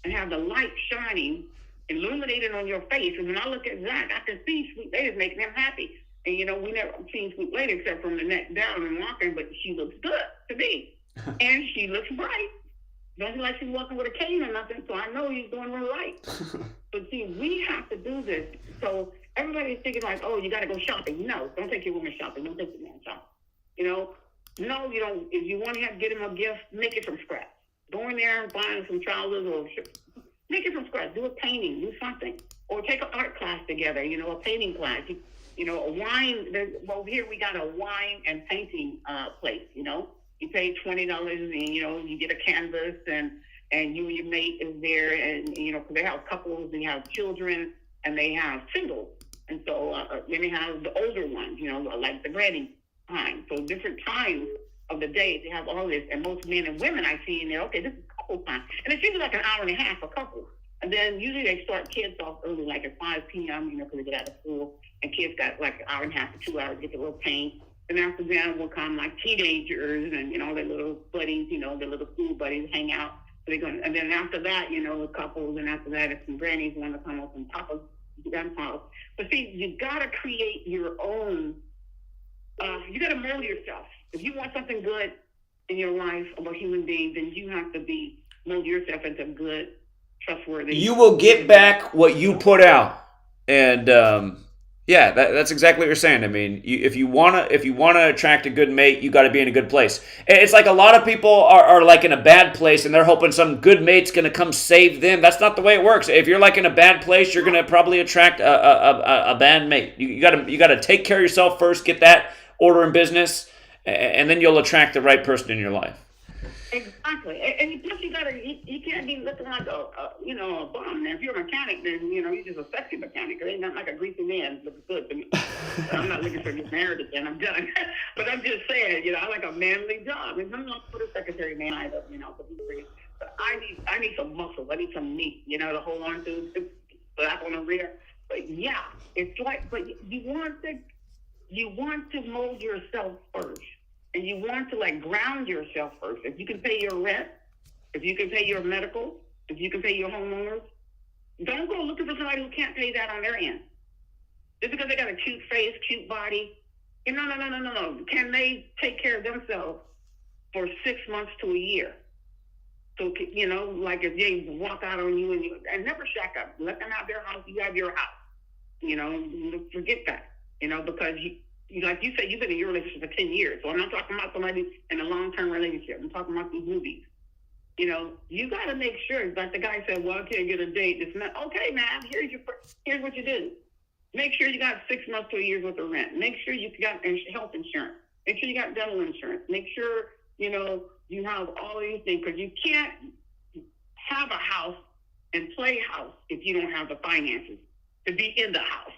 and have the light shining, illuminated on your face, and when I look at Zach, I can see Sweet Lady's making him happy. And we never seen Sweet Lady except from the neck down and walking, but she looks good to me. And she looks bright. Don't look like she's walking with a cane or nothing, so I know he's doing her right. But see, we have to do this. So everybody's thinking like, oh, you got to go shopping. No, don't take your woman shopping. Don't take your man shopping. No, you don't. If you want to get him a gift, make it from scratch. Go in there and find some trousers or make it from scratch. Do a painting. Do something. Or take an art class together, a painting class. A wine. Well, here we got a wine and painting place, You pay $20 and, you get a canvas and you and your mate is there and, because they have couples, they have children, and they have singles. And so then they have the older ones, like the granny time. So different times of the day, they have all this. And most men and women I see in there, okay, this is couple time. And it's usually like an hour and a half a couple. And then usually they start kids off early, like at 5 p.m., because they get out of school. And kids got like an hour and a half to 2 hours to get the little paint. And after that will come like teenagers and, their little buddies, their little school buddies hang out. So and then after that, the couples, and after that, if some grannies want to come up and papas, grandpas. But see, you got to create your own, you got to mold yourself. If you want something good in your life of a human being, then you have to mold yourself into good, trustworthy. You will get back what you put out. And, yeah, that's exactly what you're saying. I mean, if you wanna attract a good mate, you got to be in a good place. It's like a lot of people are like in a bad place, and they're hoping some good mate's gonna come save them. That's not the way it works. If you're like in a bad place, you're gonna probably attract a bad mate. You gotta take care of yourself first, get that order in business, and then you'll attract the right person in your life. Exactly, and plus you can't be looking like a bum. Now, if you're a mechanic, then you're just a sexy mechanic. It ain't not like a greasy man looks good to me. I'm not looking for get married again. I'm done. But I'm just saying, I like a manly job, and I'm not for the secretary man either. But I need some muscle. I need some meat. To hold on to, slap on the rear. But yeah, it's like, but you want to mold yourself first. And you want to ground yourself first. If you can pay your rent, if you can pay your medical, if you can pay your homeowners, don't go looking for somebody who can't pay that on their end. Just because they got a cute face, cute body. No. Can they take care of themselves for 6 months to a year? So, like if they walk out on you and never shack up. Let them have their house, you have your house. Forget that. Because like you said, you've been in your relationship for 10 years. So I'm not talking about somebody in a long-term relationship. I'm talking about these movies. You know, you got to make sure, like the guy said, well, I can't get a date. It's not, okay, man, here's what you do. Make sure you got 6 months to a year's worth of rent. Make sure you got health insurance. Make sure you got dental insurance. Make sure, you know, you have all these things, because you can't have a house and play house if you don't have the finances to be in the house.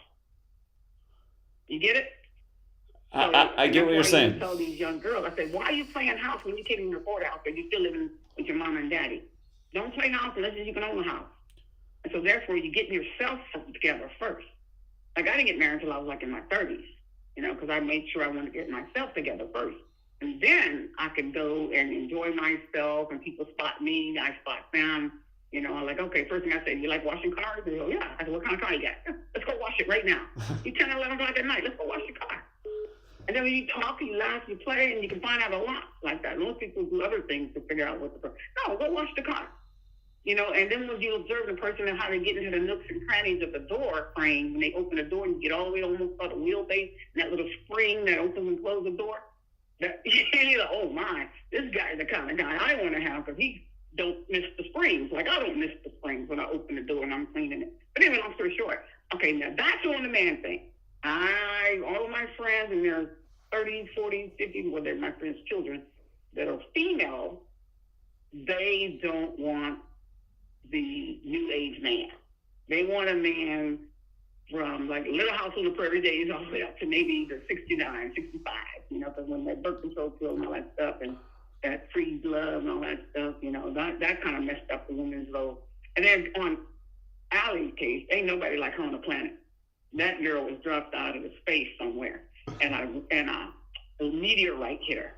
You get it? So I get what you're saying. I tell these young girls, I said, why are you playing house when you can't even afford a house and you're still living with your mom and daddy? Don't play house unless you can own a house. And so therefore, you're getting yourself together first. Like, I didn't get married until I was like in my 30s, you know, because I made sure I wanted to get myself together first. And then I could go and enjoy myself, and people spot me, I spot them. You know, I'm like, okay, first thing I say, you like washing cars? They go, yeah. I said, what kind of car you got? Let's go wash it right now. You 10 or 11 o'clock at night, let's go wash your car. And then when you talk, you laugh, you play, and you can find out a lot like that. Most people do other things to figure out what the person. No, go wash the car. You know, and then when you observe the person and how they get into the nooks and crannies of the door frame, when they open the door, you get all the way almost about the wheelbase, and that little spring that opens and closes the door. That, you're like, oh my, this guy's the kind of guy I want to have, because he don't miss the springs. Like, I don't miss the springs when I open the door and I'm cleaning it. But anyway, long story short, okay, now that's on the man thing. All of my friends, and they're 30, 40, 50, well, they're my friends' children, that are female, they don't want the new age man. They want a man from like Little House on the Prairie days all the way up to maybe the 69, 65, you know, because when that birth control pill and all that stuff, and that freeze love and all that stuff, you know, that kind of messed up the women's role. And then on Allie's case, ain't nobody like her on the planet. That girl was dropped out of the space somewhere, and a meteorite hit her.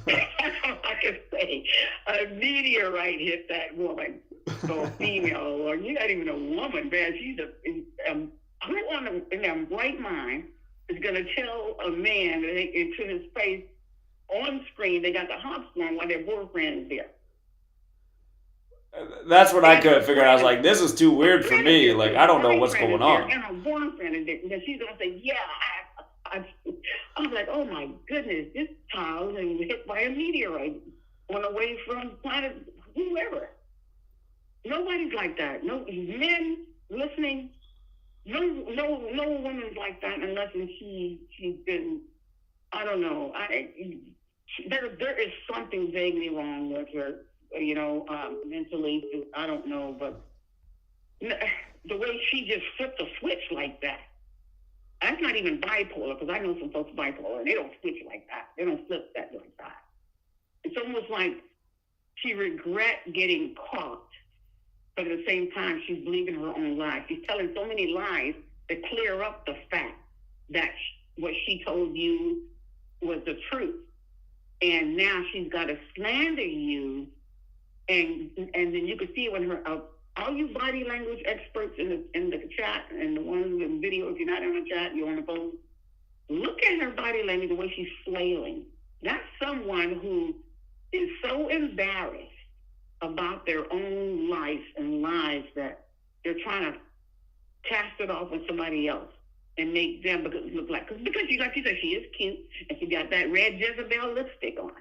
That's all I can say. A meteorite hit that woman. So a female, or you're not even a woman, man. She's who in their right mind is going to tell a man that into his face on screen they got the hops on while their boyfriend is there. That's what I couldn't figure out. I was like, this is too weird for me. Like, I don't know what's going on. And her boyfriend is there. And she's going to say, yeah, I was like, oh my goodness, this child was hit by a meteorite on the way from planet whoever. Nobody's like that. No men listening. No woman's like that unless she's been. I don't know. There is something vaguely wrong with her. You know, mentally. I don't know, but the way she just flipped a switch like that. That's not even bipolar, because I know some folks bipolar, and they don't switch like that. They don't flip that like that. It's almost like she regret getting caught, but at the same time, she's believing her own lies. She's telling so many lies to clear up the fact that what she told you was the truth. And now she's got to slander you, and then you can see it when her all you body language experts in the chat and the ones in video, if you're not in the chat, you're on the phone, look at her body language, the way she's flailing. That's someone who is so embarrassed about their own life and lives that they're trying to cast it off on somebody else and make them look like, because she, like you said, she is cute, and she got that red Jezebel lipstick on.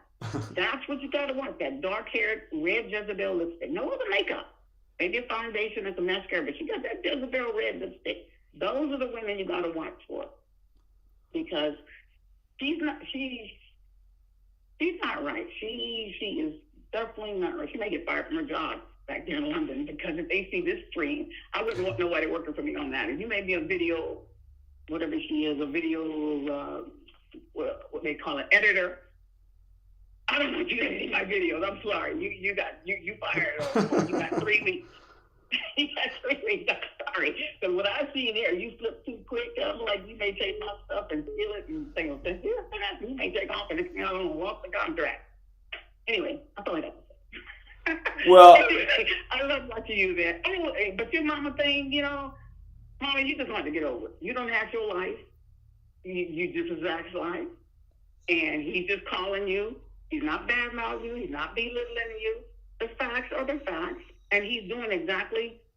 That's what you got to want, that dark-haired red Jezebel lipstick. No other makeup. Maybe a foundation and some mascara, but she got that Jezebel red lipstick. Those are the women you got to watch for, because she's not right. She is definitely not right. She may get fired from her job back there in London, because if they see this stream, I wouldn't want nobody working for me on that. And you may be a video, whatever she is, a video, what they call it, editor. I don't want you to edit my videos. I'm sorry. You fired. Or you got 3 weeks. You got 3 weeks. I'm sorry. So what I see there, you flip too quick. I'm like, you may take my stuff and steal it and say, well, you may take off and I don't walk the contract. Anyway, I thought that. Well, I love watching you there. Anyway, but your mama thing, you know, mama, you just want to get over it. You don't have your life. You just is Zach's life. And he's just calling you. He's not badmouthing you. He's not belittling you. The facts are the facts. And he's doing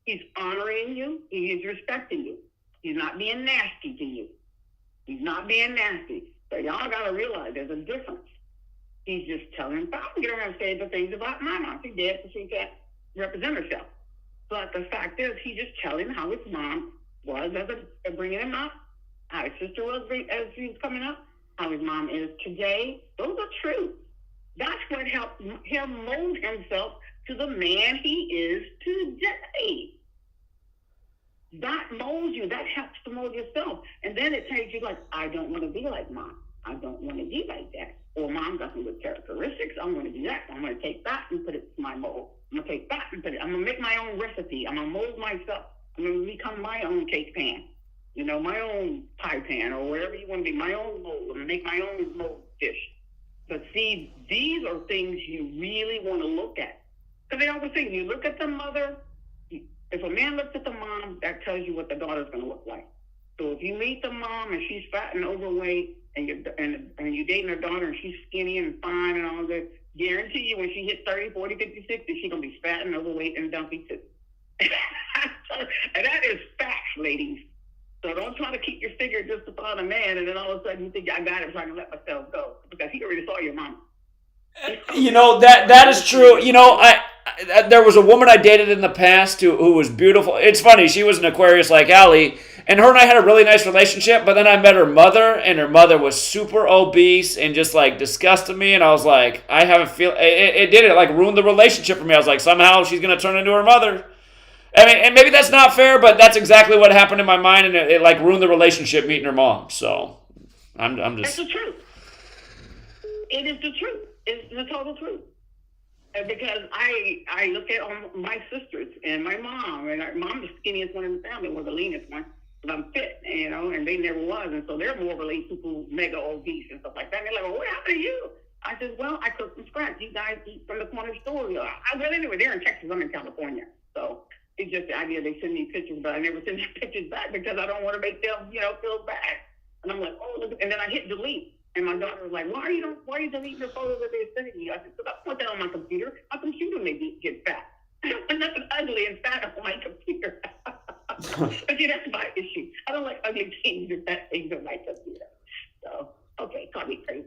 he's honoring you. He is respecting you. He's not being nasty to you. He's not being nasty. So y'all got to realize there's a difference. He's just telling, I don't get around and say the things about my mom. She's dead, so she can't represent herself. But the fact is, he's just telling how his mom was as a bringing him up, how his sister was as he was coming up, how his mom is today. Those are true. That's what helped him mold himself to the man he is today. That molds you. That helps to mold yourself. And then it takes you like, I don't want to be like mom. I don't want to be like that. Or mom got some good characteristics. I'm going to do that. I'm going to take that and put it to my mold. I'm going to take that and put it. I'm going to make my own recipe. I'm going to mold myself. I'm going to become my own cake pan. You know, my own pie pan or whatever you want to be. My own mold. I'm going to make my own mold dish. But see, these are things you really want to look at. Because they always say, you look at the mother. If a man looks at the mom, that tells you what the daughter's going to look like. So if you meet the mom and she's fat and overweight, and you're dating her daughter and she's skinny and fine and all that, guarantee you when she hits 30, 40, 50, 60, she's going to be fat and overweight and dumpy too. And that is facts, ladies. So don't try to keep your finger just upon a man and then all of a sudden you think, I got it, so I can let myself go. Because he already saw your mama. You know, that is true. You know, I there was a woman I dated in the past who was beautiful. It's funny, she was an Aquarius like Allie, and her and I had a really nice relationship, but then I met her mother, and her mother was super obese and just, like, disgusted me, and I was like, I have a feel... It like, ruined the relationship for me. I was like, somehow she's going to turn into her mother. I mean, and maybe that's not fair, but that's exactly what happened in my mind, and it like, ruined the relationship meeting her mom, so I'm just... That's the truth. It is the truth. It's the total truth. Because I look at all my sisters and my mom, and my mom, the skinniest one in the family, was the leanest one. But I'm fit, you know, and they never was. And so they're more related to people mega obese and stuff like that. And they're like, well, what happened to you? I said, well, I cook from scratch. You guys eat from the corner store. Well, anyway, they're in Texas. I'm in California. So it's just the idea they send me pictures, but I never send them pictures back because I don't want to make them, you know, feel bad. And I'm like, oh, look. And then I hit delete. And my daughter was like, why are you deleting the photos that they're sending you? I said, because I put that on my computer. My computer may get fat. There's nothing ugly and fat on my computer. But see, that's my issue. I don't like ugly things or fat things on my computer. So, okay, call me crazy.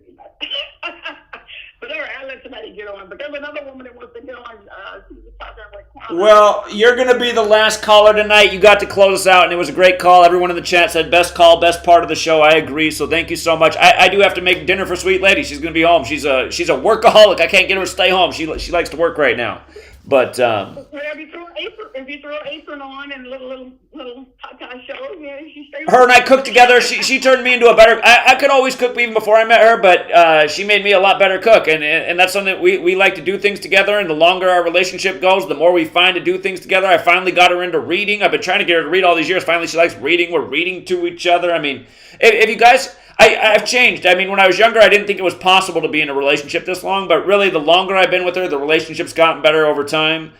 But all right, I'll let somebody get on. But there's another woman that wants to get on. She was talking like, well, you're going to be the last caller tonight. You got to close us out, and it was a great call. Everyone in the chat said best call, best part of the show. I agree, so thank you so much. I do have to make dinner for Sweet Lady. She's going to be home. She's a workaholic. I can't get her to stay home. She likes to work right now. But if you throw an apron on and little ta-ta show, yeah, she stays. Her and I cooked together. She turned me into a better. I could always cook even before I met her, but she made me a lot better cook, and that's something we like to do things together. And the longer our relationship goes, the more we find to do things together. I finally got her into reading. I've been trying to get her to read all these years. Finally, she likes reading. We're reading to each other. I mean, if you guys. I've changed. I mean, when I was younger, I didn't think it was possible to be in a relationship this long, but really, the longer I've been with her, the relationship's gotten better over time.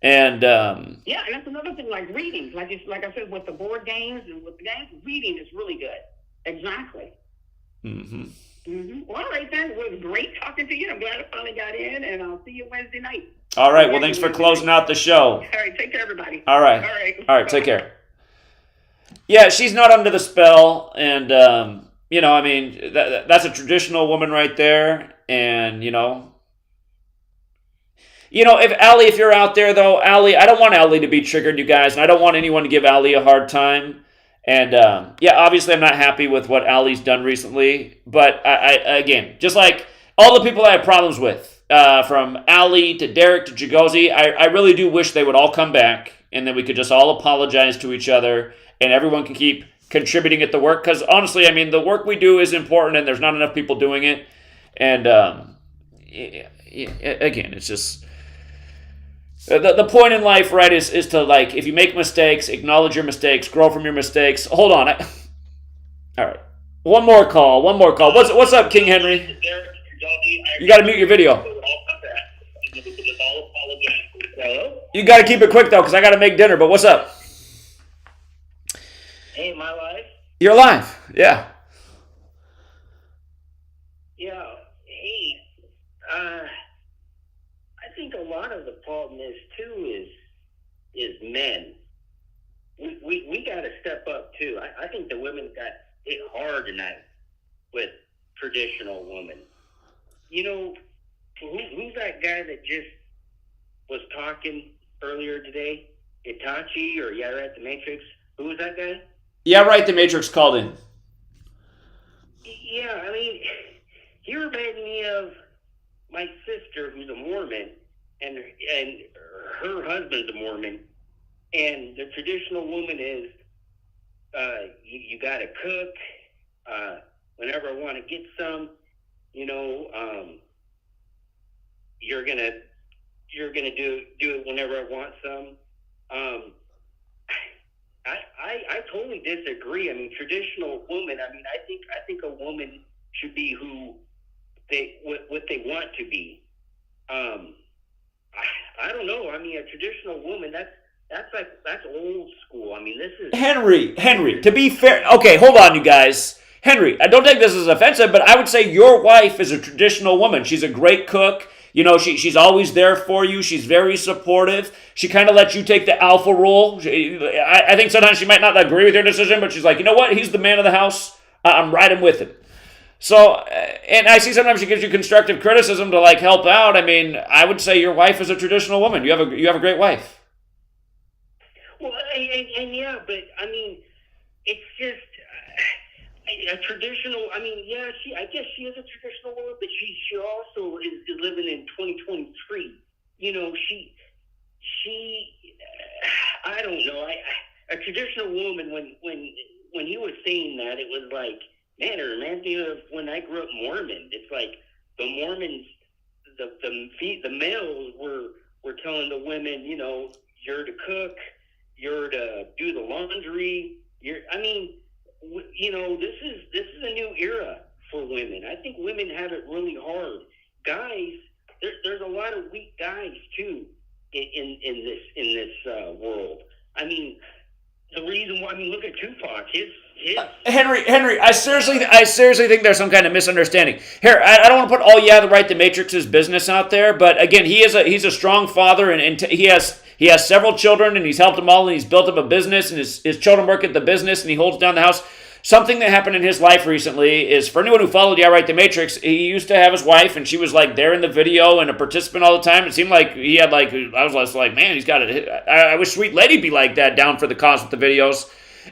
And yeah, and that's another thing, like reading. Like I said, with the board games and with the games, reading is really good. Exactly. Well, all right, then. It was great talking to you. I'm glad I finally got in, and I'll see you Wednesday night. All right. Well, thanks for closing out the show. All right. Take care, everybody. All right. All right. Take care. Yeah, she's not under the spell, and you know, I mean, that's a traditional woman right there. And, you know, if you're out there, though, Allie, I don't want Allie to be triggered, you guys. And I don't want anyone to give Allie a hard time. And, yeah, obviously I'm not happy with what Allie's done recently. But, I again, just like all the people I have problems with, from Allie to Derek to Jagosi, I really do wish they would all come back. And then we could just all apologize to each other. And everyone can keep contributing at the work, because honestly, I mean, the work we do is important, and there's not enough people doing it. And again, it's just the point in life, right? Is to, like, if you make mistakes, acknowledge your mistakes, grow from your mistakes. Hold on, all right, one more call. What's up, King Henry? You got to mute your video. You got to keep it quick though, because I got to make dinner. But what's up? Hey, am I live? You're live, yeah. Yeah. Hey, I think a lot of the problem is too is men. We got to step up too. I think the women it hard tonight with traditional women. You know, who's that guy that just was talking earlier today? Itachi or Yeah Right the Matrix? Who was that guy? Yeah, right. The Matrix called in. Yeah, I mean, he reminded me of my sister, who's a Mormon, and her husband's a Mormon, and the traditional woman is, you got to cook. Whenever I want to get some, you know, you're gonna do it whenever I want some. I totally disagree. I mean, traditional woman. I mean, I think a woman should be who what they want to be. I don't know. I mean, a traditional woman. That's old school. I mean, this is Henry. To be fair, okay, hold on, you guys. Henry, I don't take this as offensive, but I would say your wife is a traditional woman. She's a great cook. You know, she's always there for you. She's very supportive. She kind of lets you take the alpha role. I think sometimes she might not agree with your decision, but she's like, you know what? He's the man of the house. I'm riding with him. So, and I see sometimes she gives you constructive criticism to like help out. I mean, I would say your wife is a traditional woman. You have a great wife. Well, and yeah, but I mean, it's just a traditional. I mean, yeah, I guess she is a traditional woman, but she also is living in 2023. You know, she I don't know. A traditional woman when he was saying that, it was like, man, it reminds me of when I grew up Mormon. It's like the Mormons, the males were telling the women, you know, you're to cook, you're to do the laundry. I mean, you know, this is a new era for women. I think women have it really hard. Guys, there's a lot of weak guys too in this world. I mean, the reason why, I mean, look at Tupac. His Henry, I seriously think there's some kind of misunderstanding here. I don't want to put the Matrix's business out there, but again, he's a strong father, and he has several children, and he's helped them all, and he's built up a business, and his children work at the business, and he holds down the house. Something that happened in his life recently is, for anyone who followed the Matrix, he used to have his wife, and she was like there in the video and a participant all the time. It seemed like he had like, I was like, man, he's got it. I wish Sweet Lady'd be like that, down for the cause with the videos.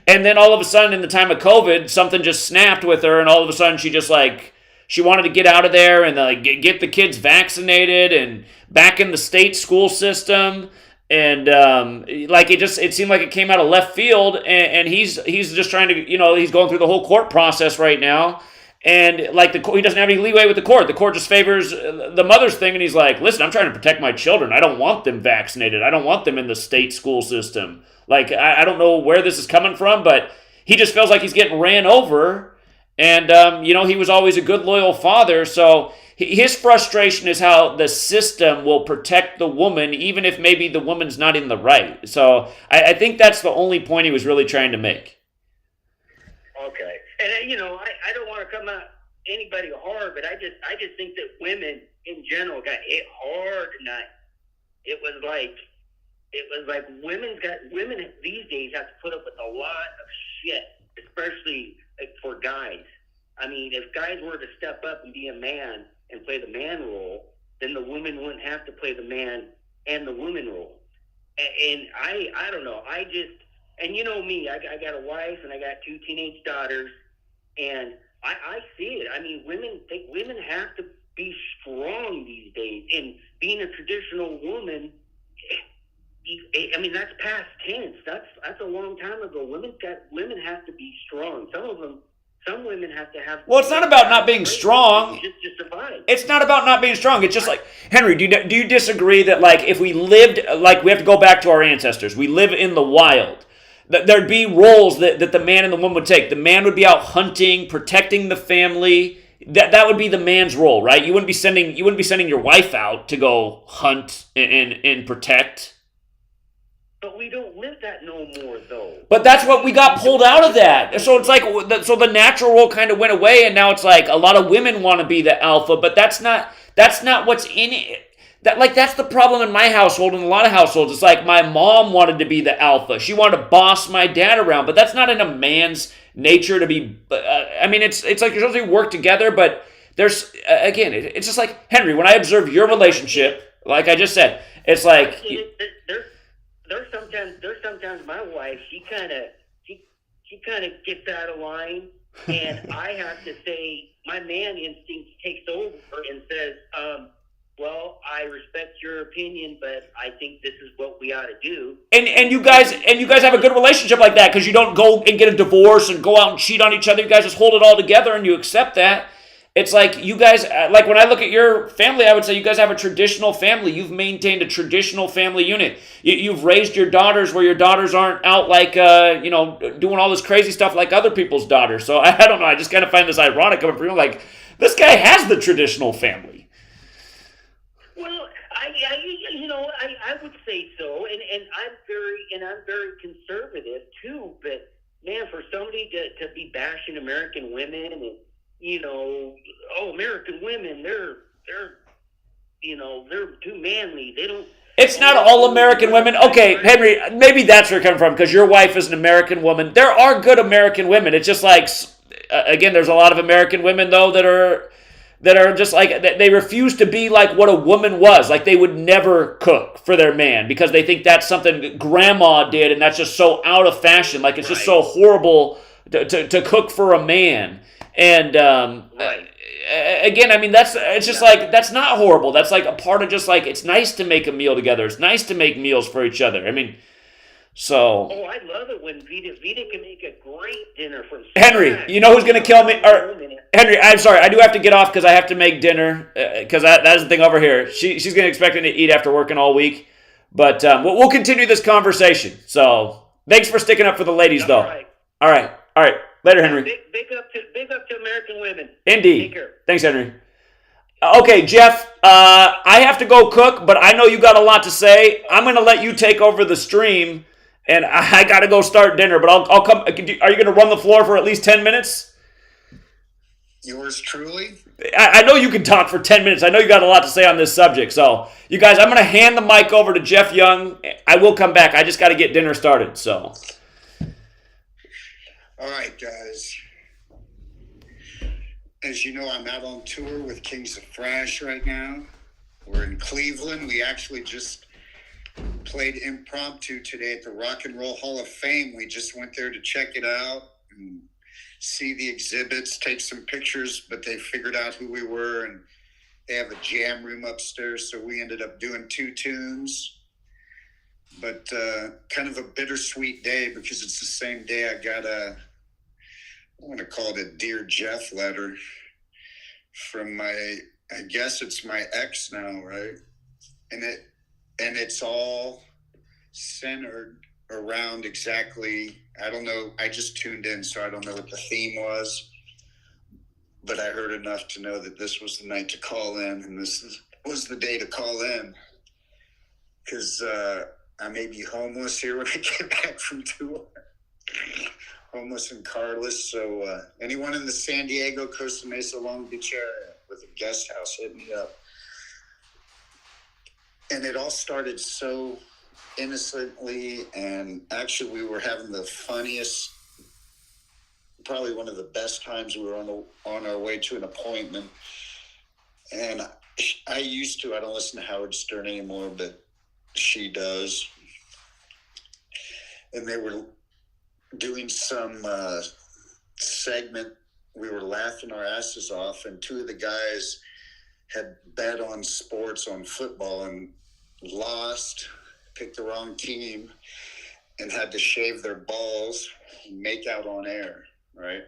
And then all of a sudden, in the time of COVID, something just snapped with her, and all of a sudden she wanted to get out of there and like get the kids vaccinated and back in the state school system. And it seemed like it came out of left field, and he's just trying to, you know, he's going through the whole court process right now, and like he doesn't have any leeway with the court. The court just favors the mother's thing, and he's like, listen, I'm trying to protect my children. I don't want them vaccinated. I don't want them in the state school system. Like, I don't know where this is coming from, but he just feels like he's getting ran over, and you know, he was always a good, loyal father, so his frustration is how the system will protect the woman, even if maybe the woman's not in the right. So I think that's the only point he was really trying to make. Okay. And, you know, I don't want to come at anybody hard, but I just think that women in general got hit hard tonight. It was like women these days have to put up with a lot of shit, especially for guys. I mean, if guys were to step up and be a man and play the man role, then the women wouldn't have to play the man and the woman role. And I don't know. And you know me, I got a wife and I got 2 teenage daughters, and I see it. I mean, women have to be strong these days. And being a traditional woman, I mean, that's past tense. That's a long time ago. Women have to be strong. Some women have to have... Well, it's not about not being strong. Just to survive. It's not about not being strong. It's just like, Henry, do you disagree that, like, if we lived, like, we have to go back to our ancestors. We live in the wild. That there'd be roles that the man and the woman would take. The man would be out hunting, protecting the family. That would be the man's role, right? You wouldn't be sending your wife out to go hunt and protect. But we don't live that no more, though. But that's what we got pulled out of that. So it's like, so the natural role kind of went away, and now it's like a lot of women want to be the alpha, but that's not what's in it. That's the problem in my household and a lot of households. It's like my mom wanted to be the alpha. She wanted to boss my dad around, but that's not in a man's nature to be. I mean, it's like you're supposed to work together, but there's again, it's just like Henry. When I observe your relationship, like I just said, it's like there's sometimes my wife she kind of gets out of line, and I have to say my man instinct takes over and says, well, I respect your opinion, but I think this is what we ought to do. And you guys have a good relationship like that because you don't go and get a divorce and go out and cheat on each other. You guys just hold it all together and you accept that. It's like you guys, like when I look at your family, I would say you guys have a traditional family. You've maintained a traditional family unit. You've raised your daughters where your daughters aren't out like, doing all this crazy stuff like other people's daughters. So I don't know. I just kind of find this ironic coming from you. Like, this guy has the traditional family. Well, I would say so, and I'm very conservative too. But man, for somebody to be bashing American women and American women, they're too manly. They don't. It's not all American women. Okay, Henry, maybe that's where you're coming from because your wife is an American woman. There are good American women. It's just like, again, there's a lot of American women though that are just like, they refuse to be like what a woman was. Like they would never cook for their man because they think that's something grandma did and that's just so out of fashion. Like it's just so horrible to cook for a man. And again, I mean, it's just like, that's not horrible. That's like a part of just like, it's nice to make a meal together. It's nice to make meals for each other. I mean, so. Oh, I love it when Vita can make a great dinner for Henry, you know who's going to kill me? Or, Henry, I'm sorry. I do have to get off because I have to make dinner because that is the thing over here. She's going to expect me to eat after working all week. But we'll continue this conversation. So thanks for sticking up for the ladies, though. All right. Later, Henry. Big up to American women. Indeed. Take care. Thanks, Henry. Okay, Jeff, I have to go cook, but I know you got a lot to say. I'm going to let you take over the stream, and I got to go start dinner, but I'll come. Are you going to run the floor for at least 10 minutes? Yours truly? I know you can talk for 10 minutes. I know you got a lot to say on this subject. So, you guys, I'm going to hand the mic over to Jeff Young. I will come back. I just got to get dinner started, so. All right, guys. As you know, I'm out on tour with Kings of Thrash right now. We're in Cleveland. We actually just played impromptu today at the Rock and Roll Hall of Fame. We just went there to check it out and see the exhibits, take some pictures, but they figured out who we were, and they have a jam room upstairs, so we ended up doing 2 tunes. But kind of a bittersweet day because it's the same day I got I want to call it a Dear Jeff letter from I guess it's my ex now, right? And it's all centered around exactly, I don't know, I just tuned in, so I don't know what the theme was, but I heard enough to know that this was the night to call in, and was the day to call in, because I may be homeless here when I get back from tour. Homeless and carless. So anyone in the San Diego, Costa Mesa, Long Beach area with a guest house, hit me up. And it all started so innocently, and actually we were having the funniest, probably one of the best times. We were on our way to an appointment, and I don't listen to Howard Stern anymore, but she does. And they were doing some segment. We were laughing our asses off, and 2 of the guys had bet on sports, on football, and lost, picked the wrong team, and had to shave their balls and make out on air, right?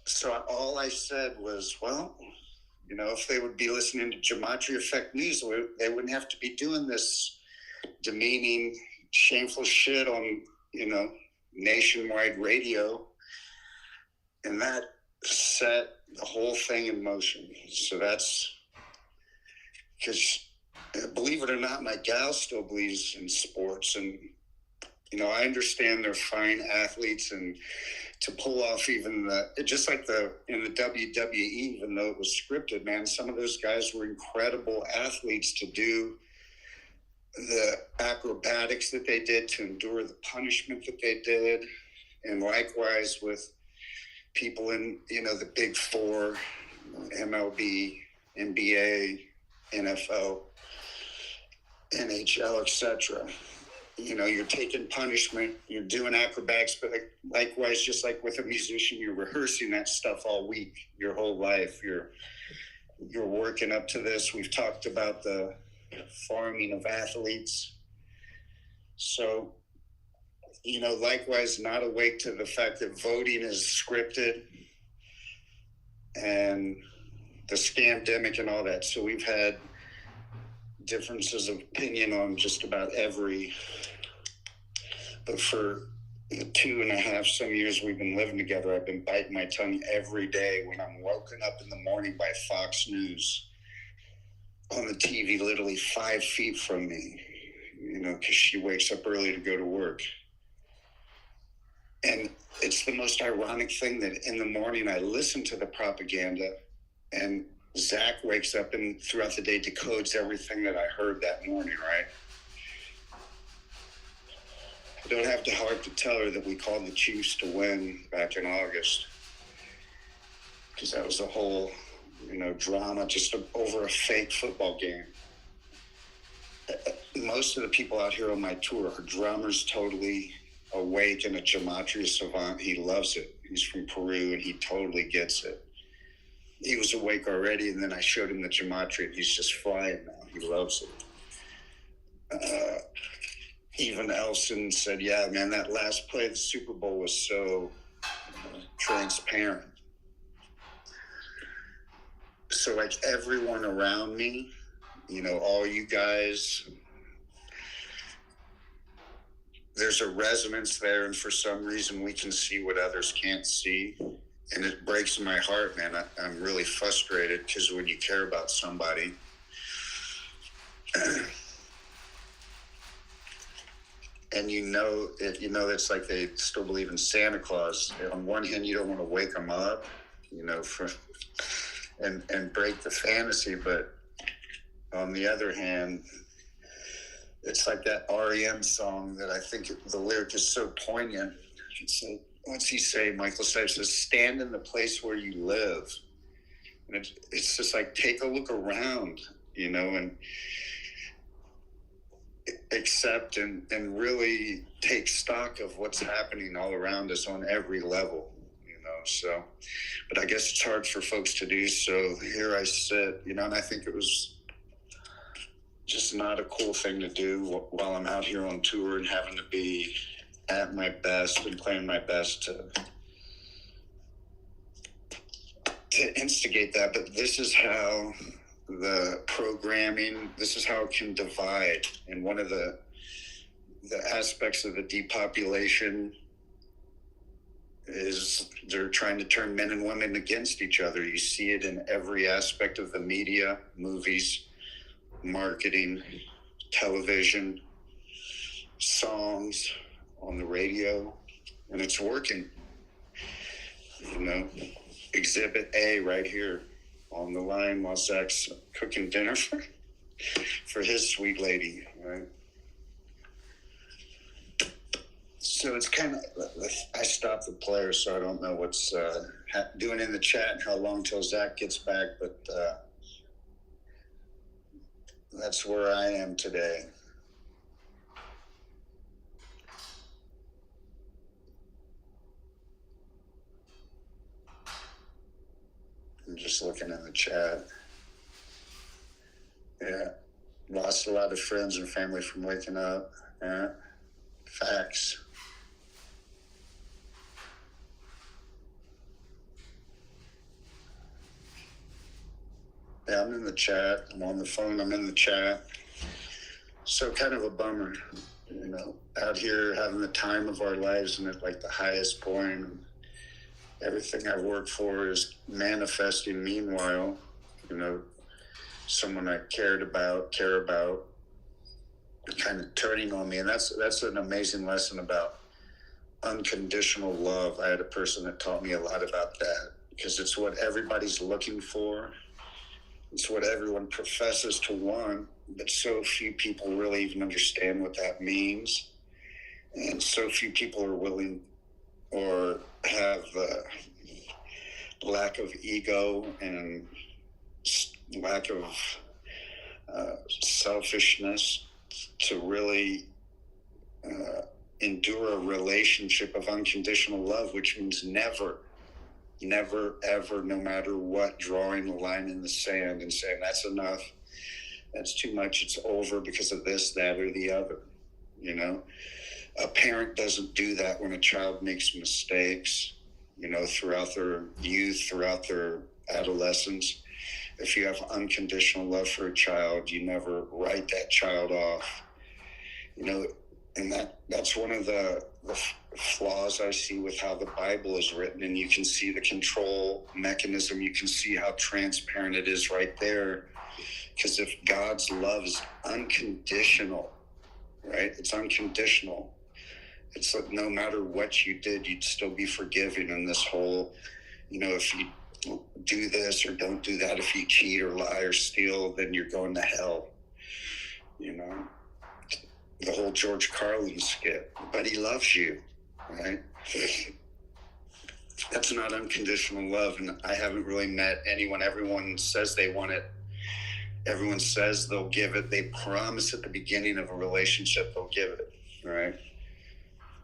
So all I said was, well, if they would be listening to GematriaEffectNews, they wouldn't have to be doing this demeaning, shameful shit on nationwide radio. And that set the whole thing in motion. So that's because, believe it or not, my gal still believes in sports, and I understand they're fine athletes, and to pull off even just like in the WWE, even though it was scripted, man, some of those guys were incredible athletes to do the acrobatics that they did, to endure the punishment that they did. And likewise with people in, the big four, MLB, NBA, NFL, NHL, etc. You're taking punishment, you're doing acrobatics, but likewise, just like with a musician, you're rehearsing that stuff all week, your whole life. You're working up to this. We've talked about the farming of athletes. So, likewise, not awake to the fact that voting is scripted and the scamdemic and all that. So we've had differences of opinion on just about but for the 2.5 some years we've been living together, I've been biting my tongue every day when I'm woken up in the morning by Fox News on the TV, literally 5 feet from me, because she wakes up early to go to work. And it's the most ironic thing that in the morning I listen to the propaganda, and Zach wakes up and throughout the day decodes everything that I heard that morning, right? I don't have to hard to tell her that we called the Chiefs to win back in August, because that was a whole, drama just over a fake football game. Most of the people out here on my tour are drummers, totally awake, and a gematria savant. He loves it. He's from Peru and he totally gets it. He was awake already, and then I showed him the gematria, and he's just flying now. He loves it. Even Elson said, yeah, man, that last play of the Super Bowl was so transparent. So like everyone around me, all you guys, there's a resonance there, and for some reason we can see what others can't see. And it breaks my heart, man. I'm really frustrated, because when you care about somebody, and it's like they still believe in Santa Claus. On one hand, you don't want to wake them up, and break the fantasy, but on the other hand, it's like that REM song that I think the lyric is so poignant. It's like, what's he say? Michael Stipe says, stand in the place where you live. And it's just like, take a look around, and accept and really take stock of what's happening all around us on every level, so, but I guess it's hard for folks to do. So here I sit, and I think it was just not a cool thing to do while I'm out here on tour and having to be at my best and playing my best to instigate that. But this is how the programming, this is how it can divide. And one of the aspects of the depopulation is they're trying to turn men and women against each other. You see it in every aspect of the media, movies, marketing, television, songs, on the radio, and it's working. Exhibit A right here on the line while Zach's cooking dinner for his sweet lady, right? So it's kind of, I stopped the player, so I don't know what's doing in the chat and how long till Zach gets back, but that's where I am today. I'm just looking in the chat. Yeah, lost a lot of friends and family from waking up. Yeah, facts. Yeah, I'm in the chat. I'm on the phone. I'm in the chat. So kind of a bummer, out here having the time of our lives and at like the highest point. Everything I've worked for is manifesting. Meanwhile, someone I care about, kind of turning on me. And that's an amazing lesson about unconditional love. I had a person that taught me a lot about that, because it's what everybody's looking for. It's what everyone professes to want, but so few people really even understand what that means. And so few people are willing or have lack of ego and lack of selfishness to really endure a relationship of unconditional love, which means never, ever, no matter what, drawing a line in the sand and saying, that's enough, that's too much, it's over because of this, that, or the other. You know, a parent doesn't do that when a child makes mistakes, you know, throughout their youth, throughout their adolescence. If you have unconditional love for a child, you never write that child off, you know. And that's one of the flaws I see with how the Bible is written. And you can see the control mechanism. You can see how transparent it is right there. Because if God's love is unconditional, right? It's unconditional. It's like no matter what you did, you'd still be forgiven. And this whole, you know, if you do this or don't do that, if you cheat or lie or steal, then you're going to hell, you know. The whole George Carlin skit, but he loves you, right? That's not unconditional love, and I haven't really met anyone. Everyone says they want it. Everyone says they'll give it. They promise at the beginning of a relationship they'll give it, right?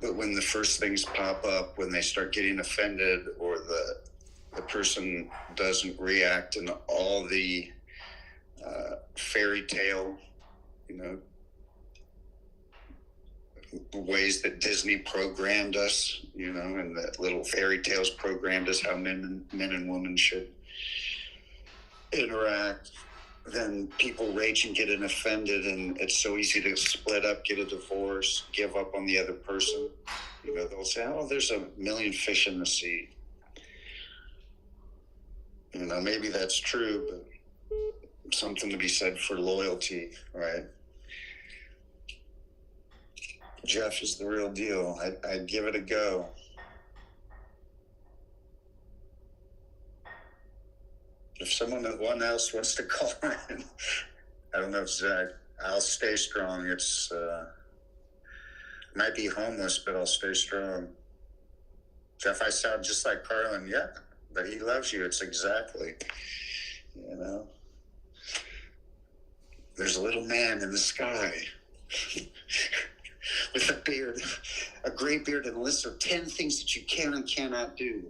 But when the first things pop up, when they start getting offended, or the person doesn't react in all the fairy tale, you know, ways that Disney programmed us, you know, and that little fairy tales programmed us how men and women should interact, then people rage and get offended, and it's so easy to split up, get a divorce, give up on the other person. You know, they'll say, oh, there's a million fish in the sea. You know, maybe that's true, but something to be said for loyalty, right? Jeff is the real deal. I'd give it a go. If someone else wants to call in, I don't know if Zach, I'll stay strong. It's might be homeless, but I'll stay strong. Jeff, I sound just like Carlin. Yeah, but he loves you. It's exactly, you know. There's a little man in the sky with a beard, a gray beard, and a list of 10 things that you can and cannot do.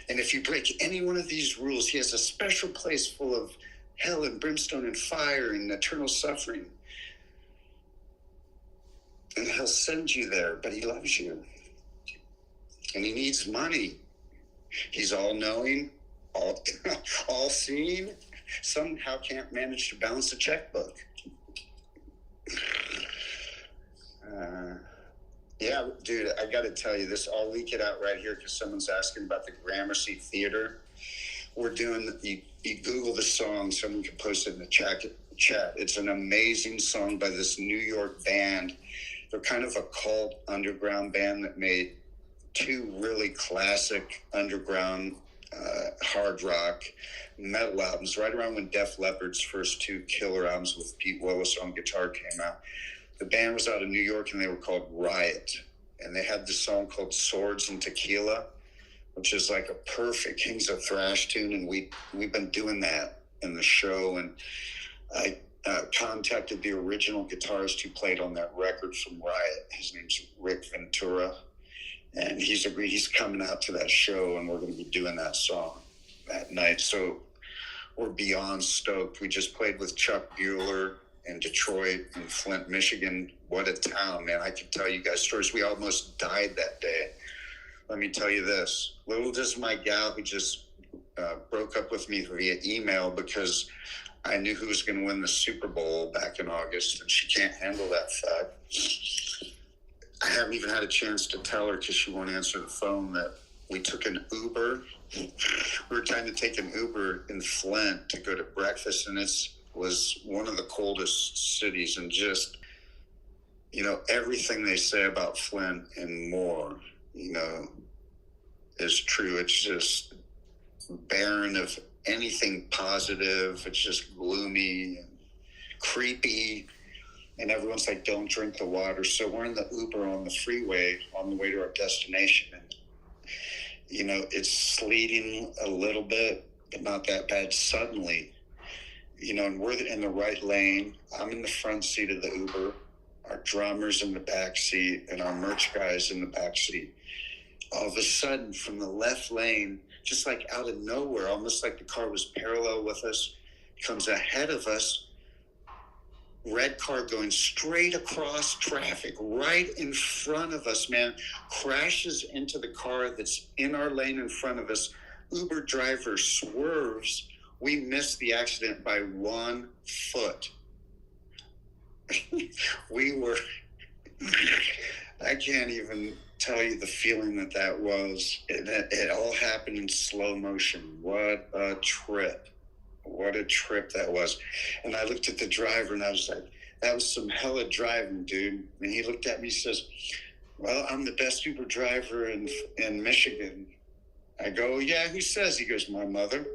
And if you break any one of these rules, he has a special place full of hell and brimstone and fire and eternal suffering. And he'll send you there, but he loves you. And he needs money. He's all-knowing, all-seeing, somehow can't manage to balance a checkbook. Yeah, dude, I got to tell you this. I'll leak it out right here because someone's asking about the Gramercy Theater. We're doing, you Google the song, someone can post it in the chat. It's an amazing song by this New York band. They're kind of a cult underground band that made 2 really classic underground hard rock metal albums right around when Def Leppard's first 2 killer albums with Pete Willis on guitar came out. The band was out of New York and they were called Riot. And they had this song called Swords and Tequila, which is like a perfect Kings of Thrash tune. And we've been doing that in the show. And I contacted the original guitarist who played on that record from Riot. His name's Rick Ventura. And he's agreed he's coming out to that show, and we're going to be doing that song that night. So we're beyond stoked. We just played with Chuck Bueller in Detroit and Flint, Michigan. What a town, man. I can tell you guys stories. We almost died that day. Let me tell you this. Little does my gal who just broke up with me via email because I knew who was going to win the Super Bowl back in August, and she can't handle that fact. I haven't even had a chance to tell her because she won't answer the phone that we took an Uber. We were trying to take an Uber in Flint to go to breakfast, and it's was one of the coldest cities, and just, everything they say about Flint and more, is true. It's just barren of anything positive. It's just gloomy and creepy, and everyone's like, don't drink the water. So we're in the Uber on the freeway on the way to our destination, and it's sleeting a little bit, but not that bad. Suddenly, and we're in the right lane. I'm in the front seat of the Uber, our drummer's in the back seat, and our merch guy's in the back seat. All of a sudden, from the left lane, just like out of nowhere, almost like the car was parallel with us, comes ahead of us, red car going straight across traffic, right in front of us, man, crashes into the car that's in our lane in front of us. Uber driver swerves. We missed the accident by 1 foot. I can't even tell you the feeling that was. It all happened in slow motion. What a trip. What a trip that was. And I looked at the driver and I was like, that was some hella driving, dude. And he looked at me and says, well, I'm the best Uber driver in Michigan. I go, yeah, who says? He goes, my mother.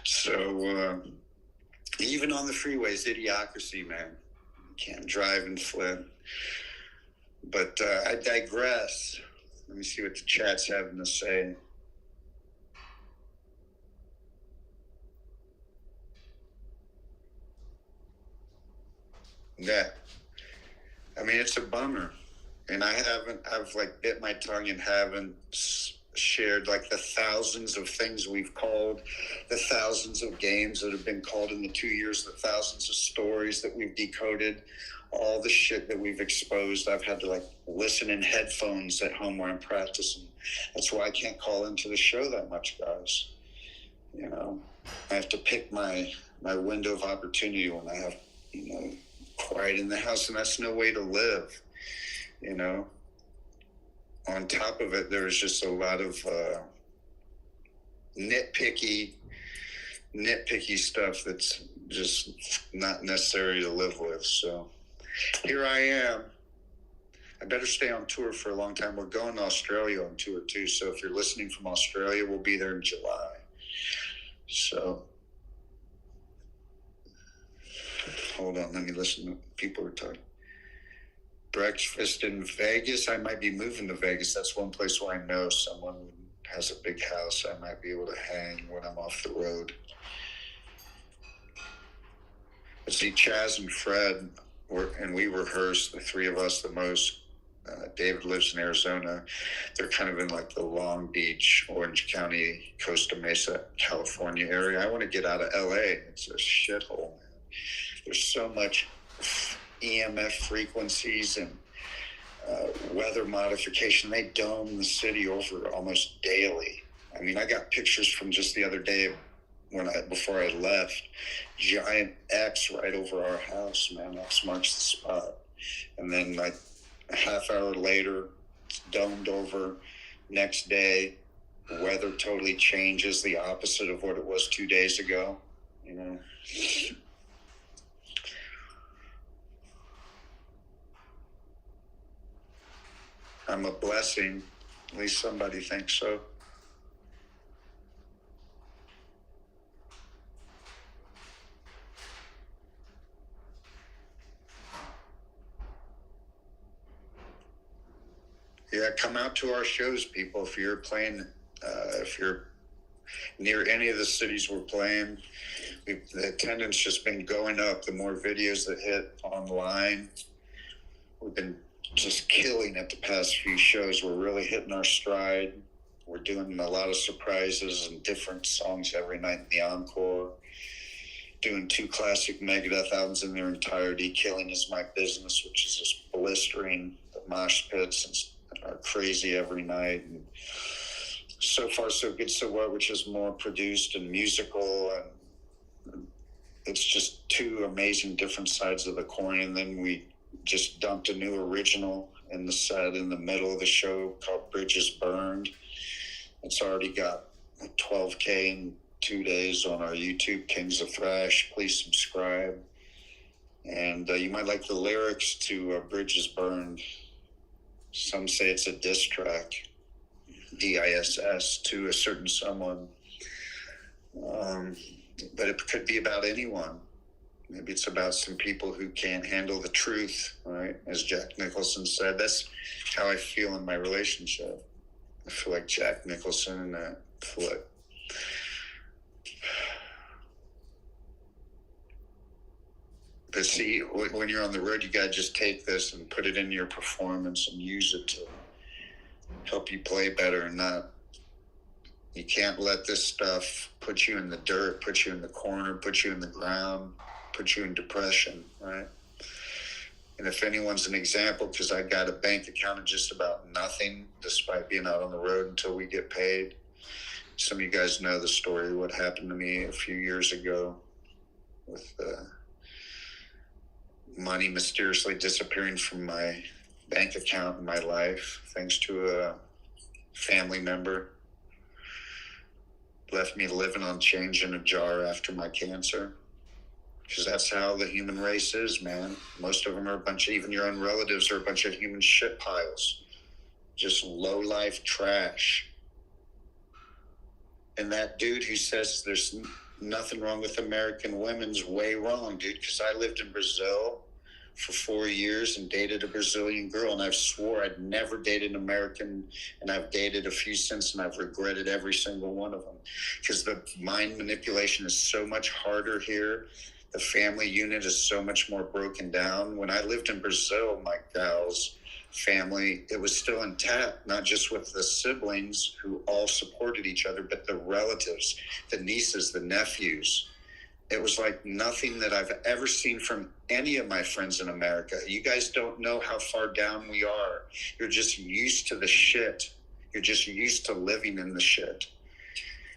So even on the freeways, idiocracy, man. Can't drive in Flint. But I digress. Let me see what the chat's having to say. Yeah. I mean, it's a bummer. And I've like bit my tongue and haven't shared like the thousands of things we've called, the thousands of games that have been called in the 2 years, the thousands of stories that we've decoded, all the shit that we've exposed. I've had to like listen in headphones at home where I'm practicing. That's why I can't call into the show that much, guys. I have to pick my window of opportunity when I have, quiet in the house, and that's no way to live. On top of it, there's just a lot of nitpicky stuff that's just not necessary to live with. So here I am. I better stay on tour for a long time. We're going to Australia on tour too. So if you're listening from Australia, we'll be there in July. So hold on, let me listen to people are talking. Breakfast in Vegas. I might be moving to Vegas. That's one place where I know someone has a big house. I might be able to hang when I'm off the road. I see Chaz and Fred, and we rehearse, the three of us, the most. David lives in Arizona. They're kind of in like the Long Beach, Orange County, Costa Mesa, California area. I want to get out of LA. It's a shithole, man. There's so much EMF frequencies and weather modification. They dome the city over almost daily. I mean, I got pictures from just the other day before I left. Giant X right over our house, man. X marks the spot. And then like a half hour later, it's domed over. Next day, weather totally changes, the opposite of what it was 2 days ago. I'm a blessing. At least somebody thinks so. Yeah, come out to our shows, people. If you're playing, if you're near any of the cities we're playing, the attendance just been going up. The more videos that hit online, we've been just killing it the past few shows. We're really hitting our stride. We're doing a lot of surprises and different songs every night in the encore. Doing 2 classic Megadeth albums in their entirety. Killing Is My Business, which is just blistering. The mosh pits are crazy every night. And So Far So Good So What, which is more produced and musical, and it's just 2 amazing different sides of the coin. And then we just dumped a new original in the set in the middle of the show called Bridges Burned. It's already got 12K 2 days on our YouTube, Kings of Thrash. Please subscribe. And you might like the lyrics to Bridges Burned. Some say it's a diss track, DISS, to a certain someone. But it could be about anyone. Maybe it's about some people who can't handle the truth, right? As Jack Nicholson said, that's how I feel in my relationship. I feel like Jack Nicholson, and I feel like... But see, when you're on the road, you got to just take this and put it in your performance and use it to help you play better and not... You can't let this stuff put you in the dirt, put you in the corner, put you in the ground, put you in depression, right? And if anyone's an example, because I got a bank account of just about nothing, despite being out on the road until we get paid. Some of you guys know the story, what happened to me a few years ago with money mysteriously disappearing from my bank account in my life, thanks to a family member. Left me living on change in a jar after my cancer. Because that's how the human race is, man. Most of them are a bunch of, even your own relatives are a bunch of human shit piles. Just low-life trash. And that dude who says there's nothing wrong with American women's way wrong, dude. Because I lived in Brazil for 4 years and dated a Brazilian girl, and I've swore I'd never dated an American, and I've dated a few since, and I've regretted every single one of them. Because the mind manipulation is so much harder here. The family unit is so much more broken down. When I lived in Brazil, my gal's family, it was still intact, not just with the siblings who all supported each other, but the relatives, the nieces, the nephews. It was like nothing that I've ever seen from any of my friends in America. You guys don't know how far down we are. You're just used to the shit. You're just used to living in the shit.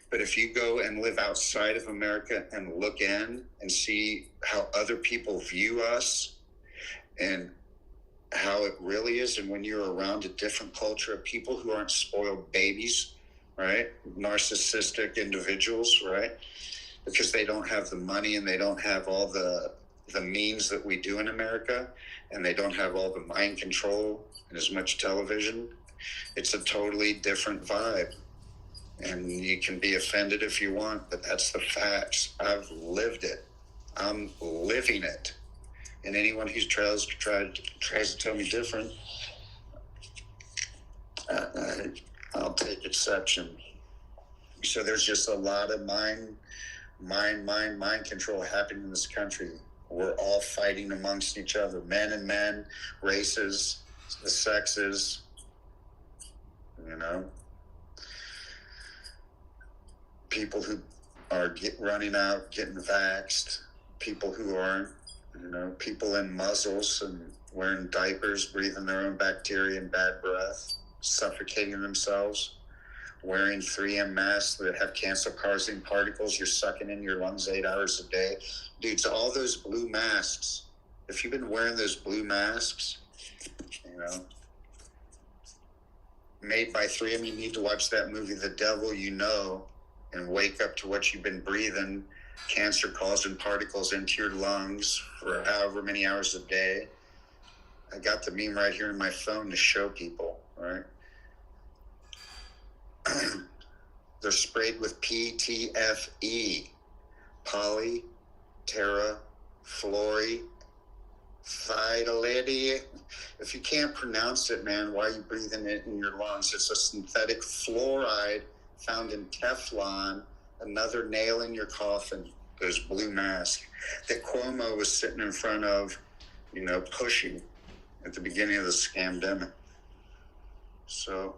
But if you go and live outside of America and look in and see how other people view us and how it really is, and when you're around a different culture of people who aren't spoiled babies, right? Narcissistic individuals, right? Because they don't have the money and they don't have all the means that we do in America, and they don't have all the mind control and as much television. It's a totally different vibe. And you can be offended if you want, but that's the facts. I've lived it. I'm living it. And anyone who tries to tell me different, I'll take exception. So there's just a lot of mind control happening in this country. We're all fighting amongst each other, men and men, races, the sexes, you know. People who are running out, getting vaxxed, people who aren't, you know, people in muzzles and wearing diapers, breathing their own bacteria and bad breath, suffocating themselves, wearing 3M masks that have cancer-causing particles you're sucking in your lungs 8 hours a day. Dudes, all those blue masks, if you've been wearing those blue masks, you know, made by 3M, you need to watch that movie, The Devil You Know, and wake up to what you've been breathing, cancer-causing particles into your lungs for however many hours a day. I got the meme right here in my phone to show people, right? They're sprayed with PTFE, poly, fluoride. If you can't pronounce it, man, why are you breathing it in your lungs? It's a synthetic fluoride found in Teflon, another nail in your coffin, those blue masks that Cuomo was sitting in front of, you know, pushing at the beginning of the scamdemic. So,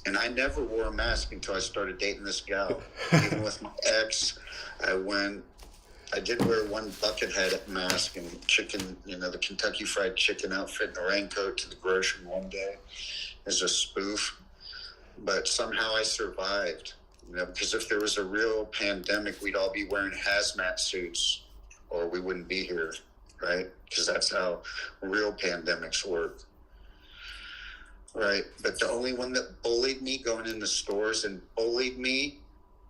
and I never wore a mask until I started dating this gal. Even with my ex, I did wear one buckethead mask and chicken, you know, the Kentucky Fried Chicken outfit and a raincoat to the grocery one day as a spoof. But somehow I survived, you know, because if there was a real pandemic, we'd all be wearing hazmat suits or we wouldn't be here, right? Because that's how real pandemics work. right? But the only one that bullied me going into stores and bullied me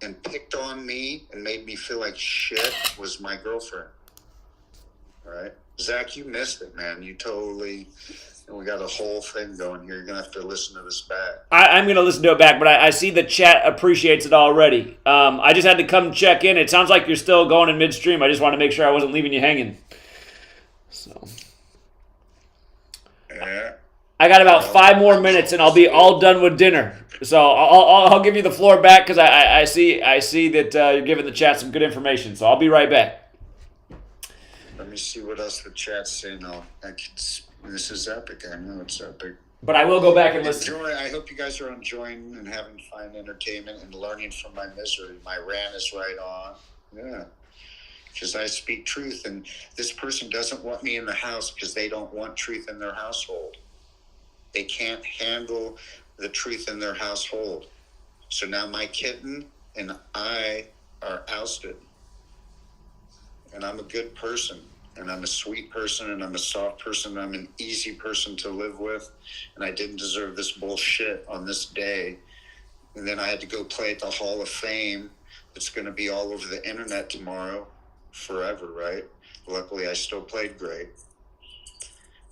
and picked on me and made me feel like shit was my girlfriend. Right? Zach, you missed it, man. You totally... And we got a whole thing going here. You're going to have to listen to this back. I'm going to listen to it back, but I see the chat appreciates it already. I just had to come check in. It sounds like you're still going in midstream. I just want to make sure I wasn't leaving you hanging. So... Yeah. I got about 5 more minutes, and I'll be all done with dinner. So I'll give you the floor back because I see that you're giving the chat some good information. So I'll be right back. Let me see what else the chat's saying. This is epic. I know it's epic. But I will go back and listen. I hope you guys are enjoying and having fun entertainment and learning from my misery. My rant is right on. Yeah. Because I speak truth, and this person doesn't want me in the house because they don't want truth in their household. They can't handle the truth in their household. So now my kitten and I are ousted. And I'm a good person, and I'm a sweet person, and I'm a soft person, and I'm an easy person to live with, and I didn't deserve this bullshit on this day. And then I had to go play at the Hall of Fame. It's going to be all over the internet tomorrow, forever, right? Luckily, I still played great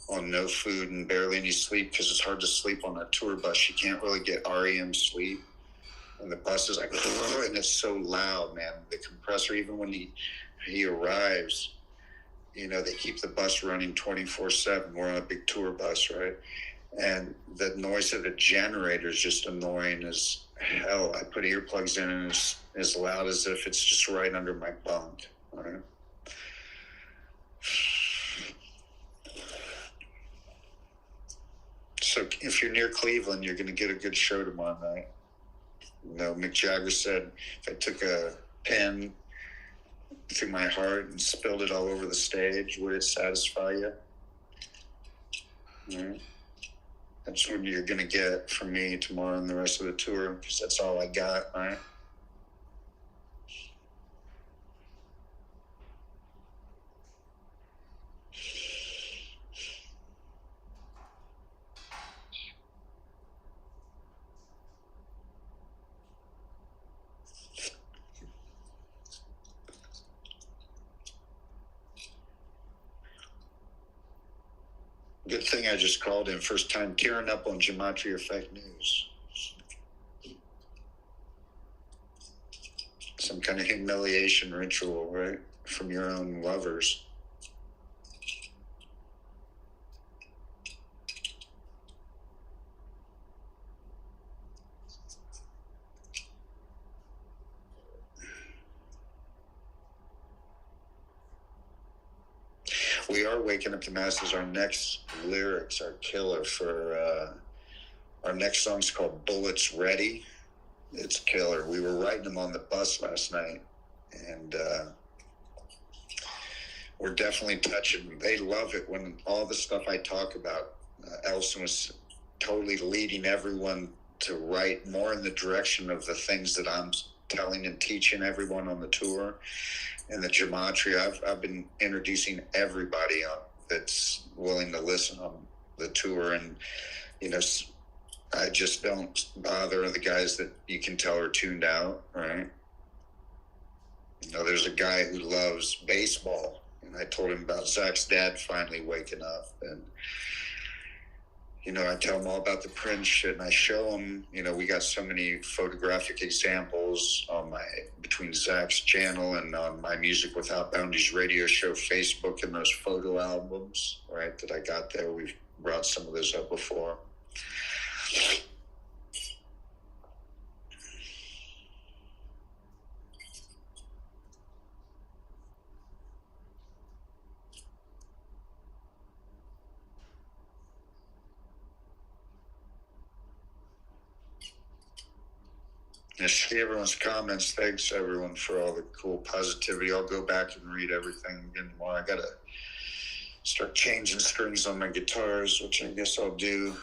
on no food and barely any sleep because it's hard to sleep on a tour bus. You can't really get REM sleep. And the bus is like, and it's so loud, man. The compressor, even when he arrives, you know, they keep the bus running 24/7. We're on a big tour bus, right? And the noise of the generator is just annoying as hell. I put earplugs in and it's as loud as if it's just right under my bunk, right? So if you're near Cleveland, you're going to get a good show tomorrow night. You know, Mick Jagger said, if I took a pen through my heart and spilled it all over the stage, would it satisfy you? Right? That's what you're going to get from me tomorrow and the rest of the tour, because that's all I got, right? Good thing I just called in. First time tearing up on GematriaEffectNews. Some kind of humiliation ritual, right? From your own lovers. We are waking up the masses. Our next lyrics are killer for our next song's called Bullets Ready. It's killer. We were writing them on the bus last night, and we're definitely touching. They love it when all the stuff I talk about. Elson was totally leading everyone to write more in the direction of the things that I'm telling and teaching everyone on the tour. And the Gematria, I've been introducing everybody that's willing to listen on the tour. And, you know, I just don't bother the guys that you can tell are tuned out, right? You know, there's a guy who loves baseball. And I told him about Zach's dad finally waking up. And, you know, I tell him all about the Prince shit, and I show him, you know, we got so many photographic examples on between Zach's channel and on my Music Without Boundaries radio show Facebook, and those photo albums, right, that I got there. We've brought some of those up before. I see everyone's comments. Thanks, everyone, for all the cool positivity. I'll go back and read everything again tomorrow. I got to start changing strings on my guitars, which I guess I'll do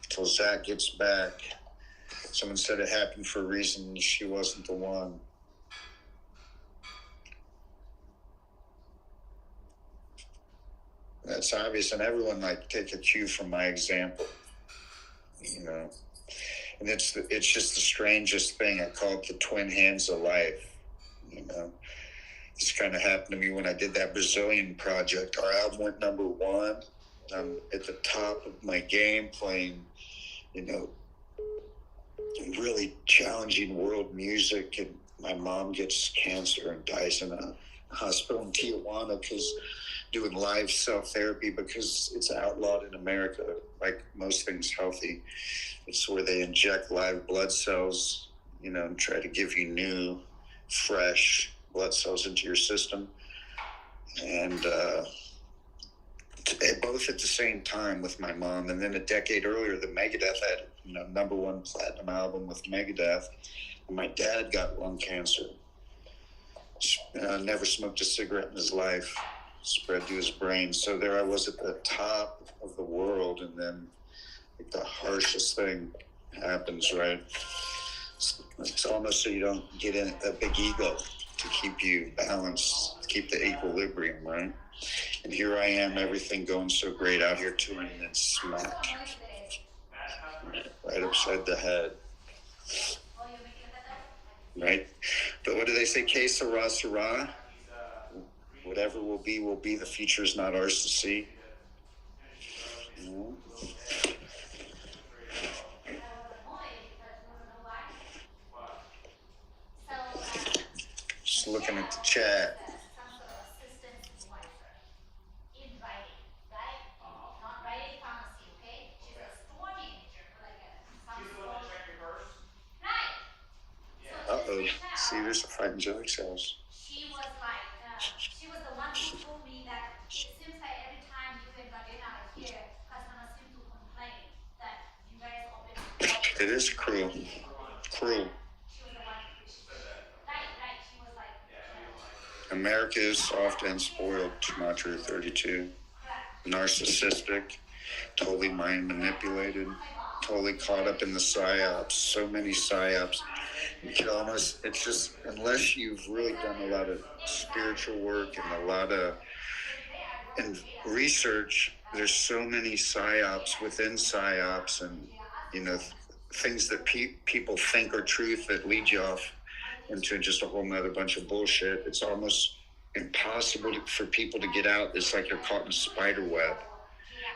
until Zach gets back. Someone said it happened for a reason. She wasn't the one. That's obvious, and everyone might take a cue from my example. you know. And it's just the strangest thing. I call it the twin hands of life, you know. This kind of happened to me when I did that Brazilian project. Our album went number one. I'm at the top of my game playing, you know, really challenging world music, and my mom gets cancer and dies in a hospital in Tijuana because doing live self-therapy because it's outlawed in America, like most things healthy. It's where they inject live blood cells, you know, and try to give you new, fresh blood cells into your system. And both at the same time with my mom. And then a decade earlier, the Megadeth had, you know, number one platinum album with Megadeth. And my dad got lung cancer. Never smoked a cigarette in his life, spread to his brain. So there I was at the top of the world, and then like, the harshest thing happens, right? It's almost so you don't get in a big ego to keep you balanced, to keep the equilibrium, right? And here I am, everything going so great out here touring, and then smack, right upside the head, right? But what do they say? Que sera, sera. Whatever will be, will be. The future is not ours to see. Just looking at the chat. Uh-oh. See, there's a fight in Joey's house. She was the one who told me that it seems like every time you and Gardena are here, customers seem to complain that you guys open. It is cruel. Cruel. She was the one who right. She was like, America is soft and spoiled, Gematria32. Narcissistic, totally mind manipulated, totally caught up in the psyops. So many psyops. You can almost, it's just, unless you've really done a lot of spiritual work and a lot of research, there's so many psyops within psyops, and, you know, things that people think are truth that lead you off into just a whole nother bunch of bullshit. It's almost impossible for people to get out. It's like you're caught in a spider web.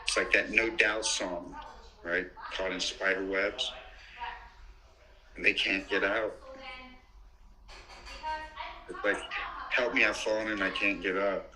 It's like that No Doubt song, right? Caught in spider webs. And they can't get out. It's like, help me, I've fallen and I can't get up.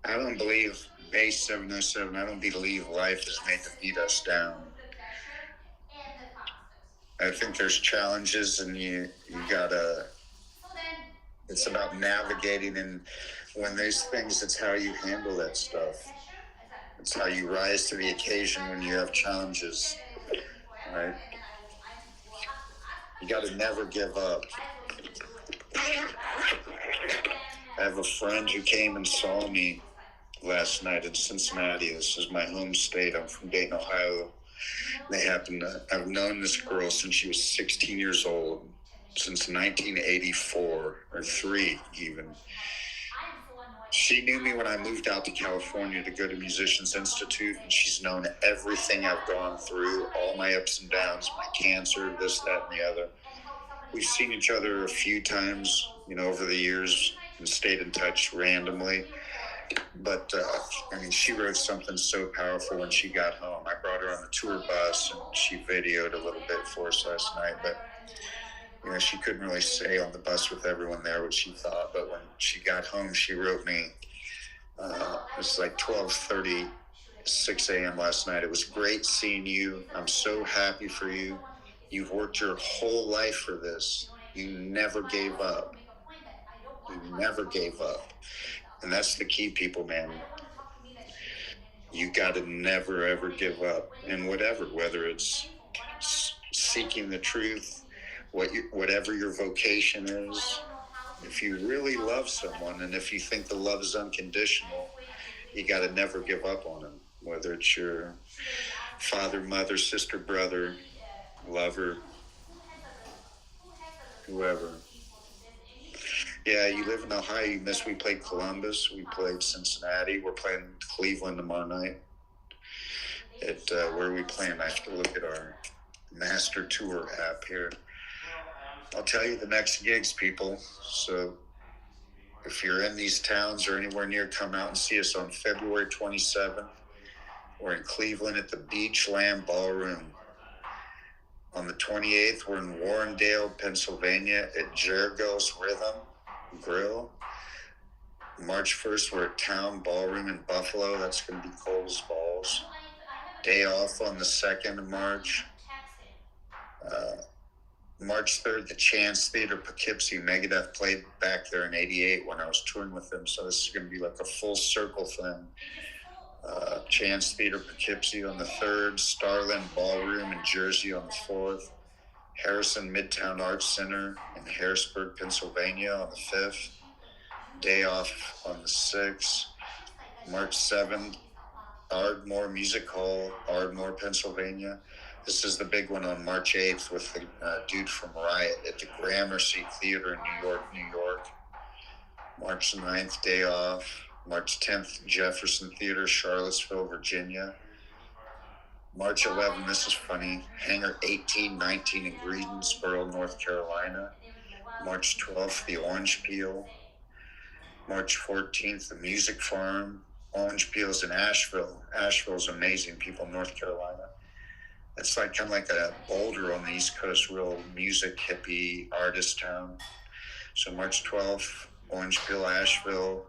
I don't believe, base 707, I don't believe life is made to beat us down. I think there's challenges, and you gotta, it's about navigating, and when there's things, it's how you handle that stuff. It's how you rise to the occasion when you have challenges, right? You gotta never give up. I have a friend who came and saw me last night in Cincinnati. This is my home state. I'm from Dayton, Ohio. I've known this girl since she was 16 years old, since 1984, or 3 even. She knew me when I moved out to California to go to Musicians Institute, and she's known everything I've gone through, all my ups and downs, my cancer, this, that, and the other. We've seen each other a few times, you know, over the years, and stayed in touch randomly. But, I mean, she wrote something so powerful when she got home. I brought her on the tour bus, and she videoed a little bit for us last night. But, you know, she couldn't really say on the bus with everyone there what she thought. But when she got home, she wrote me, it was like 12:36 a.m. last night. It was great seeing you. I'm so happy for you. You've worked your whole life for this. You never gave up. You never gave up. And that's the key, people, man. You got to never, ever give up. And whether it's seeking the truth, whatever your vocation is, if you really love someone, and if you think the love is unconditional, you got to never give up on them. Whether it's your father, mother, sister, brother, lover, whoever. Yeah, you live in Ohio, you miss we played Columbus, we played Cincinnati, we're playing Cleveland tomorrow night. At where are we playing? I have to look at our Master Tour app here. I'll tell you the next gigs, people. So if you're in these towns or anywhere near, come out and see us on February 27th. We're in Cleveland at the Beachland Ballroom. On the 28th, we're in Warrendale, Pennsylvania at Jericho's Rhythm Grill. March 1st, we're at Town Ballroom in Buffalo. That's going to be Cole's Balls. Day off on the 2nd of March. March 3rd, the Chance Theater, Poughkeepsie. Megadeth played back there in '88 when I was touring with them, so this is going to be like a full circle thing. Chance Theater, Poughkeepsie on the 3rd, Starland Ballroom in Jersey on the 4th, Harrison Midtown Arts Center in Harrisburg, Pennsylvania on the 5th, day off on the 6th, March 7th, Ardmore Music Hall, Ardmore, Pennsylvania. This is the big one on March 8th with the dude from Riot at the Gramercy Theater in New York. March 9th, day off. March 10th, Jefferson Theater, Charlottesville, Virginia. March 11th, this is funny, Hangar 1819 in Greensboro, North Carolina. March 12th, the Orange Peel. March 14th, the Music Farm. Orange Peel's in Asheville. Asheville's amazing, people in North Carolina. It's like kind of like a Boulder on the East Coast, real music hippie artist town. So March 12th, Orange Peel, Asheville.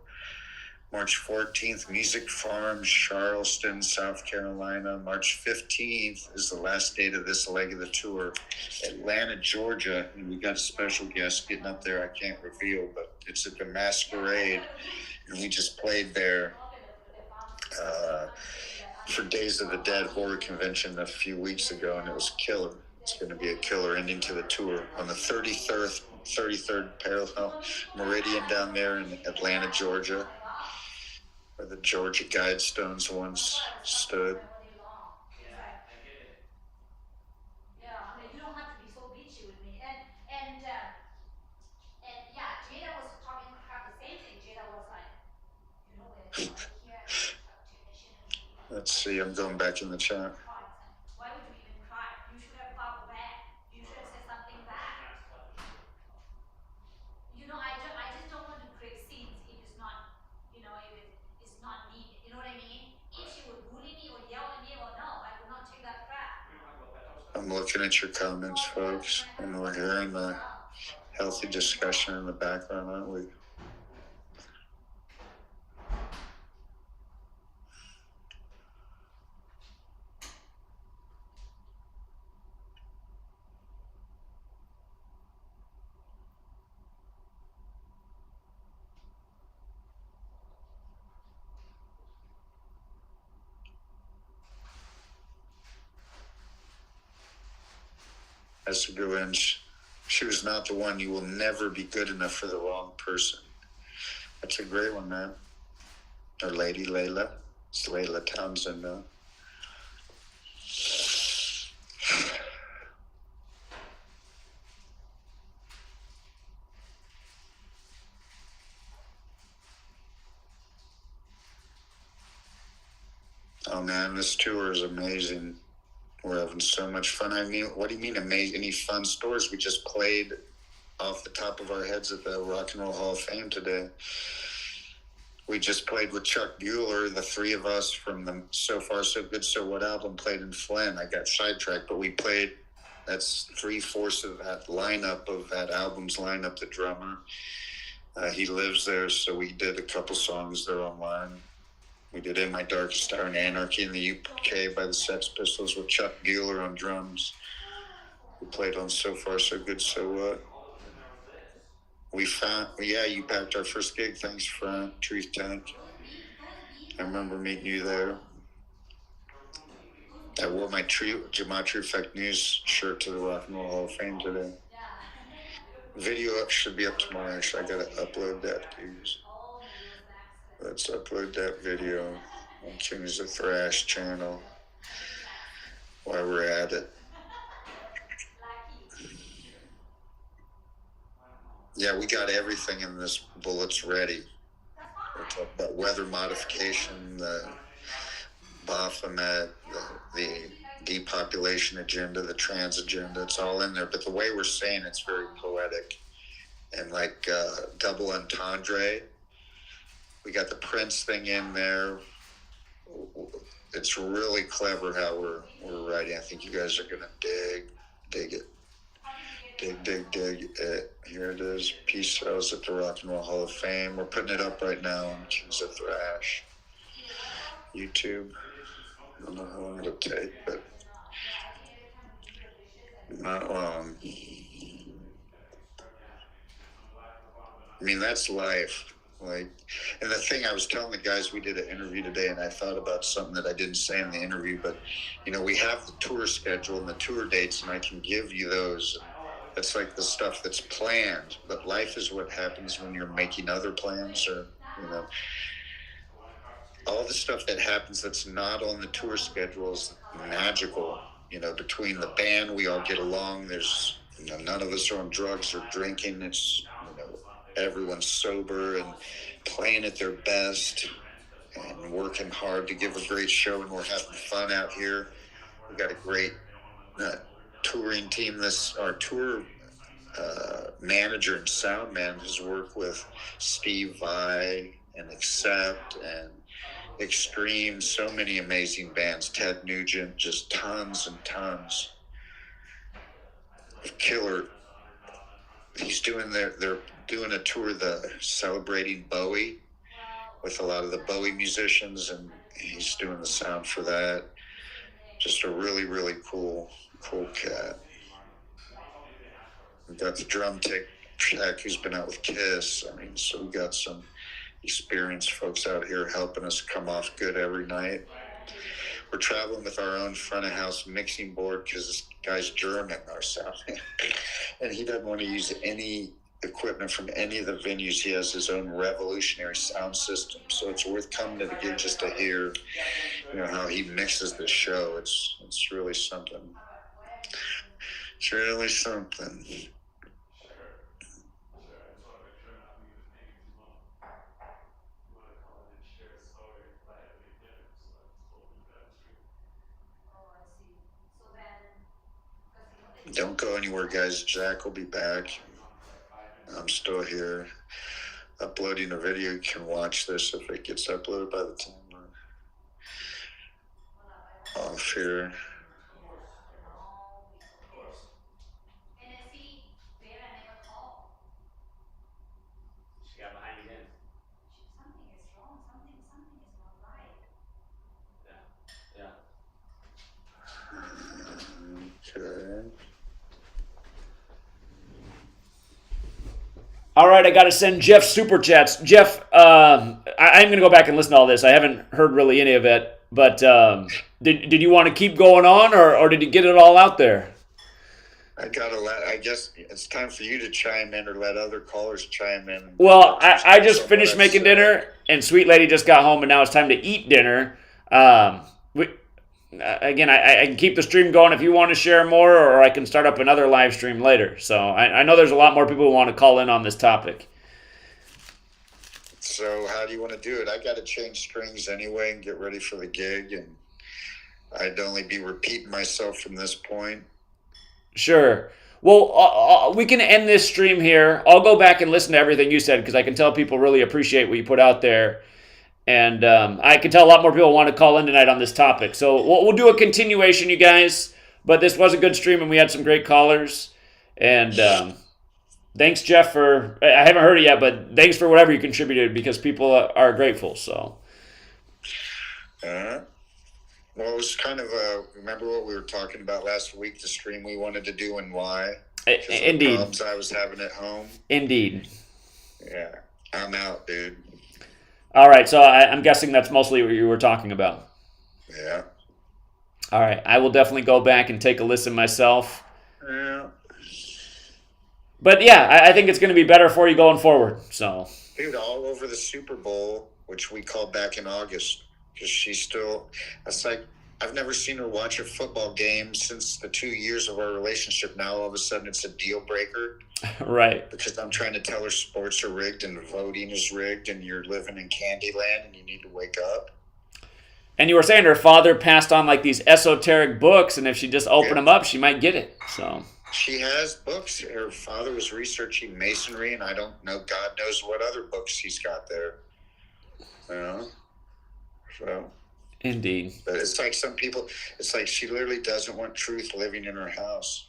March 14th, Music Farm, Charleston, South Carolina. March 15th is the last date of this leg of the tour. Atlanta, Georgia, and we got a special guest getting up there I can't reveal, but it's at the Masquerade, and we just played there for Days of the Dead horror convention a few weeks ago, and it was killer. It's going to be a killer ending to the tour on the 33rd parallel meridian down there in Atlanta, Georgia, where the Georgia Guidestones once stood. Yeah, I mean, you don't have to be so bitchy with me. And yeah, Jada was talking about the same thing. Jada was like, you know, we're here technician. Let's see, I'm going back in the chat. Why would you even cry? You should have fought back. You should have said something back. You know, I just don't want to create scenes if it's not, you know, if it's not needed. You know what I mean? If she would bully me or yell at me, well, no, I would not take that crap. I'm looking at your comments, folks, and we're hearing the healthy discussion in the background, aren't we? That's a good one. She was not the one. You will never be good enough for the wrong person. That's a great one, man. Or Lady Layla. It's Layla Townsend now. Oh man, this tour is amazing. We're having so much fun. I mean, what do you mean amazing? Any fun stories? We just played off the top of our heads at the Rock and Roll Hall of Fame today. We just played with Chuck Bueller, the three of us from the So Far So Good So What album played in Flint. I got sidetracked, but we played, that's 3/4 of that lineup of that album's lineup, the drummer. He lives there, so we did a couple songs there online. We did In My Darkest Hour and Anarchy in the UK by the Sex Pistols with Chuck Bueller on drums. We played on So Far So Good So What. We found, yeah, you packed our first gig. Thanks, Frank, Truth Tank. I remember meeting you there. I wore my GematriaEffectNews shirt to the Rock and Roll Hall of Fame today. Video should be up tomorrow, actually. I gotta upload that, dudes. Let's upload that video on Kings of Thrash channel. while we're at it. Lucky. Yeah, we got everything in this bullets ready. We'll talk about weather modification, the Baphomet, the depopulation agenda, the trans agenda. It's all in there. But the way we're saying it's very poetic and like double entendre. We got the Prince thing in there. It's really clever how we're writing. I think you guys are gonna dig it. Dig it. Here it is. Peace House at the Rock and Roll Hall of Fame. We're putting it up right now on Kings of Thrash YouTube. I don't know how long it'll take, but not long. I mean, that's life. Like, and the thing I was telling the guys, we did an interview today, and I thought about something that I didn't say in the interview, but we have the tour schedule and the tour dates, and I can give you those. That's like the stuff that's planned, but life is what happens when you're making other plans, or all the stuff that happens that's not on the tour schedule is magical. Between the band, we all get along. There's none of us are on drugs or drinking. It's everyone's sober and playing at their best and working hard to give a great show, and we're having fun out here. We got a great touring team. Our tour manager and sound man has worked with Steve Vai and Accept and Extreme, so many amazing bands. Ted Nugent, just tons and tons of killer. They're doing a tour, celebrating Bowie with a lot of the Bowie musicians, and he's doing the sound for that. Just a really, really cool cat. We got the drum tech who's been out with Kiss. So we got some experienced folks out here helping us come off good every night. We're traveling with our own front of house mixing board because this guy's German, our sound man, and he doesn't want to use any equipment from any of the venues. He has his own revolutionary sound system, so it's worth coming to the gig just to hear how he mixes the show. It's really something. It's really something. Don't go anywhere, guys. Jack will be back. I'm still here uploading a video. You can watch this if it gets uploaded by the time we're off here. She got behind again. Something is wrong. Something is not right. Yeah. Okay. All right, I got to send Jeff super chats. Jeff, I'm going to go back and listen to all this. I haven't heard really any of it, but did you want to keep going on, or did you get it all out there? I guess it's time for you to chime in, or let other callers chime in. Well, I just finished making dinner, and Sweet Lady just got home, and now it's time to eat dinner. Again, I can keep the stream going if you want to share more, or I can start up another live stream later. So I know there's a lot more people who want to call in on this topic. So how do you want to do it? I got to change strings anyway and get ready for the gig, and I'd only be repeating myself from this point. Sure. Well, we can end this stream here. I'll go back and listen to everything you said, because I can tell people really appreciate what you put out there. And I can tell a lot more people want to call in tonight on this topic. So we'll do a continuation, you guys. But this was a good stream, and we had some great callers. And thanks, Jeff, for... I haven't heard it yet, but thanks for whatever you contributed, because people are grateful. So. Well, it was kind of remember what we were talking about last week, the stream we wanted to do and why? Indeed. The problems I was having at home. Indeed. Yeah. I'm out, dude. All right, so I'm guessing that's mostly what you were talking about. Yeah. All right, I will definitely go back and take a listen myself. Yeah. But yeah, I think it's going to be better for you going forward. So. Dude, all over the Super Bowl, which we called back in August, because she's still... That's like I've never seen her watch a football game since the 2 years of our relationship. Now all of a sudden it's a deal breaker. Right. Because I'm trying to tell her sports are rigged and voting is rigged and you're living in Candyland and you need to wake up. And you were saying her father passed on like these esoteric books, and if she just opened them up, she might get it. So she has books. Her father was researching masonry, and I don't know, God knows what other books he's got there. You know? So. Indeed. But it's like some people, it's like she literally doesn't want truth living in her house.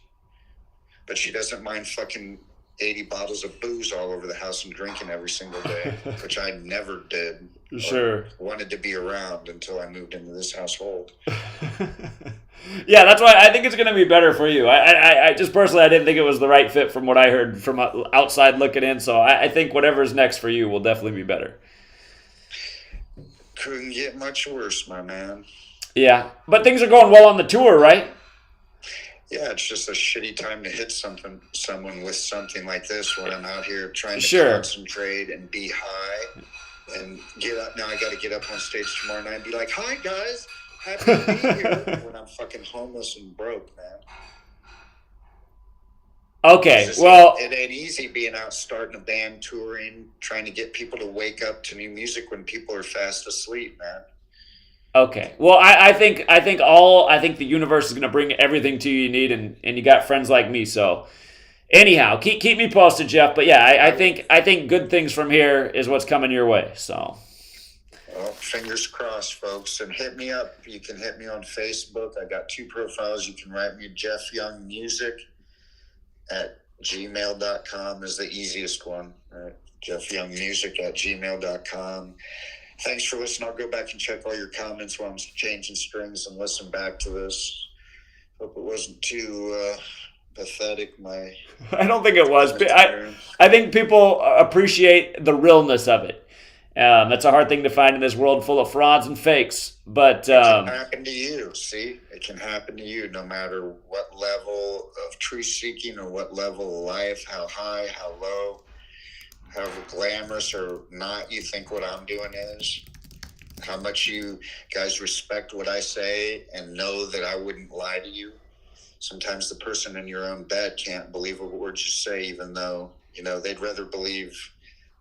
But she doesn't mind fucking 80 bottles of booze all over the house and drinking every single day, which I never did. Sure. Wanted to be around until I moved into this household. Yeah, that's why I think it's going to be better for you. I just personally, I didn't think it was the right fit from what I heard from outside looking in. So I think whatever's next for you will definitely be better. Couldn't get much worse, my man. Yeah, but things are going well on the tour, right? Yeah, it's just a shitty time to hit someone with something like this when I'm out here trying to concentrate and be high and get up. Now I got to get up on stage tomorrow night and be like, "Hi guys, happy to be here." When I'm fucking homeless and broke, man. Okay, well, it ain't easy being out starting a band, touring, trying to get people to wake up to new music when people are fast asleep, man. Okay. Well, I think the universe is going to bring everything to you need, and you got friends like me. So, anyhow, keep me posted, Jeff. But yeah, I think good things from here is what's coming your way. So, well, fingers crossed, folks, and hit me up. You can hit me on Facebook. I got 2 profiles. You can write me Jeff Young Music at gmail.com is the easiest one. Right? JeffYoungMusic@gmail.com. Thanks for listening. I'll go back and check all your comments while I'm changing strings and listen back to this. Hope it wasn't too pathetic. I don't think it was. I think people appreciate the realness of it. That's a hard thing to find in this world full of frauds and fakes. But it can happen to you. See, it can happen to you no matter what level of truth seeking or what level of life, how high, how low, however glamorous or not you think what I'm doing is, how much you guys respect what I say and know that I wouldn't lie to you. Sometimes the person in your own bed can't believe a word you say, even though, they'd rather believe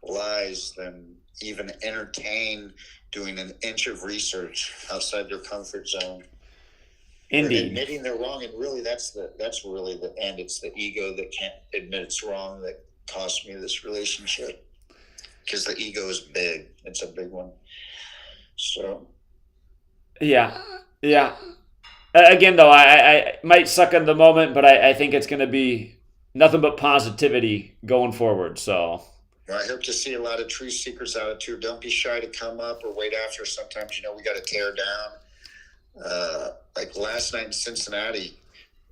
lies than even entertain doing an inch of research outside their comfort zone. Indeed. And admitting they're wrong, and really that's really the end. It's the ego that can't admit it's wrong that cost me this relationship, because the ego is big. It's a big one. So yeah. Again, though, I might suck in the moment, but I think it's going to be nothing but positivity going forward. So I hope to see a lot of truth seekers out of tour. Don't be shy to come up or wait after. Sometimes we got to tear down. Like last night in Cincinnati,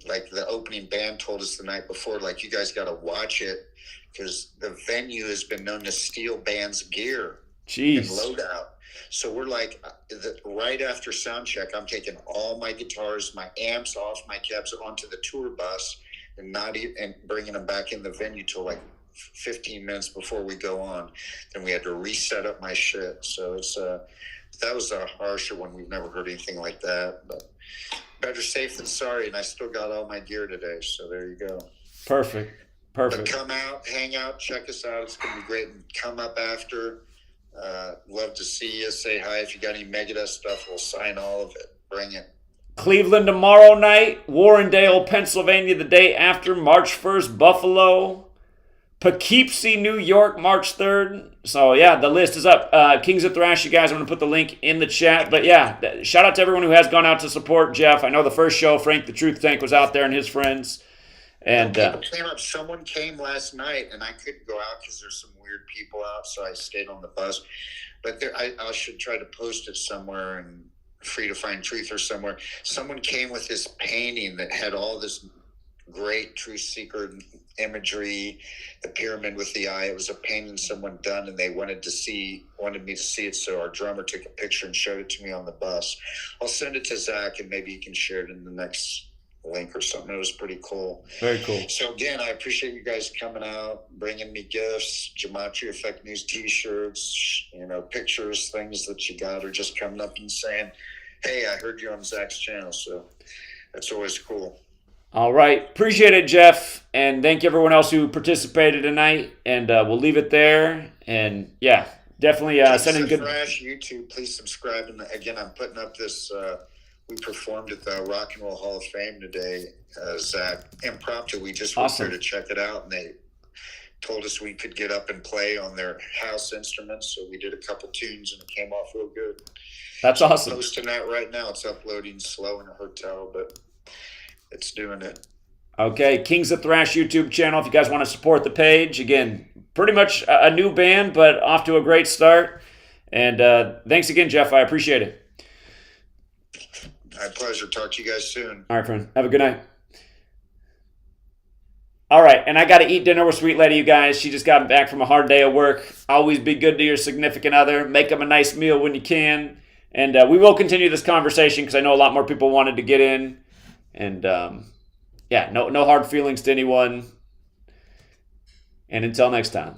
like the opening band told us the night before, like, you guys got to watch it, because the venue has been known to steal bands' gear and loadout. So we're like, right after sound check, I'm taking all my guitars, my amps off my cabs onto the tour bus, and bringing them back in the venue till like 15 minutes before we go on. Then we had to reset up my shit. So it's that was a harsher one. We've never heard anything like that, but better safe than sorry. And I still got all my gear today. So there you go. Perfect. But come out, hang out, check us out. It's going to be great. And come up after. Love to see you. Say hi. If you got any Megadeth stuff, we'll sign all of it. Bring it. Cleveland tomorrow night. Warrendale, Pennsylvania the day after. March 1st, Buffalo. Poughkeepsie, New York, March 3rd. So, yeah, the list is up. Kings of Thrash, you guys, I'm going to put the link in the chat. But, yeah, shout out to everyone who has gone out to support Jeff. I know the first show, Frank the Truth Tank was out there and his friends. And came up. Someone came last night, and I couldn't go out because there's some weird people out, so I stayed on the bus. But I should try to post it somewhere, and Free to Find Truth or somewhere. Someone came with this painting that had all this great truth seeker imagery, the pyramid with the eye. It was a painting someone done, and they wanted me to see it. So our drummer took a picture and showed it to me on the bus. I'll send it to Zach, and maybe you can share it in the next link or something. It was pretty cool. Very cool. So again, I appreciate you guys coming out, bringing me gifts, Gematria Effect News t-shirts, pictures, things that you got, or just coming up and saying, hey, I heard you on Zach's channel, so that's always cool. All right. Appreciate it, Jeff. And thank you everyone else who participated tonight. And we'll leave it there. And yeah, definitely sending good. Fresh YouTube, please subscribe. And again, I'm putting up this. We performed at the Rock and Roll Hall of Fame today, Zach. Impromptu. We just went there to check it out, and they told us we could get up and play on their house instruments. So we did a couple tunes, and it came off real good. That's awesome. I'm posting that right now. It's uploading slow in a hotel, but it's doing it. Okay, Kings of Thrash YouTube channel. If you guys want to support the page, again, pretty much a new band, but off to a great start. And thanks again, Jeff. I appreciate it. My pleasure. Talk to you guys soon. All right, friend. Have a good night. All right, and I got to eat dinner with Sweet Lady, you guys. She just got back from a hard day of work. Always be good to your significant other. Make them a nice meal when you can. And we will continue this conversation because I know a lot more people wanted to get in. And yeah, no hard feelings to anyone. And until next time.